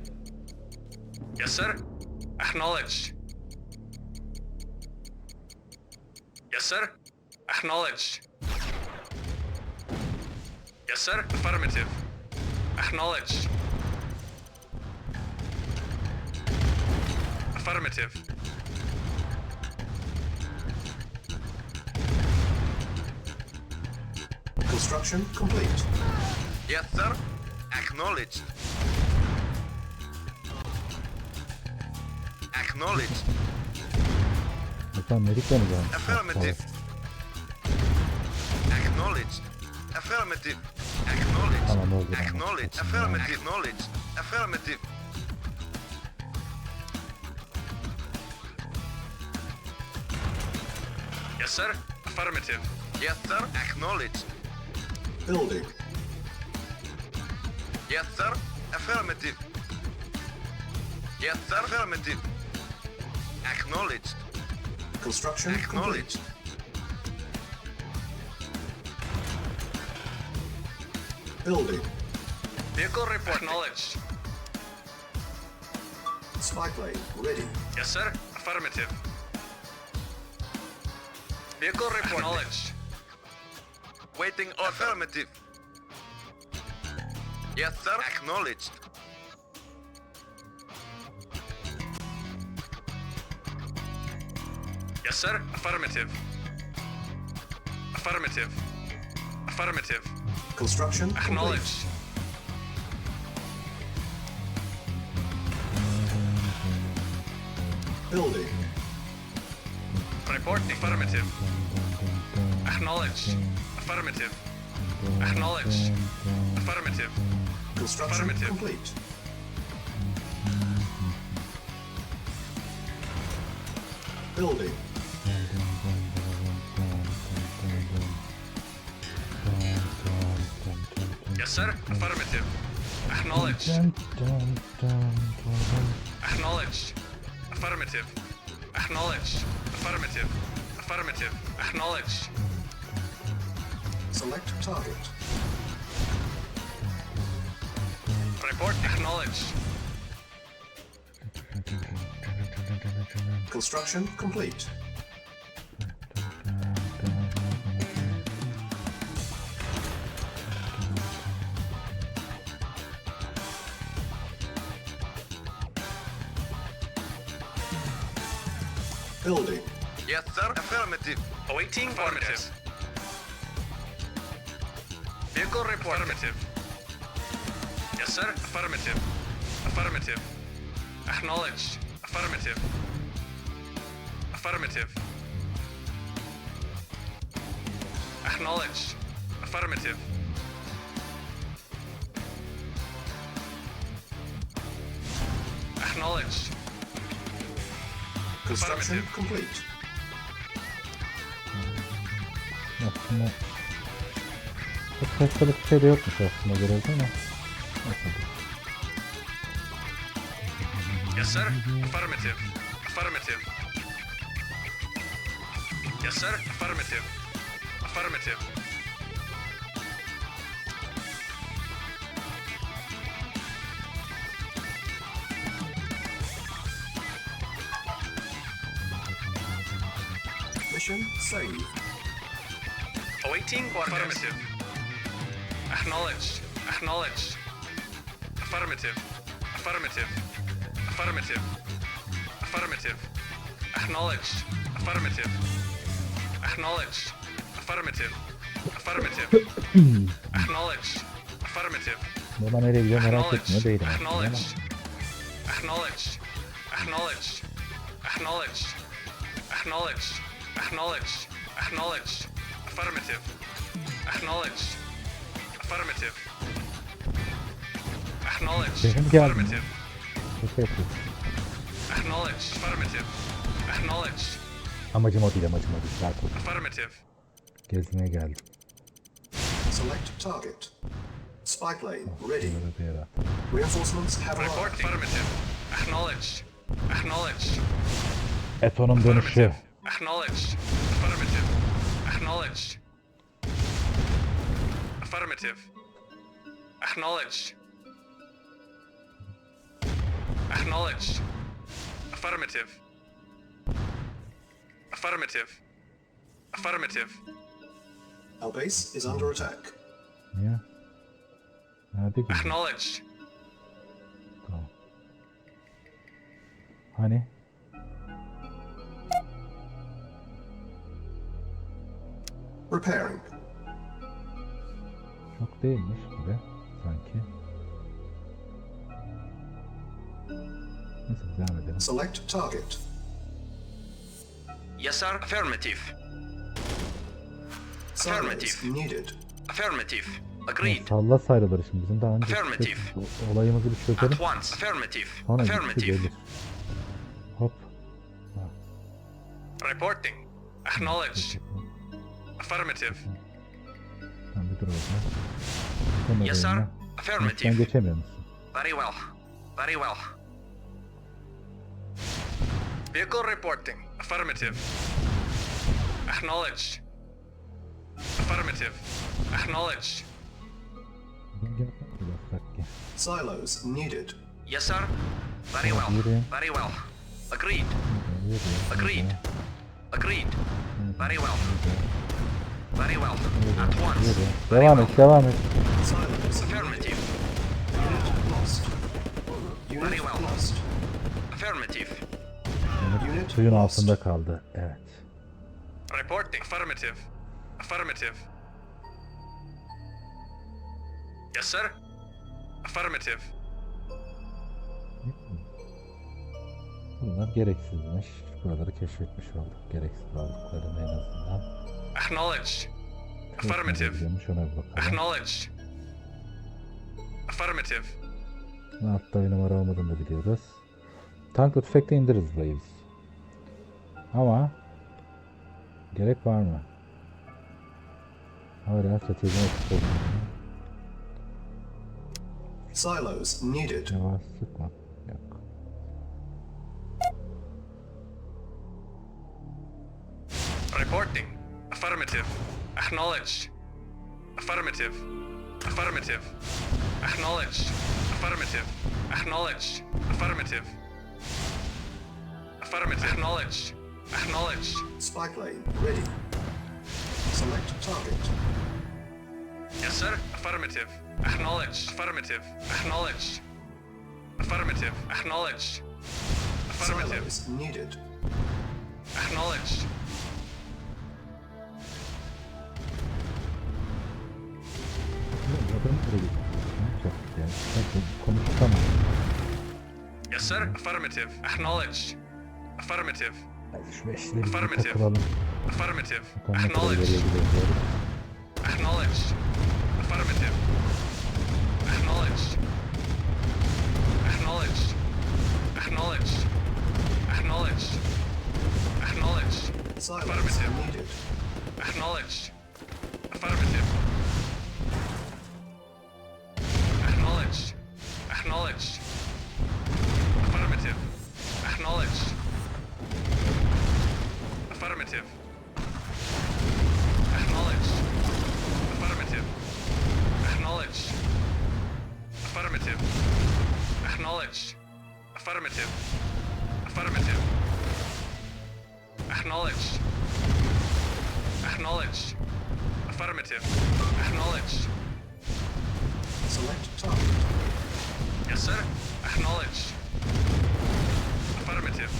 Yes, sir. Acknowledged. Yes, sir. Acknowledged. Yes, sir. Affirmative. Acknowledged. Affirmative. Construction complete. Yes, sir. Acknowledged. Acknowledged. Bakalım Amerika mı gelmiş? Affirmative. Acknowledged. Affirmative. Acknowledged. Tamam, oldu. Acknowledged. Affirmative. Acknowledged. Affirmative. Yes, sir. Affirmative. Yes, sir. Acknowledged. Building. Yes, sir. Affirmative. Yes, sir. Affirmative. Acknowledged. Construction complete. Acknowledged. Building. Vehicle report. Acknowledged. Spy plane ready. Yes, sir. Affirmative. Vehicle report. Acknowledged. Waiting order. Affirmative. Yes, sir. Acknowledged. Yes, sir. Affirmative. Affirmative. Affirmative. Construction complete. Acknowledged. Building. Report affirmative. Acknowledged. Affirmative. Acknowledged. Affirmative. Construction Affirmative. complete. Building. Yes, sir. Affirmative. Acknowledged. Acknowledged. Affirmative. Acknowledged. Affirmative. Affirmative. Acknowledged. Select target. Report acknowledged. Construction complete. Building. Yes, sir. Affirmative. Awaiting orders. Vehicle report. Affirmative. Yes, sir. Affirmative. Affirmative. Acknowledged. Affirmative. Affirmative. Acknowledged. Affirmative. Acknowledged. Construction Affirmative. complete. Aslında çok hastalık bir şey de yokmuş aslında görevde ama neyse. Yes, sir. Affirmative. Affirmative. Yes, sir. Affirmative. Affirmative. Mission saved. Awaiting orders. Affirmative. Acknowledged. Acknowledged. Affirmative. Affirmative. Affirmative. Affirmative. Acknowledged. Affirmative. Acknowledged. Affirmative. Affirmative. Acknowledged. Affirmative. Baba nereye gidiyor merak etmiyor değilim. Acknowledged. Acknowledged. Acknowledged. Acknowledged. Acknowledged. Acknowledged. Acknowledged. Affirmative. Acknowledged. Affirmative. Acknowledged. Benim geldim. Affirmative. Şaka yapıyorsun. Acknowledged. Affirmative. Acknowledged. Amacım o değil. Rahat ol. Affirmative. Gezmeye geldim. Select target. Spike lane ready. Böyle bir yere. Reinforcements have Report. arrived. Affirmative. Acknowledged. Acknowledged. Eton'un dönüşü. Acknowledged. Affirmative. Acknowledged. Affirmative. Acknowledged. Acknowledged. Affirmative. Affirmative. Affirmative. Our base is under attack. Niye? Nerede gidiyor? Acknowledged. Tamam. Hani? Repairing. Çok değilmiş gibi sanki. Neyse devam edelim. Select target. Yes, sir. Affirmative. Silos needed. Affirmative. Ya, Agreed. salla sayıları şimdi bizim daha önce Affirmative. olayımızı bir çözelim. At once. Affirmative. Sonra gitti Affirmative. gelir. Hop. Ha, Reporting. Acknowledged. Affirmative. sen bir dur orada. Sen Yes, sir. oraya. Affirmative. Sen geçemiyor musun? Very well. Very well. Vehicle reporting. Affirmative. Acknowledged. Affirmative. Acknowledged. Bugün gene biraz ki. Silos needed. Yes, sir. Very well. Yürü. Very well. Agreed. Yürü, Agreed. yürü, Agreed. yürü, Very well. yürü, Very well. yürü, At once. yürü. Very Devam well. et, devam et. Silos. Affirmative. Unit lost. Very Unit well. lost. Affirmative. Unit Suyun lost. altında kaldı. Evet. Reporting. Affirmative. Affirmative. Yes, sir. Affirmative. Bunlar gereksizmiş. Buraları keşfetmiş olduk. Gereksiz varlıklarını en azından. Acknowledged. Affirmative. Gidiyormuş, ona bir bakalım. Acknowledged. Affirmative. Altta bir numara olmadığını da biliyoruz. Tankla tüfekle indiririz burayı biz. Ama gerek var mı? Hala stratejine tutalım. Silos needed. Yavaş sıkma. Yok. Reporting. Affirmative. Acknowledged. Affirmative. Affirmative. Acknowledged. Affirmative. Acknowledged. Affirmative. Affirmative. Acknowledged. Acknowledged. Spike lane ready. Select target. Yes, sir. Affirmative. Acknowledged. Affirmative. Acknowledged. Affirmative. Acknowledged. Affirmative. Silos needed. Acknowledged. Adamı buraya getirdik. Ne yapacaktık yani? Hadi konuşsana. Yes, sir. Affirmative. Acknowledged. Affirmative. Hadi şu beşleri bir Affirmative. takılalım. Affirmative. Bakalım ne kadar ileriye Acknowledged. gidebiliyoruz. Acknowledged. Affirmative. Acknowledged. Acknowledged. Acknowledged. Acknowledged. Acknowledged. Silos Affirmative. needed. Acknowledged. Affirmative. Acknowledged. Acknowledged. Affirmative. Acknowledged. Affirmative. Acknowledged. Affirmative. Acknowledged. Select target. Yes, sir. Acknowledged. Affirmative.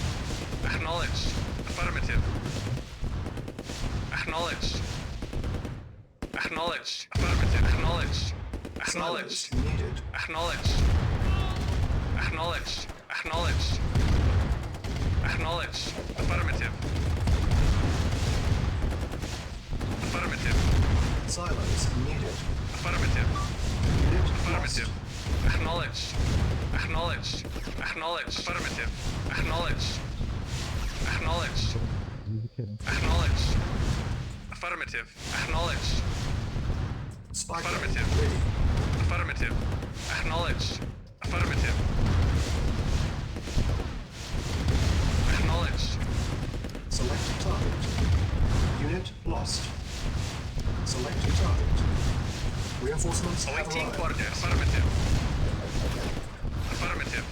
Acknowledged. Affirmative. Acknowledged. Acknowledged. Affirmative. Acknowledged. Acknowledged. Silence needed. Acknowledged. Acknowledged. Acknowledged. Acknowledged. Affirmative. Affirmative. Silence needed. Affirmative. Unit Affirmative. lost. Acknowledged. Acknowledged. Acknowledged. Affirmative. Acknowledged. Acknowledged. Bir kere. Acknowledged. Affirmative. Acknowledged. Spike Affirmative. ready. Affirmative. Acknowledged. Affirmative. Acknowledged. Select target. Unit lost. Select target. Reinforcements have Awaiting arrived. order. Affirmative. Affirmative.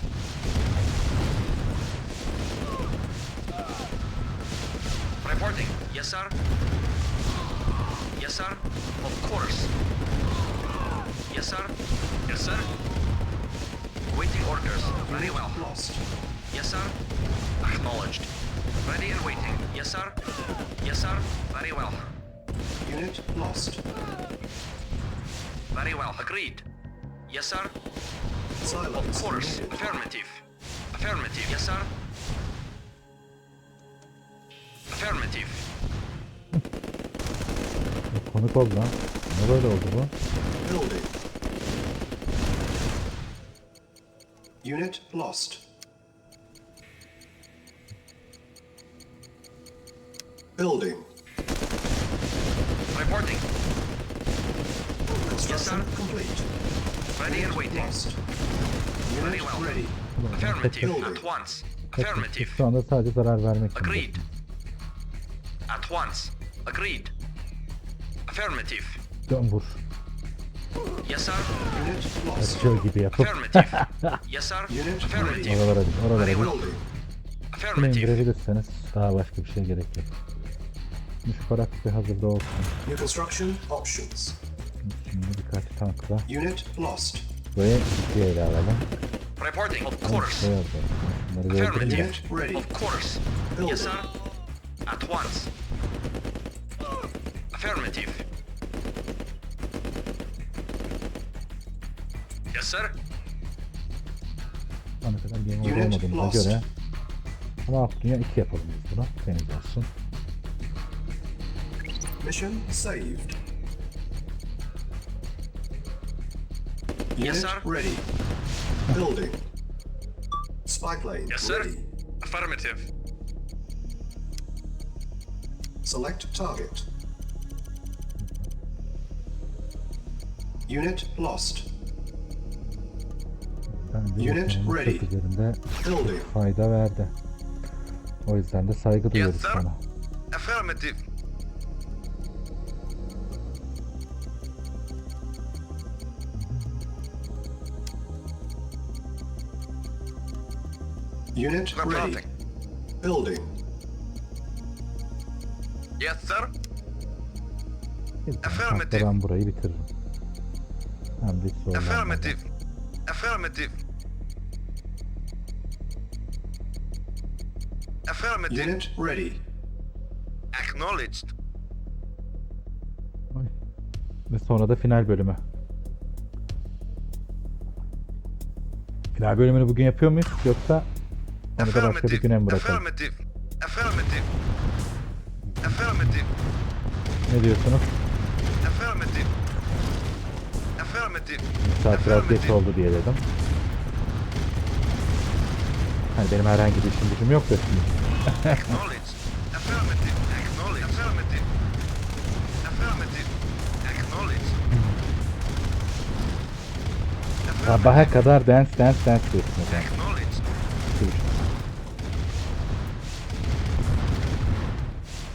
Reporting. Yes, sir. Yes, sir. Of course. Yes, sir. Yes, sir. Waiting orders. Very well. Lost. Yes, sir. Acknowledged. Ready and waiting. Yes, sir. Yes, sir. Very well. Unit lost. Very well. Agreed. Yes, sir. Silence Of course. needed. Affirmative. Affirmative. Yes, sir. Affirmative. Komik oldu lan. Ne böyle oldu bu? Building. Unit lost. Building. Reporting. Construction complete. Ready and Unit waiting. lost. Very Unit well. ready. Affirmative. At once. Affirmative. Şu anda sadece zarar vermek için. Agreed. At once. Agreed. Affirmative. Dön vur. Yes, sir. Unit lost. Açıyor gibi yapıp. Affirmative. Yes, sir. Unit Affirmative. Oralara bir. Oralara bir. Building. Bunu Affirmative. indirebilirseniz daha başka bir şey gerek yok. Şu parak bir hazırda olsun. New construction options. Şimdi birkaç tankla. Unit lost. Buraya ikiye ele alalım. Reporting. Of Şey course. oldu. Bunları bir öldürün de. Unit ready. Of course. Yes, sir. At once. Affirmative. Yes, sir. Bana kadar bir yeni Unit olmadığımıza lost. göre. Ama alt dünya 2 yapalım biz bunu. Deniz olsun. Mission saved. Yes, Unit sir. ready. Building. Spike lane Yes, sir. ready. Affirmative. Select target. Unit lost. Bence Unit ekonomik ready. çok üzerinde Building. fayda verdi. O yüzden de saygı duyuyoruz sir. sana. Affirmative. Unit ready. Reporting. Building. Yes, sir. Hatta ben burayı bitiririm. Hem de hiç zorlanmadan. Affirmative. Affirmative. Affirmative. Unit ready. Acknowledged. Oy. Ve sonra da final bölümü. Final bölümünü bugün yapıyor muyuz yoksa onu da başka bir güne mi bırakalım? Affirmative. Affirmative. Affirmative. Ne diyorsunuz? Affirmative. Affirmative. Saat biraz geç oldu diye dedim. Hani benim herhangi bir işim gücüm yok da şimdi. Acknowledged. Affirmative. Acknowledged. Affirmative. Affirmative. Acknowledged. Sabaha kadar dance diyorsun o zaman. Acknowledged.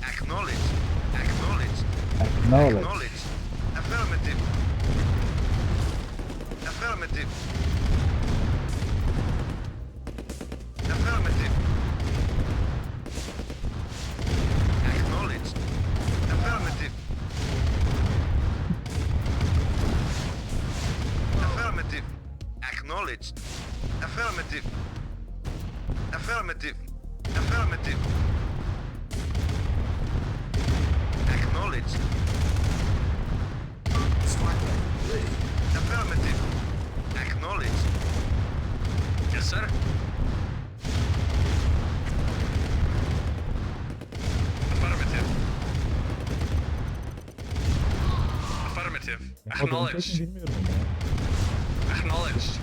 Acknowledged. Acknowledged. Acknowledge. Acknowledged. Affirmative. Affirmative. Affirmative. Acknowledged. Affirmative. Acknowledged. Affirmative. Affirmative. Affirmative. Acknowledged. Smart leg ready. Affirmative. Acknowledged. Yes, sir. Affirmative. Affirmative. Acknowledged. Bilmiyorum ama ya. Acknowledged.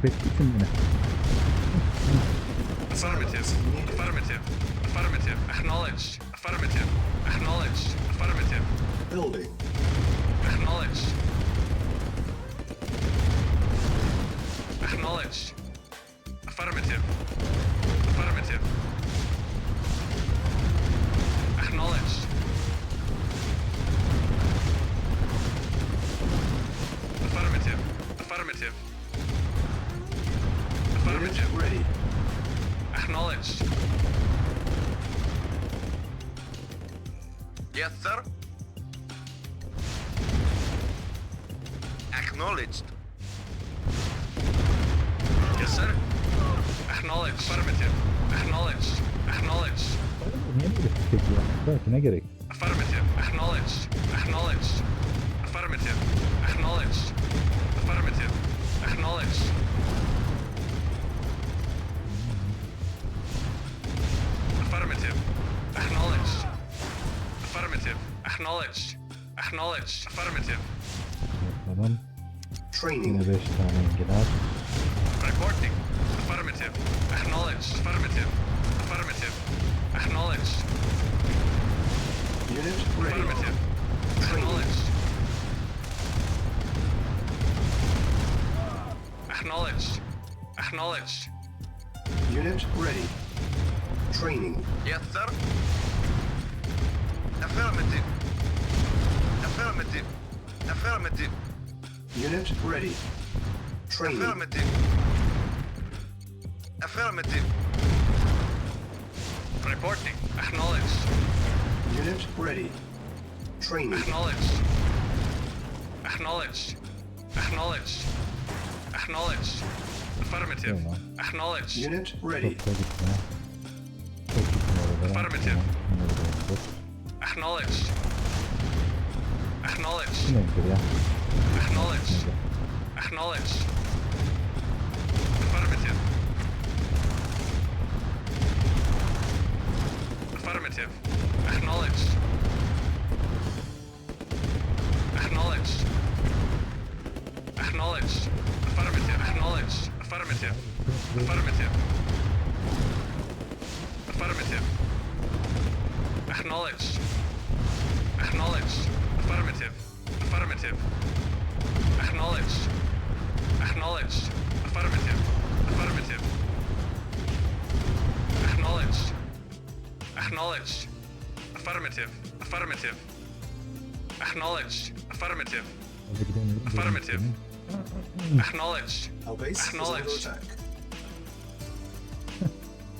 Takip ettim yine. Affirmative. Affirmative. Affirmative. Acknowledged. Affirmative. Acknowledged. Affirmative. Building. Acknowledged. Acknowledged. Affirmative. Affirmative. Acknowledged. Affirmative. Affirmative. Unit Affirmative. ready. Acknowledged. Yes, sir. Acknowledged. Yes, sir. Acknowledged. Affirmative. Acknowledged. Acknowledged. Niye böyle çekiyor? Belki ne gerek? Affirmative. Acknowledged. Acknowledged. Affirmative. Acknowledged. Affirmative. Acknowledged. Affirmative. Acknowledged. Affirmative. Acknowledged. Acknowledged. Affirmative. Tamam. Training. Yine 5 tane enginar. Reporting. Affirmative. Acknowledged. Affirmative. Affirmative. Acknowledged. Unit ready. Affirmative. Acknowledged. Acknowledged. Acknowledged. Unit ready. Training. Yes, sir. Affirmative. Affirmative. Affirmative. Unit ready. Training. Affirmative. Affirmative. Reporting. Acknowledged. Unit ready. Training. Acknowledged. Acknowledged. Acknowledged. Acknowledged. Affirmative. Tamam. Acknowledged. Unit ready. Çok da gitme. Çok gitme oralara. Affirmative. Tamam, bunları da yaptık. Acknowledged. Acknowledged. Yine enginar ya. Acknowledged. Acknowledged. Affirmative. Affirmative. Acknowledged. Acknowledged. Acknowledged. Affirmative. Acknowledged. Affirmative. Affirmative. Affirmative. Acknowledged. Acknowledged. Affirmative. Affirmative. Acknowledged. Acknowledged. Affirmative. Affirmative. Acknowledged. Acknowledged. Affirmative. Affirmative. Acknowledged. Affirmative. Hadi gidelim. Affirmative. Acknowledged. Our base is under Acknowledged. attack.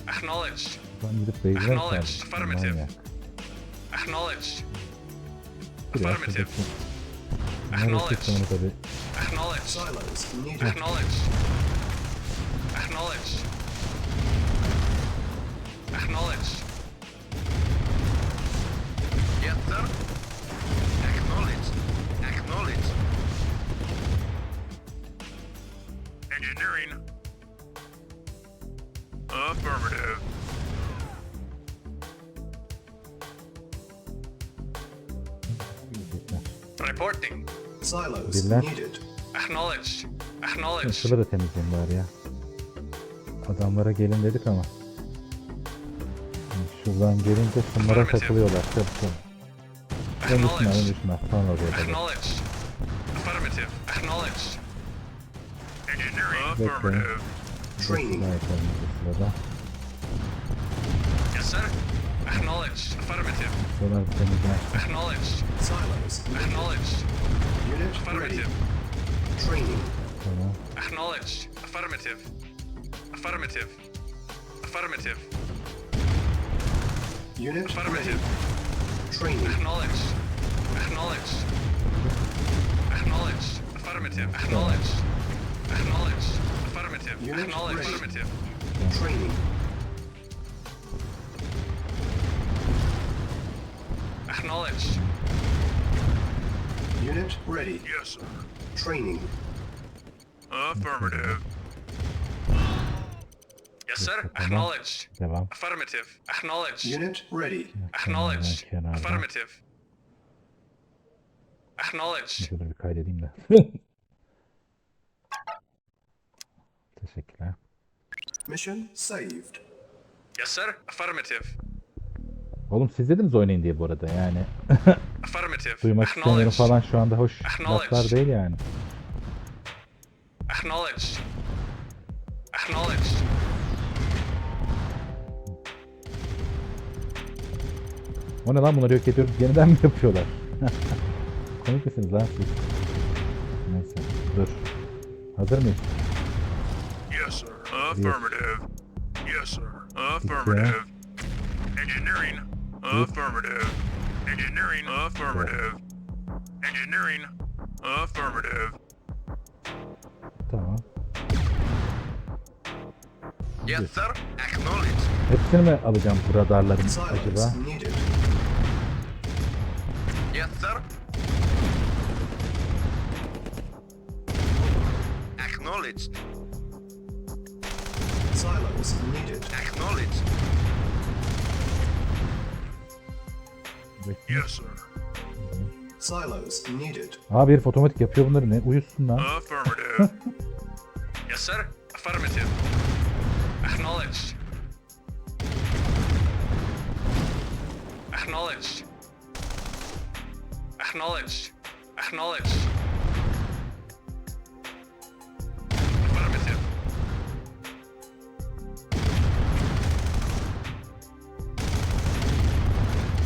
Acknowledged. Buradan gidip beyzler Acknowledged. sardık. Affirmative. Manyak. Acknowledged. Biraz Affirmative. şuradaki- Bunlar Acknowledged. ekip onu tabii. Acknowledged. Silos needed. Acknowledged. Acknowledged. Acknowledged. Yes, sir. Acknowledged. Acknowledged. Engineering. Affirmative. Reporting. Silos Bölümler. needed. Acknowledged. Acknowledged. Şurada da temizleyin bari ya. Adamlara gelin dedik ama. Şuradan gelince şunlara Affirmative. takılıyorlar. Çabuk çabuk. Ben düşme, ben düşme. Sonra oraya da. Acknowledged. Affirmative. Acknowledged. Engineering. Bekleyin. Training. Daha yapalım bu sırada. Yes, sir. Acknowledged. Affirmative. Şuralar bir temizler. Acknowledged. Silos needed. Acknowledged. Unit ready. Affirmative. Training. Tamam. Acknowledged. Affirmative. Affirmative. Affirmative. Unit ready. Affirmative. Training. Acknowledged. Acknowledged. Acknowledged. Affirmative. Acknowledged. Acknowledged. Affirmative. Unit Acknowledged. ready. Affirmative. Training. Acknowledged. Unit ready. Yes, sir. Training. Affirmative. Yes, sir. Tamam. Acknowledged. Devam. Affirmative. Acknowledged. Unit ready. Acknowledged. Kenarda. Affirmative. Acknowledged. Şöyle bir kaydedeyim de. Teşekkürler. Mission saved. Yes, sir. Affirmative. Oğlum siz dediniz oynayın diye bu arada yani. Affirmative. Duymak istemiyorum Acknowledged. falan şu anda hoş Acknowledged. laflar değil yani. Acknowledged. Acknowledged. O ne lan, bunları yok ediyoruz yeniden mi yapıyorlar? Komik misiniz lan siz? Neyse dur. Hazır mıyız? Yes, sir. Affirmative. Yes, sir. Affirmative. Engineering. Affirmative. Engineering. Affirmative. Engineering. Affirmative. Tamam. Yes, sir. Acknowledged. Hepsini mi alacağım bu radarların acaba? Silence needed. Yes, sir. Acknowledged. Silos needed. Acknowledged. Bekle. Yes, sir. Silos needed. Abi herif otomatik yapıyor bunları, ne uyusun lan. Affirmative. Yes, sir. Affirmative. Acknowledged. Acknowledged. Acknowledged. Acknowledged. Affirmative.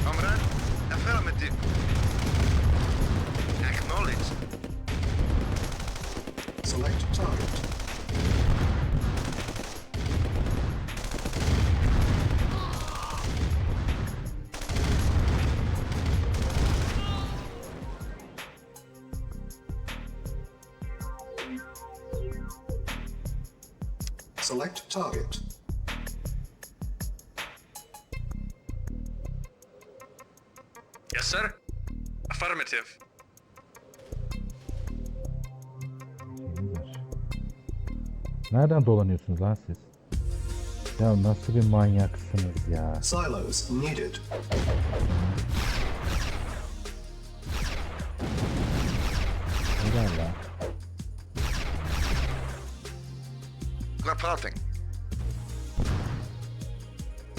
Comrade, affirmative. Acknowledged. Select target. Select target. Yes, sir. Affirmative. Nereden dolanıyorsunuz lan siz? Ya nasıl bir manyaksınız ya. Silos needed. Neden lan? Reporting.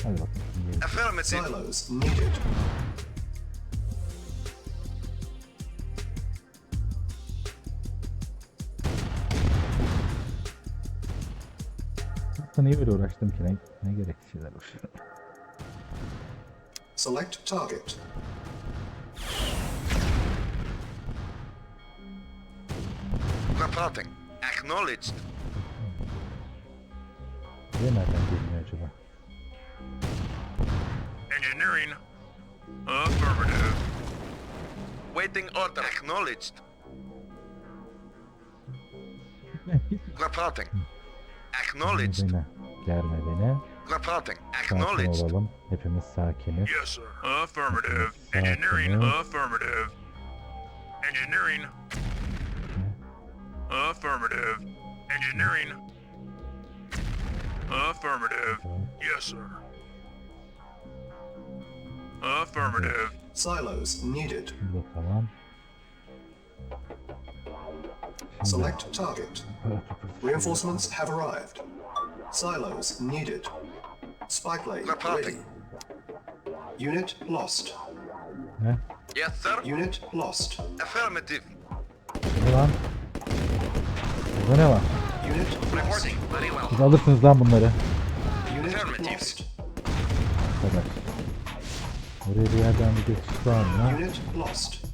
Hadi bakalım. Şimdi Affirmative. Silos needed. niye böyle uğraştım ki? Ne gerekli şeyler uğraşıyorum. Select target. Reporting. Acknowledged. Buraya nereden gelmiyor acaba? Engineering. Affirmative. Waiting order. Acknowledged. Reporting. Acknowledged. Beni, germe beni. Reporting. Sakin Acknowledged. olalım. Hepimiz sakiniz. Yes, sir. Affirmative. Sakin Engineering. ol. Affirmative. Engineering. Affirmative. Engineering. Affirmative. Yes, sir. Affirmative. Silos needed. Bu da tamam. Select target. Reinforcements have arrived. Silos needed. Spike lane ready. Unit lost. Ne? Yes, sir. Unit lost. Affirmative. Ne lan? Burada ne var? Unit lost. Reporting. Very well. Siz alırsınız lan bunları. Unit Affirmative. lost. Bu kadar. Oraya bir yerden bir geçiş var mı? Unit lost.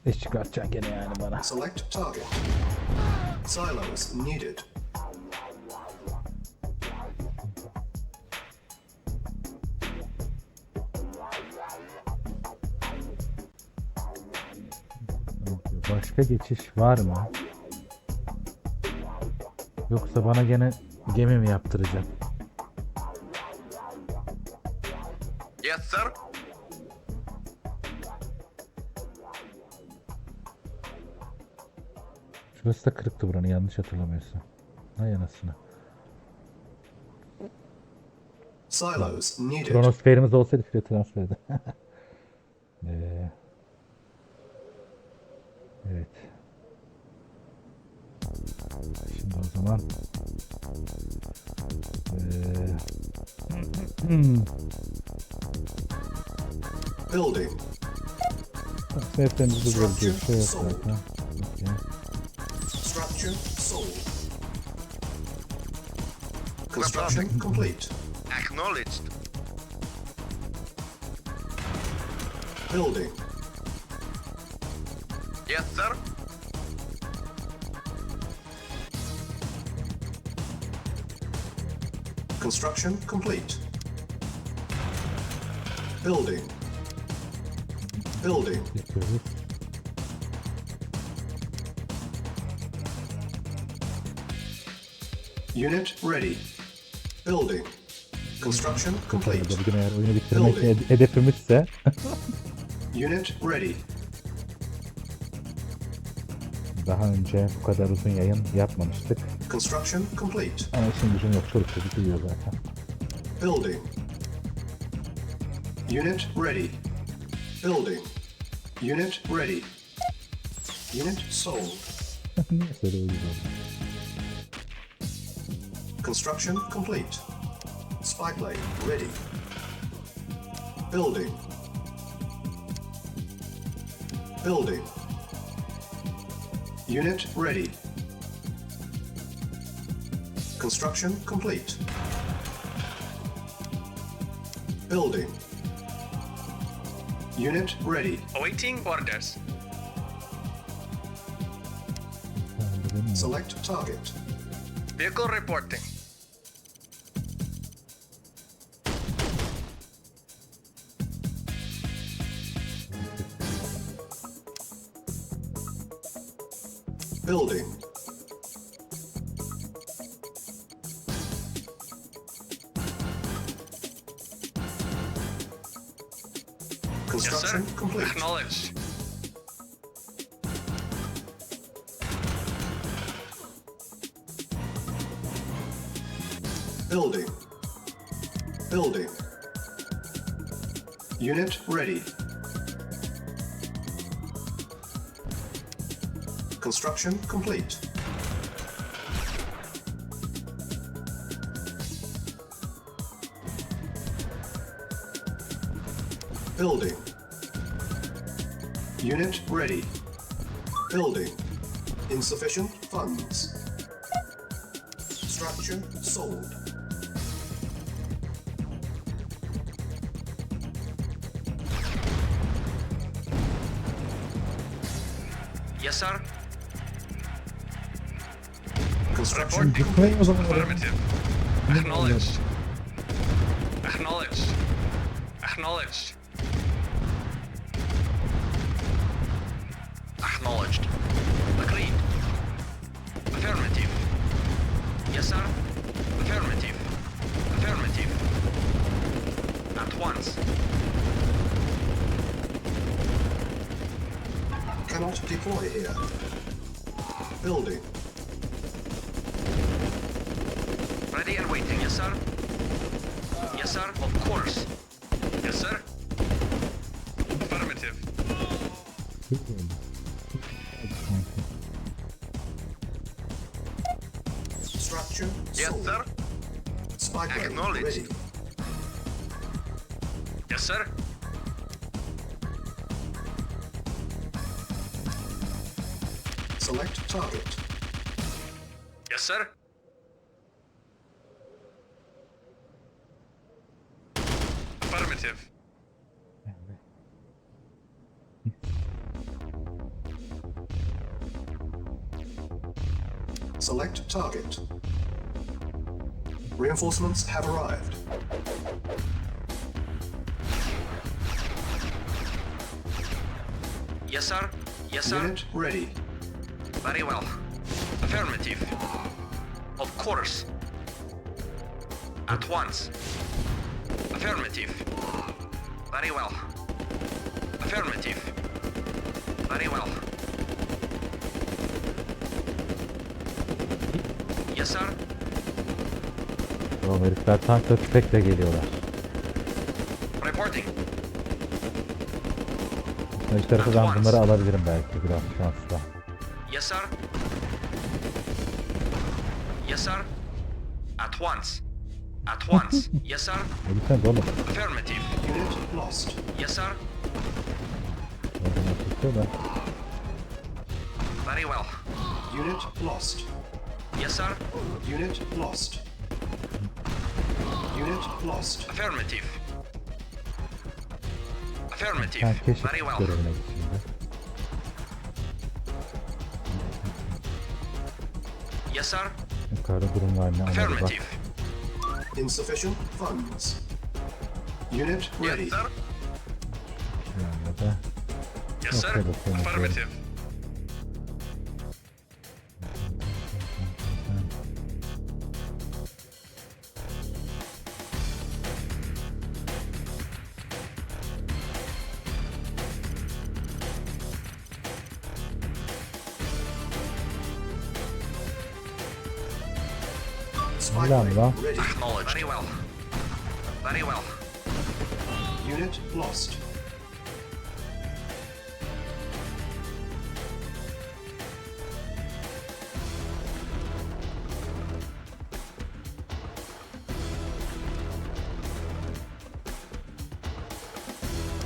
İş çıkartacaksın gene yani bana. Select target. Silos needed. Başka geçiş var mı? Yoksa bana gene gemi mi yaptıracak? Yes, sir. Şurası da kırıktı buranın, yanlış hatırlamıyorsam. Hay anasını. Silos needed. Kronosferimiz olsaydı file transferde. Evet. Şimdi o zaman Building. Seflerimizi de bir şey yok zaten. Okay. Structure sold. Construction complete. Acknowledged. Building. Yes, sir. Construction complete. Building. Building. Yapıyoruz. Unit ready. Building. Construction Bu complete. arada bugün eğer oyunu bitirmek hedefimizse Unit ready. daha önce bu kadar uzun yayın yapmamıştık. Construction complete. Ama şimdi bizim yok, çoluk çocuk uyuyor zaten. Building. Unit ready. Building. Unit ready. Unit sold. Niye böyle uyuyor? Construction complete. Spy plane ready. Building. Building. Unit ready. Construction complete. Building. Unit ready. Awaiting orders. Select target. Vehicle reporting. Building. Yes, sir. Construction complete. Acknowledged. Building. Building. Unit ready. Construction complete. Building. Unit ready. Building. Insufficient funds. Structure sold. Yes, sir. Construction Gitmeyin o zaman. Affirmative. Acknowledged. Acknowledged. Acknowledged. Acknowledged. Agreed. Affirmative. Yes, sir. Affirmative. Affirmative. At once. cannot deploy here. Building. Ready and waiting, yes, sir? Yes, sir, of course. Yes, sir? Affirmative. Structure Yes, sold. sir? Spy plane Acknowledged. ready. Yes, sir? Select target. Yes, sir? Affirmative. Select target. Reinforcements have arrived. Yes, sir? Yes, sir. Unit ready. Very well. Affirmative. Of course. At once. Affirmative. Very well. Affirmative. Very well. Yes, sir. O herifler tankla tüfekle geliyorlar. Reporting. Karşı tarafı ben bunları alabilirim belki biraz şansla. Yes, sir. Yes, sir. At once. At once. Yes, sir. Ne gitseniz oğlum. Affirmative. Unit lost. Yes, sir. Oradan çıkıyor da. Very well. Unit lost. Yes, sir. Unit lost. Unit lost. Affirmative. Affirmative. Sen keşif Very well. görevine git şimdi. Yes, sir. Yukarıda durum var ne ona bir bak. Affirmative. Insufficient funds. Unit ready. Yes, sir. Şu anda da Yes, sir. Okay, bakıyorum. Affirmative. Spy Ulan plane lan. ready. Acknowledged. Very well. Very well. Unit lost.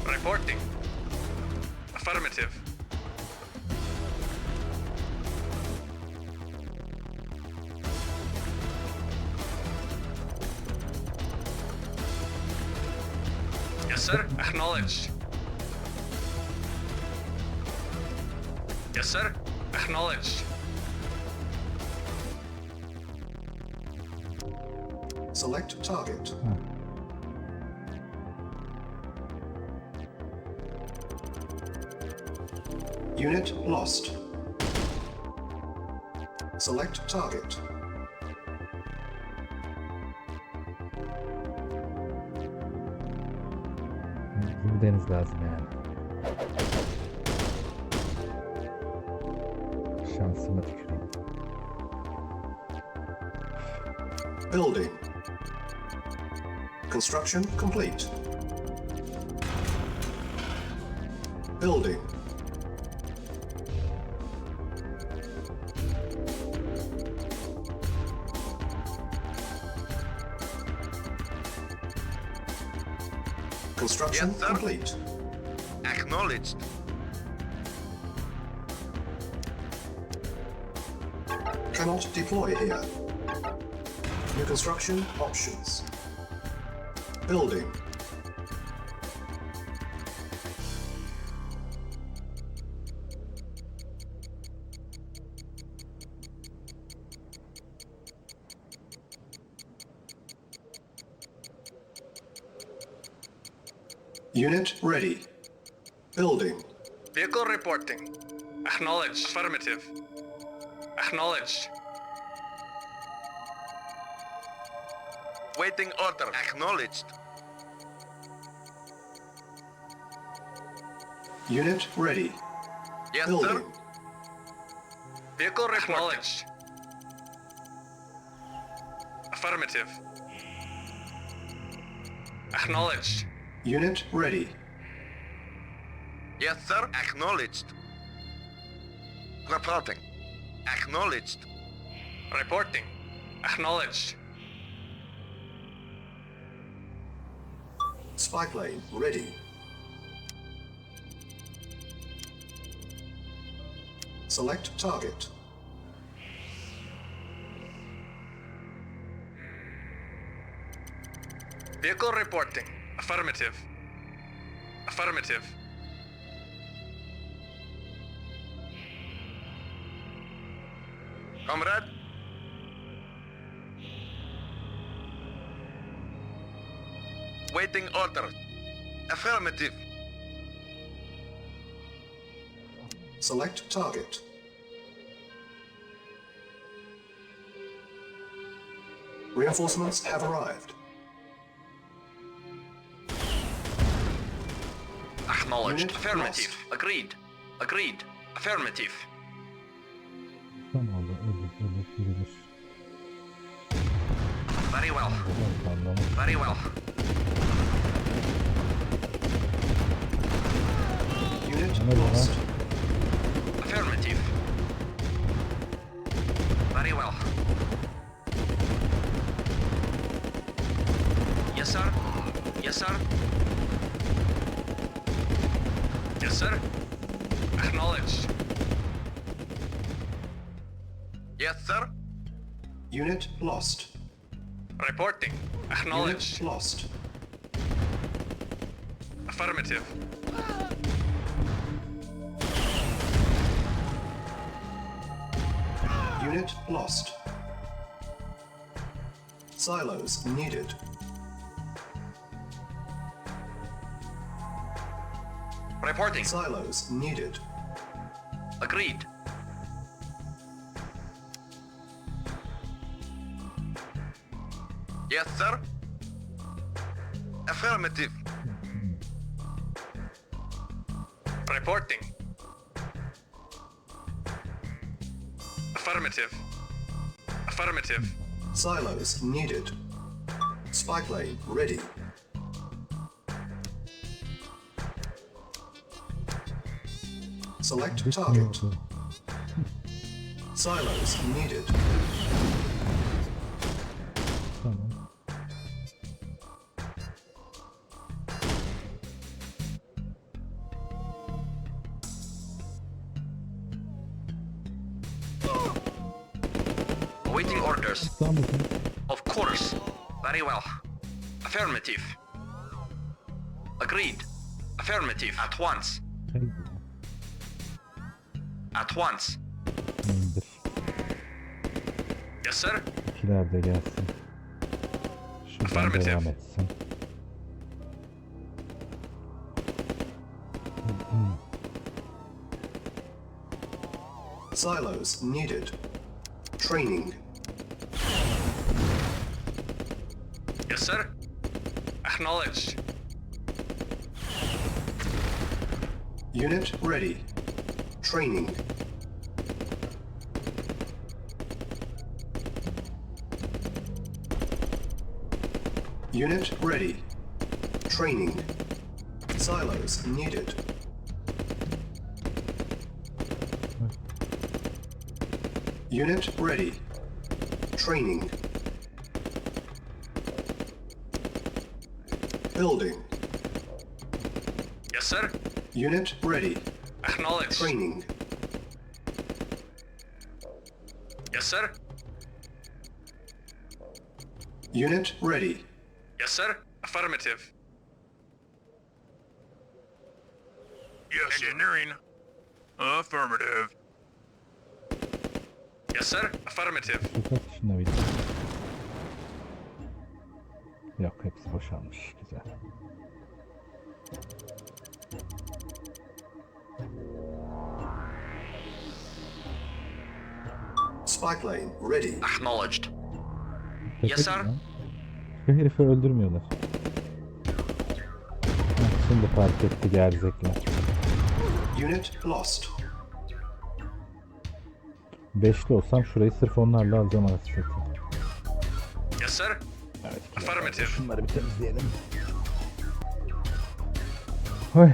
Reporting. Affirmative. Yes, sir. Acknowledged. Yes, sir. Acknowledged. Select target. Unit lost. Select target. Bilmeniz lazım yani. Şansıma tüküreyim. Building. Construction complete. Building. Construction Yes, sir. complete. Acknowledged. Cannot deploy here. New construction options. Building. Unit ready. Building. Vehicle reporting. Acknowledged. Affirmative. Acknowledged. Waiting order. Acknowledged. Unit ready. Yes, Building. sir. Vehicle acknowledged. Affirmative. Acknowledged. Unit ready. Yes, sir. Acknowledged. Reporting. Acknowledged. Reporting. Acknowledged. Spy plane ready. Select target. Vehicle reporting. Affirmative. Affirmative. Comrade? Waiting order. Affirmative. Select target. Reinforcements have arrived. Acknowledged. Unit Affirmative. lost. Agreed. Agreed. Affirmative. Tamam, ölür yürülür. Very well. Anlamış. Very well. Unit Merhaba. lost. Affirmative. Very well. Yes, sir. Yes, sir. Yes, sir. Acknowledged. Yes, sir. Unit lost. Reporting. Acknowledged. Unit lost. Affirmative. Unit lost. Silos needed. Reporting. Silos needed. Agreed. Yes, sir. Affirmative. Reporting. Affirmative. Affirmative. Silos needed. Spy plane ready. Select target. Silos needed. Tamam. Awaiting orders. Tamam. Of course. Very well. Affirmative. Agreed. Affirmative. At once. At once. İndir. Yes, sir. İkiler de gelsin. Şuradan Affirmative. devam etsin. Silos needed. Training. Yes, sir. Acknowledged. Unit ready. Training. Unit ready. Training. Silos needed. Unit ready. Training. Building. Yes, sir. Unit ready. Acknowledged. Training. Yes, sir. Unit ready. Yes, sir. Affirmative. Yes, engineering. Affirmative. Yes, sir. Affirmative. Kaç dışında bir. Yok, hepsi boşalmış. Güzel. Spy plane ready. Acknowledged. Yes, sir. Şu herifi öldürmüyorlar. Heh, şimdi fark etti gerizekler. Unit lost. Beşli olsam şurayı sırf onlarla alacağım anasını satayım. Yes, sir. Evet. Affirmative. Şunları bir temizleyelim. Oy.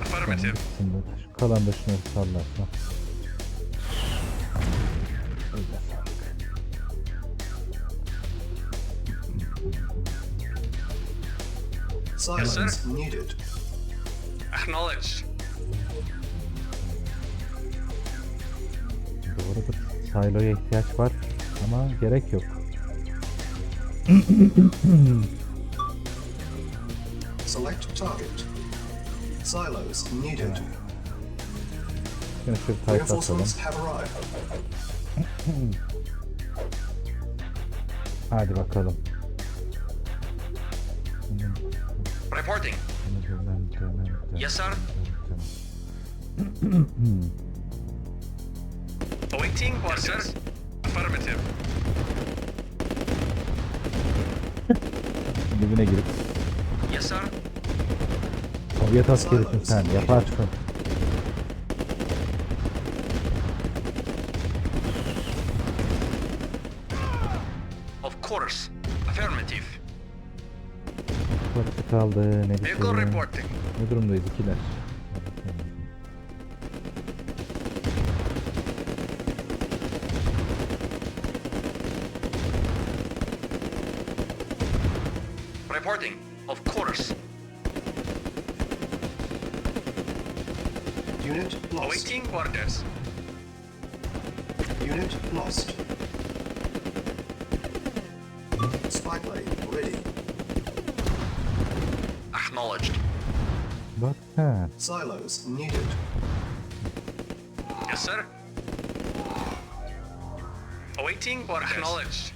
Affirmative. Şimdi şu kalan da şunları sallarsa. Öyle sağlık. Silence needed. Acknowledged. Doğrudur. Silo'ya ihtiyaç var ama gerek yok. Select target. Silos needed. Yine şu tayfa atalım. Reinforcements have arrived. Hadi bakalım. Reporting. Yes, sir. Awaiting orders. Affirmative. Dibine girip. Yes, sir. Sovyet askerisin sen. Yaparsın. Of course. Affirmative. Parası kaldı. Ne bir şey. Vehicle reporting. Ne durumdayız ikiler? Reporting. Of course. Unit lost. Awaiting orders. Unit lost. Spy plane ready. Acknowledged. Bak sen. Silos needed. Yes, sir. Awaiting orders. Acknowledged.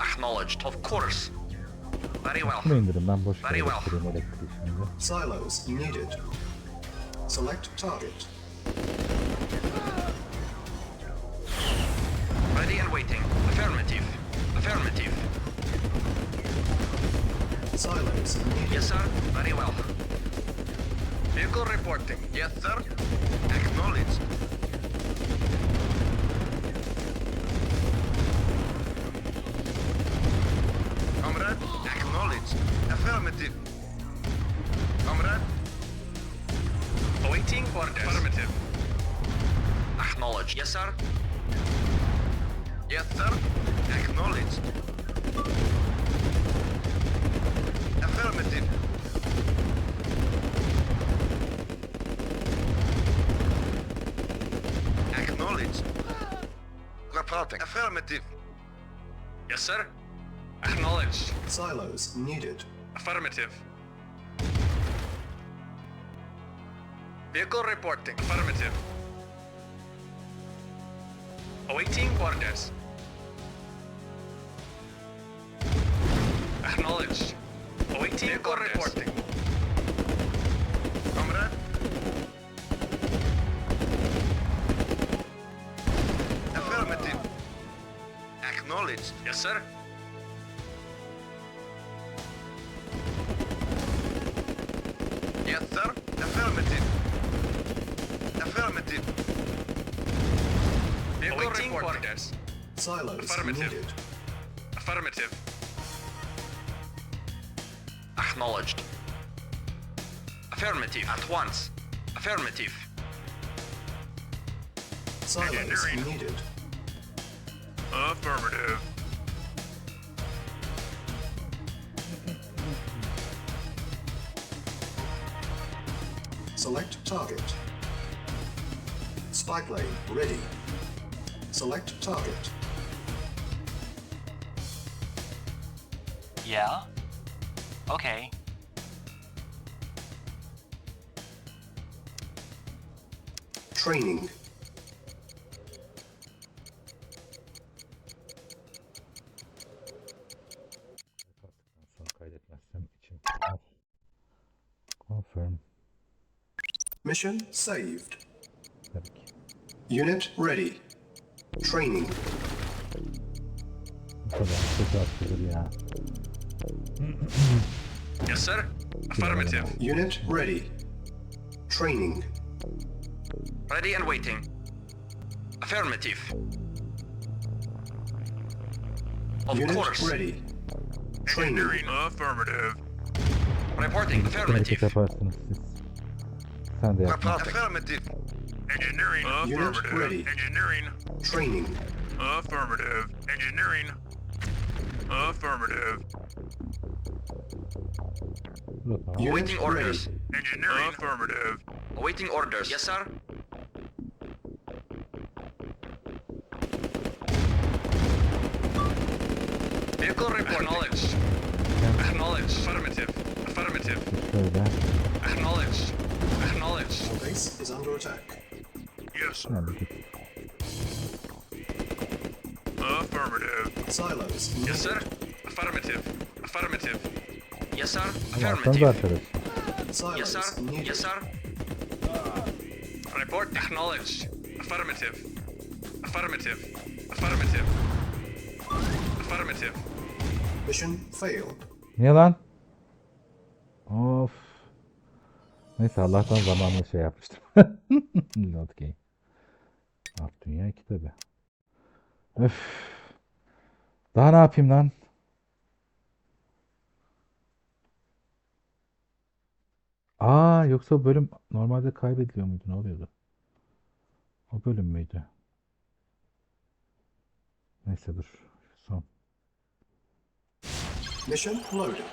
Acknowledged. Of course. Very well. Şunu indirin, ben boş Very well. elektriğim elektriği şimdi. Silos needed. Select target. Ready and waiting. Affirmative. Affirmative. Silos needed. Yes, sir. Very well. Vehicle reporting. Yes, sir. Acknowledged. Comrade, acknowledged. Affirmative. Comrade. Awaiting orders. Affirmative. Acknowledged. Yes, sir. Yes, sir. Acknowledged. Affirmative. Acknowledged. Reporting. Affirmative. Yes, sir. Acknowledged. Silos needed. Affirmative. Vehicle reporting. Affirmative. Awaiting orders. Acknowledged. Awaiting vehicle orders. Reporting. Comrade. Affirmative. Acknowledged. Yes, sir. Yes, sir. Affirmative. Affirmative. Vehicle awaiting orders. Silos Affirmative. needed. Affirmative. Acknowledged. Affirmative. At once. Affirmative. Silos Engineering. needed. Affirmative. Select target. Spy plane ready. Select target. Yeah? Okay. Training. Sonra kaydetmezsem içim. Confirm. Mission saved. Tabii ki. Unit ready. Training. Bu kadar kötü atılır ya. Yes, sir. Affirmative. Unit ready. Training. Ready and waiting. Affirmative. Of Unit course. ready. Training. Affirmative. Reporting. Hareket Affirmative. yaparsınız siz. Sen de yapma. Affirmative. Engineering. Unit ready. Engineering. Training. Affirmative. Engineering. Affirmative. Dur, tamam. Unit Awaiting ready. orders. Engineering. Affirmative. Awaiting orders. Yes, sir. Vehicle report. Acknowledged. Acknowledged. Affirmative. Affirmative. Şöyle. Acknowledged. Acknowledged. Our base is under attack. Yes, sir. Hadi git. Affirmative. Silos Yes, needed. sir. Affirmative. Affirmative. Yes, sir. Ama atsanıza Affirmative. arkadaş. Yes, Silos sir. needed. Yes, sir. Report acknowledged. Affirmative. Affirmative. Affirmative. Affirmative. Mission failed. Niye lan? Of. Neyse Allah'tan zamanla şey yapmıştım. Not game. Alt dünya kitabı. Öf. Daha ne yapayım lan? Aa yoksa o bölüm normalde kaybediliyor muydu? Ne oluyordu? O bölüm müydü? Neyse dur. Son. Mission loaded.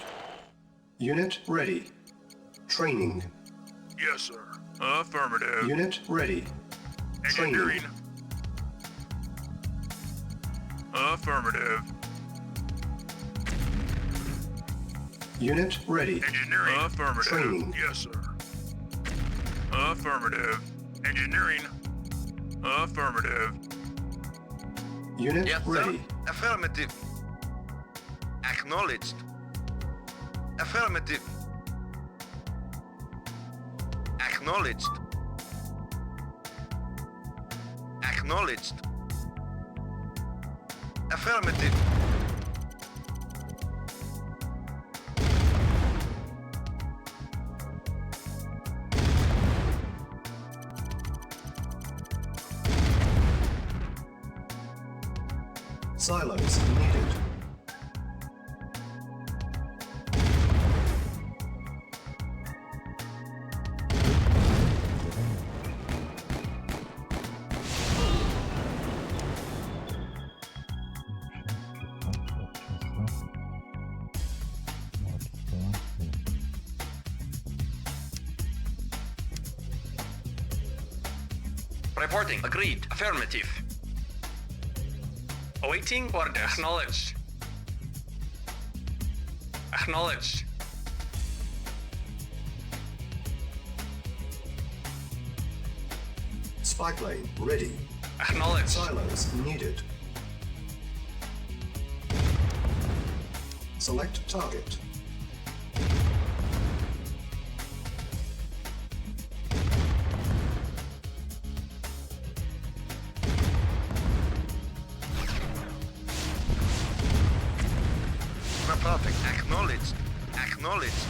Unit ready. Training. Yes, sir. Affirmative. Unit ready. Training. Engineering. Affirmative. Unit ready. Engineering. Affirmative. Training. Yes, sir. Affirmative. Engineering. Affirmative. Unit Yes, sir. ready. Affirmative. Acknowledged. Affirmative. Acknowledged. Acknowledged. Affirmative. Silos needed. Reporting. Agreed. Affirmative. Awaiting order. Acknowledged. Acknowledged. Spike lane ready. Acknowledged. Silos needed. Select target. Reporting. Acknowledged. Acknowledged.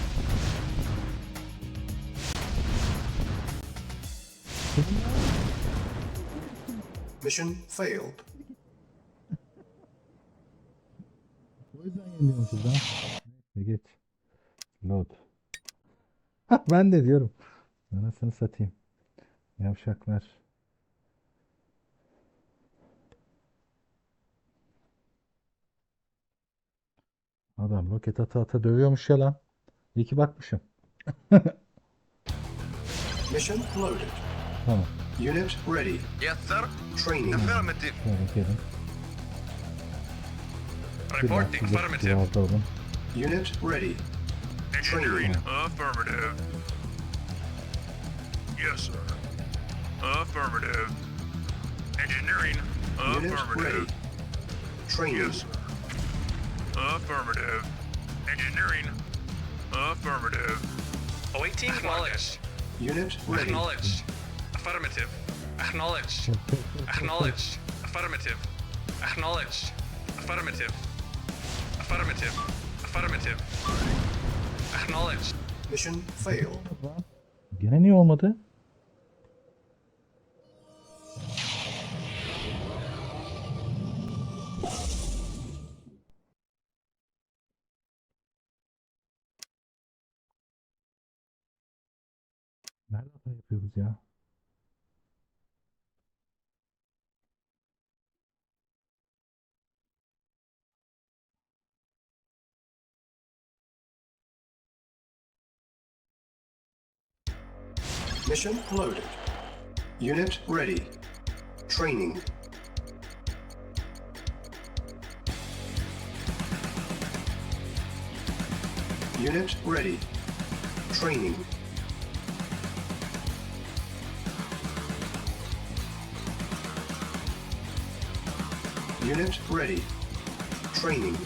Mission failed. O yüzden yeniliyormuşuz lan. Neyse geç. Load. Ben de diyorum. Anasını satayım. Yavşaklar. Adam roket ata ata dövüyormuş ya lan. İyi ki bakmışım. Mission loaded. Tamam. Unit ready. Yes, sir. Training. Affirmative. Şöyle gelin. Reporting. Biraz Affirmative. yolda olun. Unit ready. Engineering. Affirmative. Yes, sir. Affirmative. Engineering. Unit ready. Affirmative. Training. Yes, sir. Affirmative. Engineering. Affirmative. Awaiting. Acknowledged. Unit ready. Acknowledged. Affirmative. Acknowledged. Acknowledged. Affirmative. Acknowledged. Affirmative. Affirmative. Affirmative. Acknowledged. Mission failed. Gene niye olmadı? Nerede hata yapıyoruz ya? Mission loaded. Unit ready. Training. Unit ready. Training. Unit ready. Training.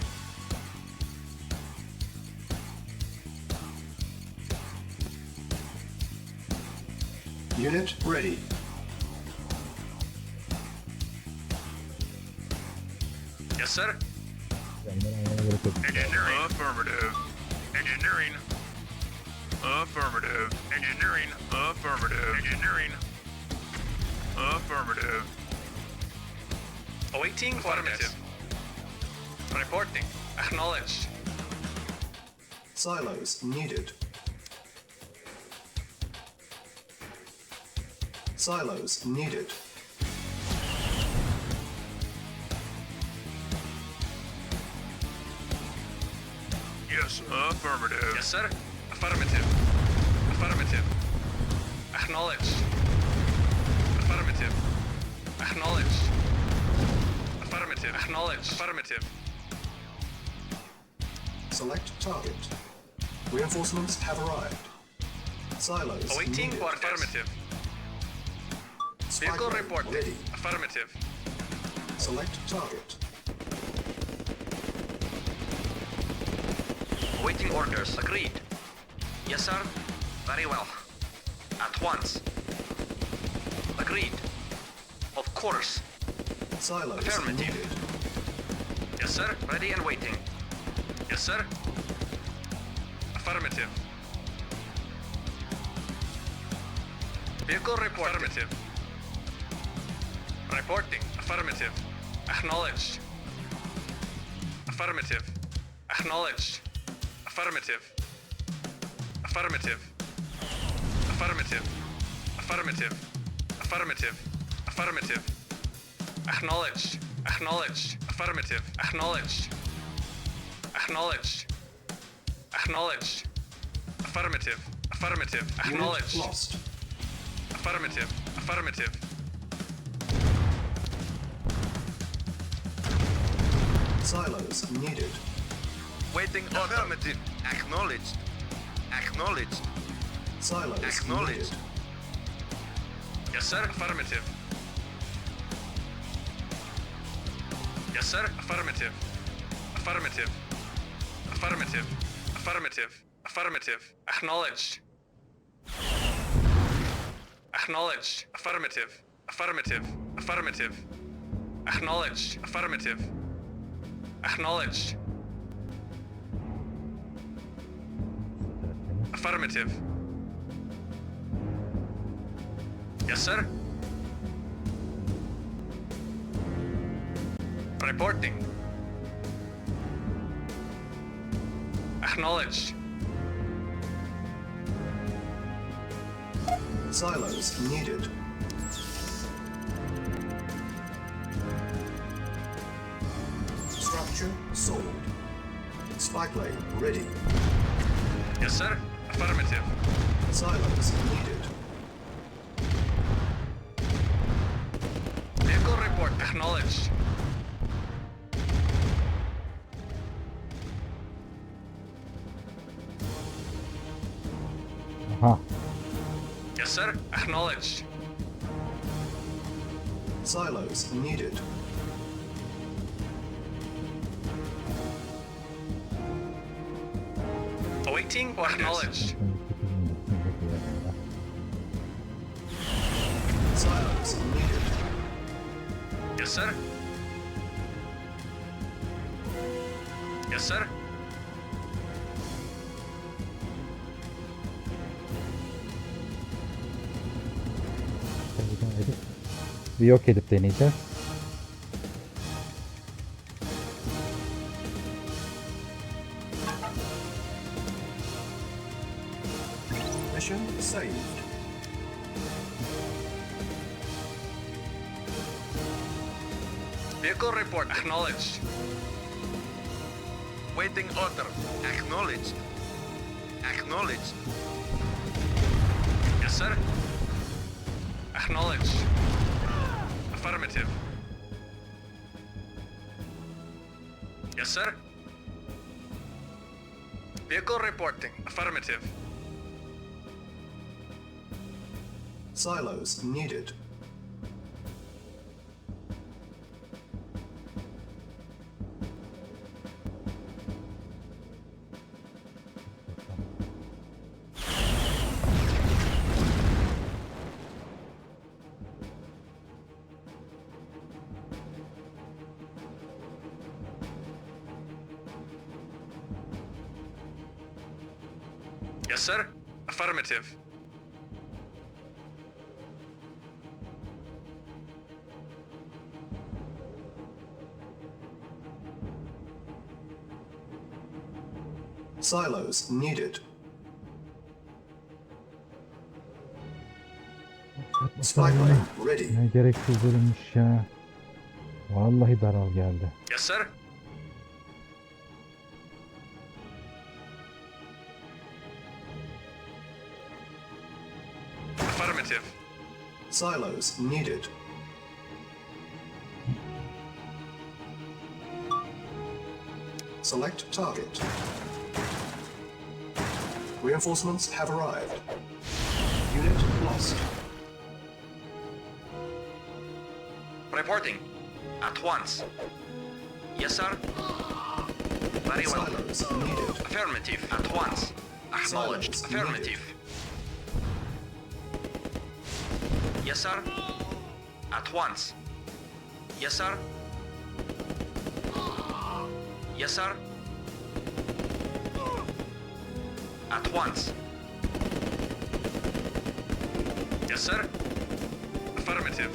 Unit ready. Yes, sir. Engineering. Affirmative. Engineering. Affirmative. Engineering. Affirmative. Engineering. Affirmative. Awaiting affirmative. Reporting. Acknowledged. Silos needed. Silos needed. Yes, affirmative. Yes, sir. Affirmative. Affirmative. Acknowledged. Affirmative. Acknowledged. Affirmative. Acknowledged. Affirmative. Select target. Reinforcements have arrived. Silos Awaiting needed. for affirmative. Vehicle Spy reporting. ready. Affirmative. Select target. Awaiting orders. Agreed. Yes, sir. Very well. At once. Agreed. Of course. Silos Affirmative. needed. Yes, sir. Ready and waiting. Yes, sir. Affirmative. Vehicle report. Affirmative. Reporting. Affirmative. Acknowledged. Affirmative. Acknowledged. Affirmative. Affirmative. Affirmative. Affirmative. Affirmative. Affirmative. Acknowledged. Acknowledged. Affirmative. Acknowledged. Acknowledged. Acknowledged. Affirmative. Affirmative. Unit Acknowledged. lost. Affirmative. Affirmative. Silos needed. Waiting order. Affirmative. Acknowledged. Acknowledged. Silos Acknowledged. needed. Yes, sir. Affirmative. Yes, sir. Affirmative. Affirmative. Affirmative. Affirmative. Affirmative. Acknowledged. Acknowledged. Affirmative. Affirmative. Affirmative. Acknowledged. Affirmative. Acknowledged. Affirmative. Yes, sir. Reporting. Acknowledged. Silos needed. Structure sold. Spy plane ready. Yes, sir. Affirmative. Silos needed. Vehicle report. Acknowledged. Aha. Yes, sir. Acknowledged. Silos needed. Awaiting or acknowledged. Silos needed. Yes, sir. Yes, sir. Bir yok edip deneyeceğiz. Mission saved. Vehicle report. Acknowledged. Waiting order. Acknowledged. Acknowledged. Yes, sir. Acknowledged. Affirmative. Yes, sir. Vehicle reporting. Affirmative. Silos needed. Yes, sir. Affirmative. Silos needed. Spyglass ready. Ne gereksiz bölünmüş ya. Vallahi daral geldi. Yes, sir. Affirmative. Silos needed. Select target. Reinforcements have arrived. Unit lost. Reporting. At once. Yes, sir. Very well. Silos needed. Affirmative. At once. Acknowledged. Silence Affirmative. Yes, sir. At once. Yes, sir. Yes, sir. At once. Yes, sir. Affirmative.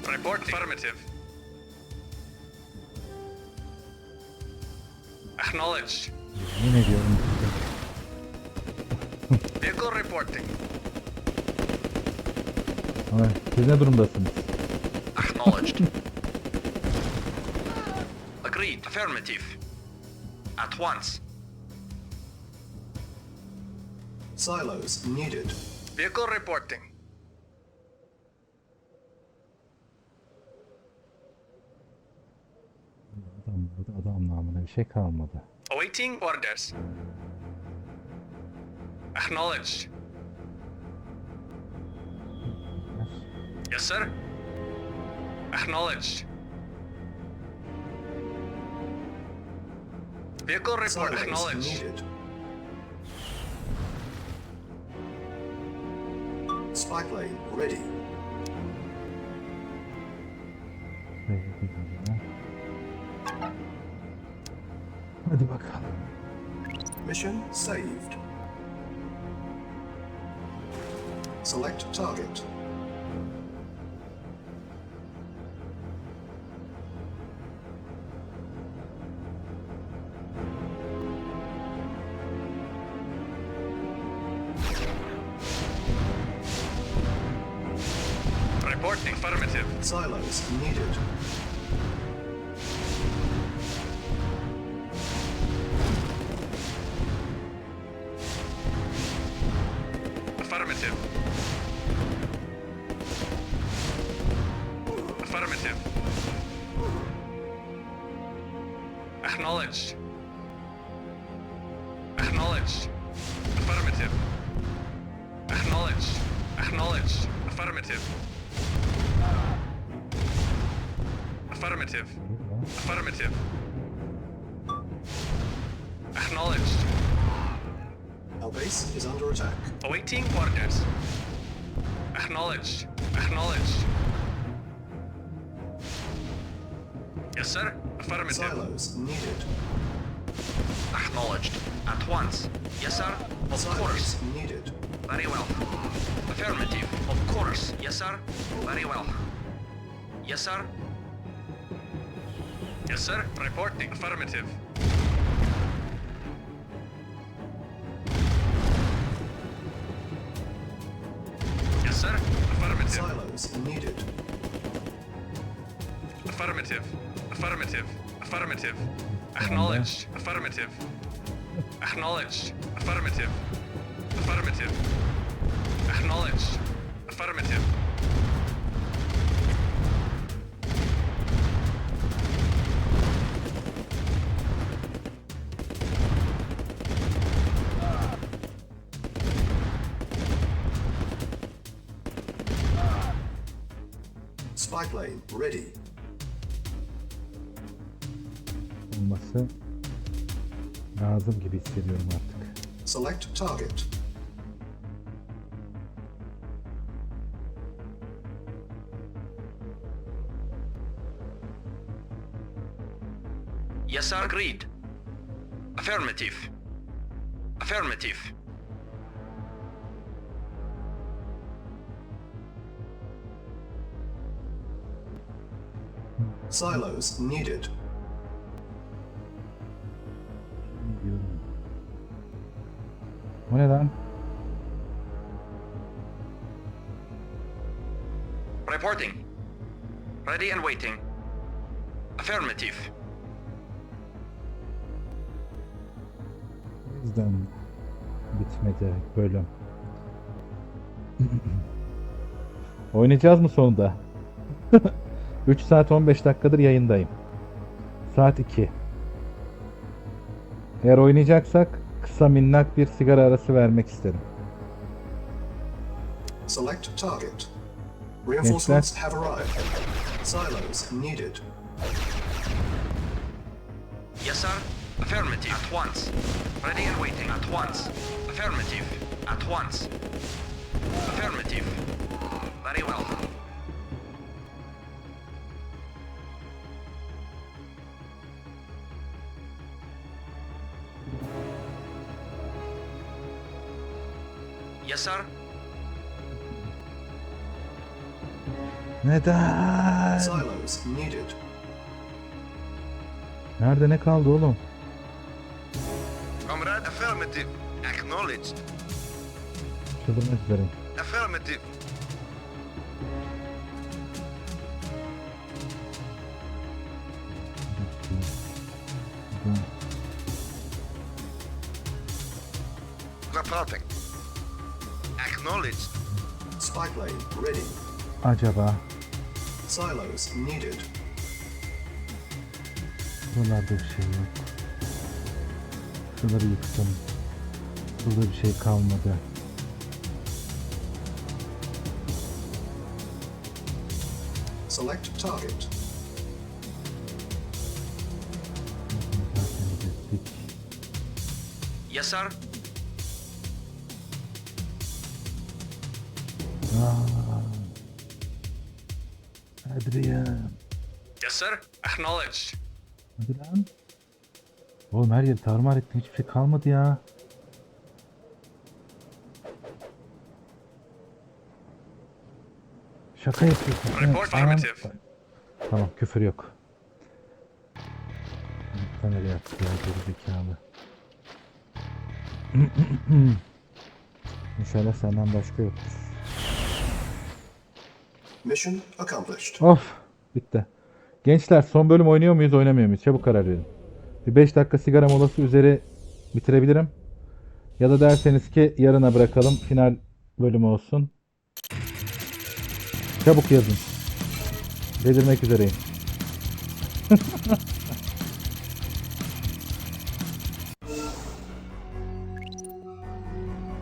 Report affirmative. Acknowledged. Yemin ediyorum. Vehicle reporting. Ay, siz ne durumdasınız? Acknowledged. Agreed. Affirmative. At once. Silos needed. Vehicle reporting. Adam namına bir şey kalmadı. Awaiting orders. Acknowledged. Yes, sir. Acknowledged. Vehicle report Silos acknowledged. needed. Spy plane ready. Hadi bakalım. Mission saved. Select target. Reporting affirmative. Silos needed. Affirmative. Affirmative. Acknowledged. Acknowledged. Affirmative. Acknowledged. Acknowledged. Affirmative. Affirmative. Affirmative. Acknowledged. Our base is under attack. Awaiting orders. Acknowledged. Acknowledged. Yes, sir. Affirmative. Silos needed. Acknowledged. At once. Yes, sir. Of course. Silos needed. Very well. Affirmative. Of course. Yes, sir. Very well. Yes, sir. Yes, sir. Reporting. Affirmative. Yes, sir. Affirmative. Silos needed. Affirmative. Affirmative. Affirmative. Acknowledged. Affirmative. Acknowledged. Affirmative. Affirmative. Acknowledged. Affirmative. Spy plane ready. Olması lazım gibi hissediyorum artık. Select target. Yes, sir. Agreed. Affirmative. Affirmative. Silos needed. O ne lan? Reporting. Ready and waiting. Affirmative. O yüzden bitmedi bölüm. Oynayacağız mı sonunda? 3 saat 15 dakikadır yayındayım. Saat 2. Eğer oynayacaksak kısa minnak bir sigara arası vermek isterim. Select target. Reinforcements have arrived. Silos needed. Yes, sir. Affirmative. At once. Ready and waiting. At once. Affirmative. At once. Affirmative. Very well. Yes, sir. Neden? Silos needed. Nerede ne kaldı oğlum? Comrade. Affirmative. Acknowledged. Çıldırmak üzereyim. Affirmative. Reporting. Acknowledged. Spy plane ready. Acaba Silos needed. buralarda bir şey yok. Şuraları yıktım. Burada bir şey kalmadı. Select target. Zaten gittik. Yes, sir. Adrian. Yes, sir. Acknowledged. Hadi lan. Oğlum her yeri tarumar ettim. Hiçbir şey kalmadı ya. Şaka yapıyorsun. Report Anam. affirmative. Tamam, küfür yok. Nereye yaptı ya, geri zekalı. İnşallah senden başka yoktur. Mission accomplished. Of, bitti. Gençler, son bölüm oynuyor muyuz, oynamıyor muyuz? Çabuk karar verin. Bir 5 dakika sigara molası üzeri bitirebilirim. Ya da derseniz ki yarına bırakalım, final bölümü olsun. Çabuk yazın. Delirmek üzereyim.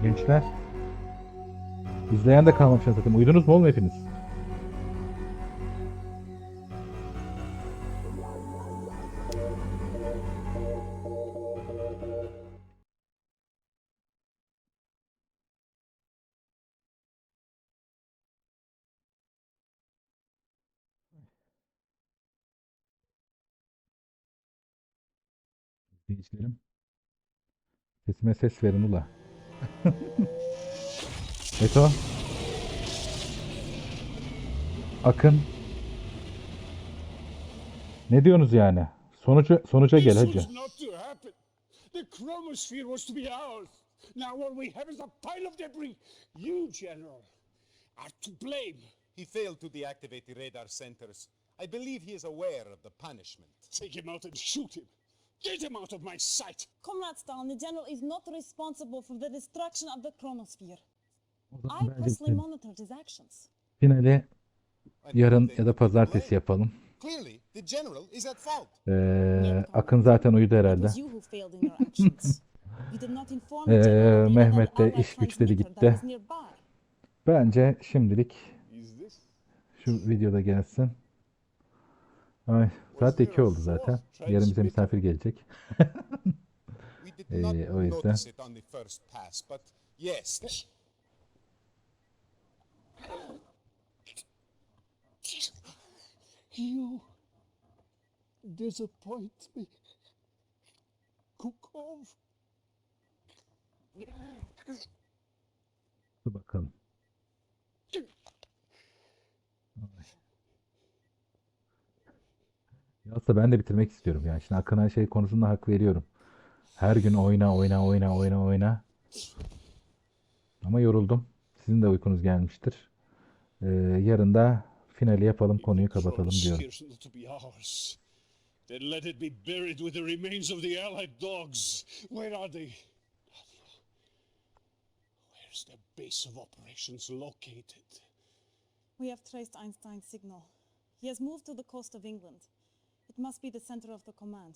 Gençler. İzleyen de kalmamış zaten. Uyudunuz mu oğlum hepiniz? İzleyicilerim. Sesime ses verin ula. Eto. Akın. Ne diyorsunuz yani? Sonuca gel This hacı. was not to happen. The chromosphere was to be ours. Now what we have is a pile of debris. You, General, are to blame. He failed to deactivate the radar centers. I believe he is aware of the punishment. Take him out and shoot him. Get him out of my sight. Comrade Stalin, the general is not responsible for the destruction of the chronosphere. O zaman I bence personally monitored his actions. finali I know yarın they ya da would be to pazartesi blame. yapalım. Clearly, the general is at fault. Akın zaten uyudu It herhalde. was you who failed in your actions. You did not inform the general of the Mehmet de Allied iş güç dedi transmitter that gitti. was nearby. Bence şimdilik Is this? şu videoda gelsin. Ay, saat de 2 oldu zaten. Yarın bize misafir gelecek. We did not o yüzden. notice it on the first pass, but yes. You disappoint me. Kukov. Dur bakalım. Yoksa ben de bitirmek istiyorum. Yani şimdi Akın'a şey konusunda hak veriyorum. Her gün oyna oyna oyna oyna oyna. Ama yoruldum. Sizin de uykunuz gelmiştir. Yarın da finali yapalım, konuyu kapatalım diyorum. Chromosphere's not to be ours. Then let it be buried with the remains of the Allied dogs. Where are they? Nadia, where's the base of operations located? We have traced Einstein's signal. He has moved to the coast of England. It must be the center of the command.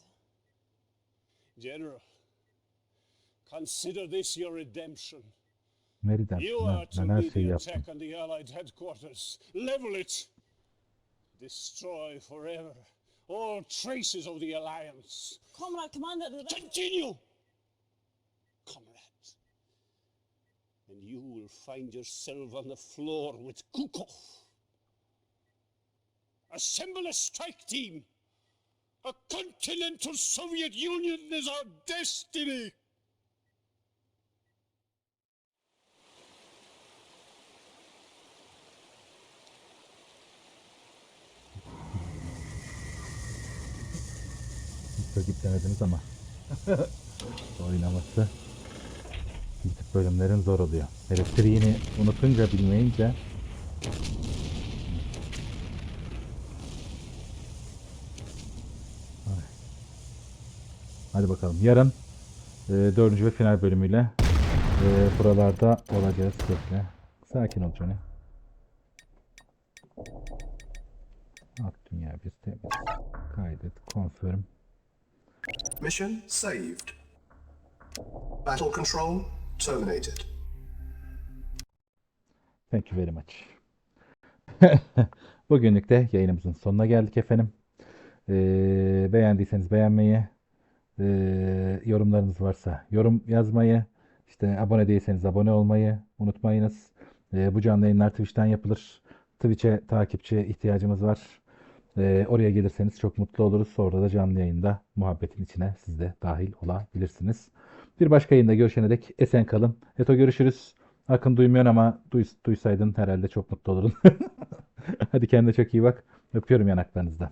General, consider this your redemption. Nereden? You are to Ben her lead şeyi the yaptım. attack on the Allied headquarters. Level it. Destroy forever all traces of the Alliance. Comrade Commander, Continue, comrade. And you will find yourself on the floor with Kukov. Assemble a strike team. A continental Soviet Union is our destiny. Hiç vakit demediniz ama oynaması bu tip bölümlerin zor oluyor. Elektriğini unutunca, bilmeyince hadi bakalım. Yarın 4. ve final bölümüyle buralarda olacağız. Bekle. Sakin ol Johnny. Alt dünya bir temiz. Kaydet. Confirm. Mission saved. Battle control terminated. Thank you very much. Bugünlük de yayınımızın sonuna geldik efendim. Beğendiyseniz beğenmeyi, yorumlarınız varsa yorum yazmayı, işte abone değilseniz abone olmayı unutmayınız. Bu canlı yayınlar Twitch'ten yapılır. Twitch'e takipçiye ihtiyacımız var. Oraya gelirseniz çok mutlu oluruz. Sonra da canlı yayında muhabbetin içine siz de dahil olabilirsiniz. Bir başka yayında görüşene dek esen kalın. Eto görüşürüz. Akın duymuyorsun ama duysaydın herhalde çok mutlu olurdun. Hadi kendine çok iyi bak. Öpüyorum yanaklarınızdan.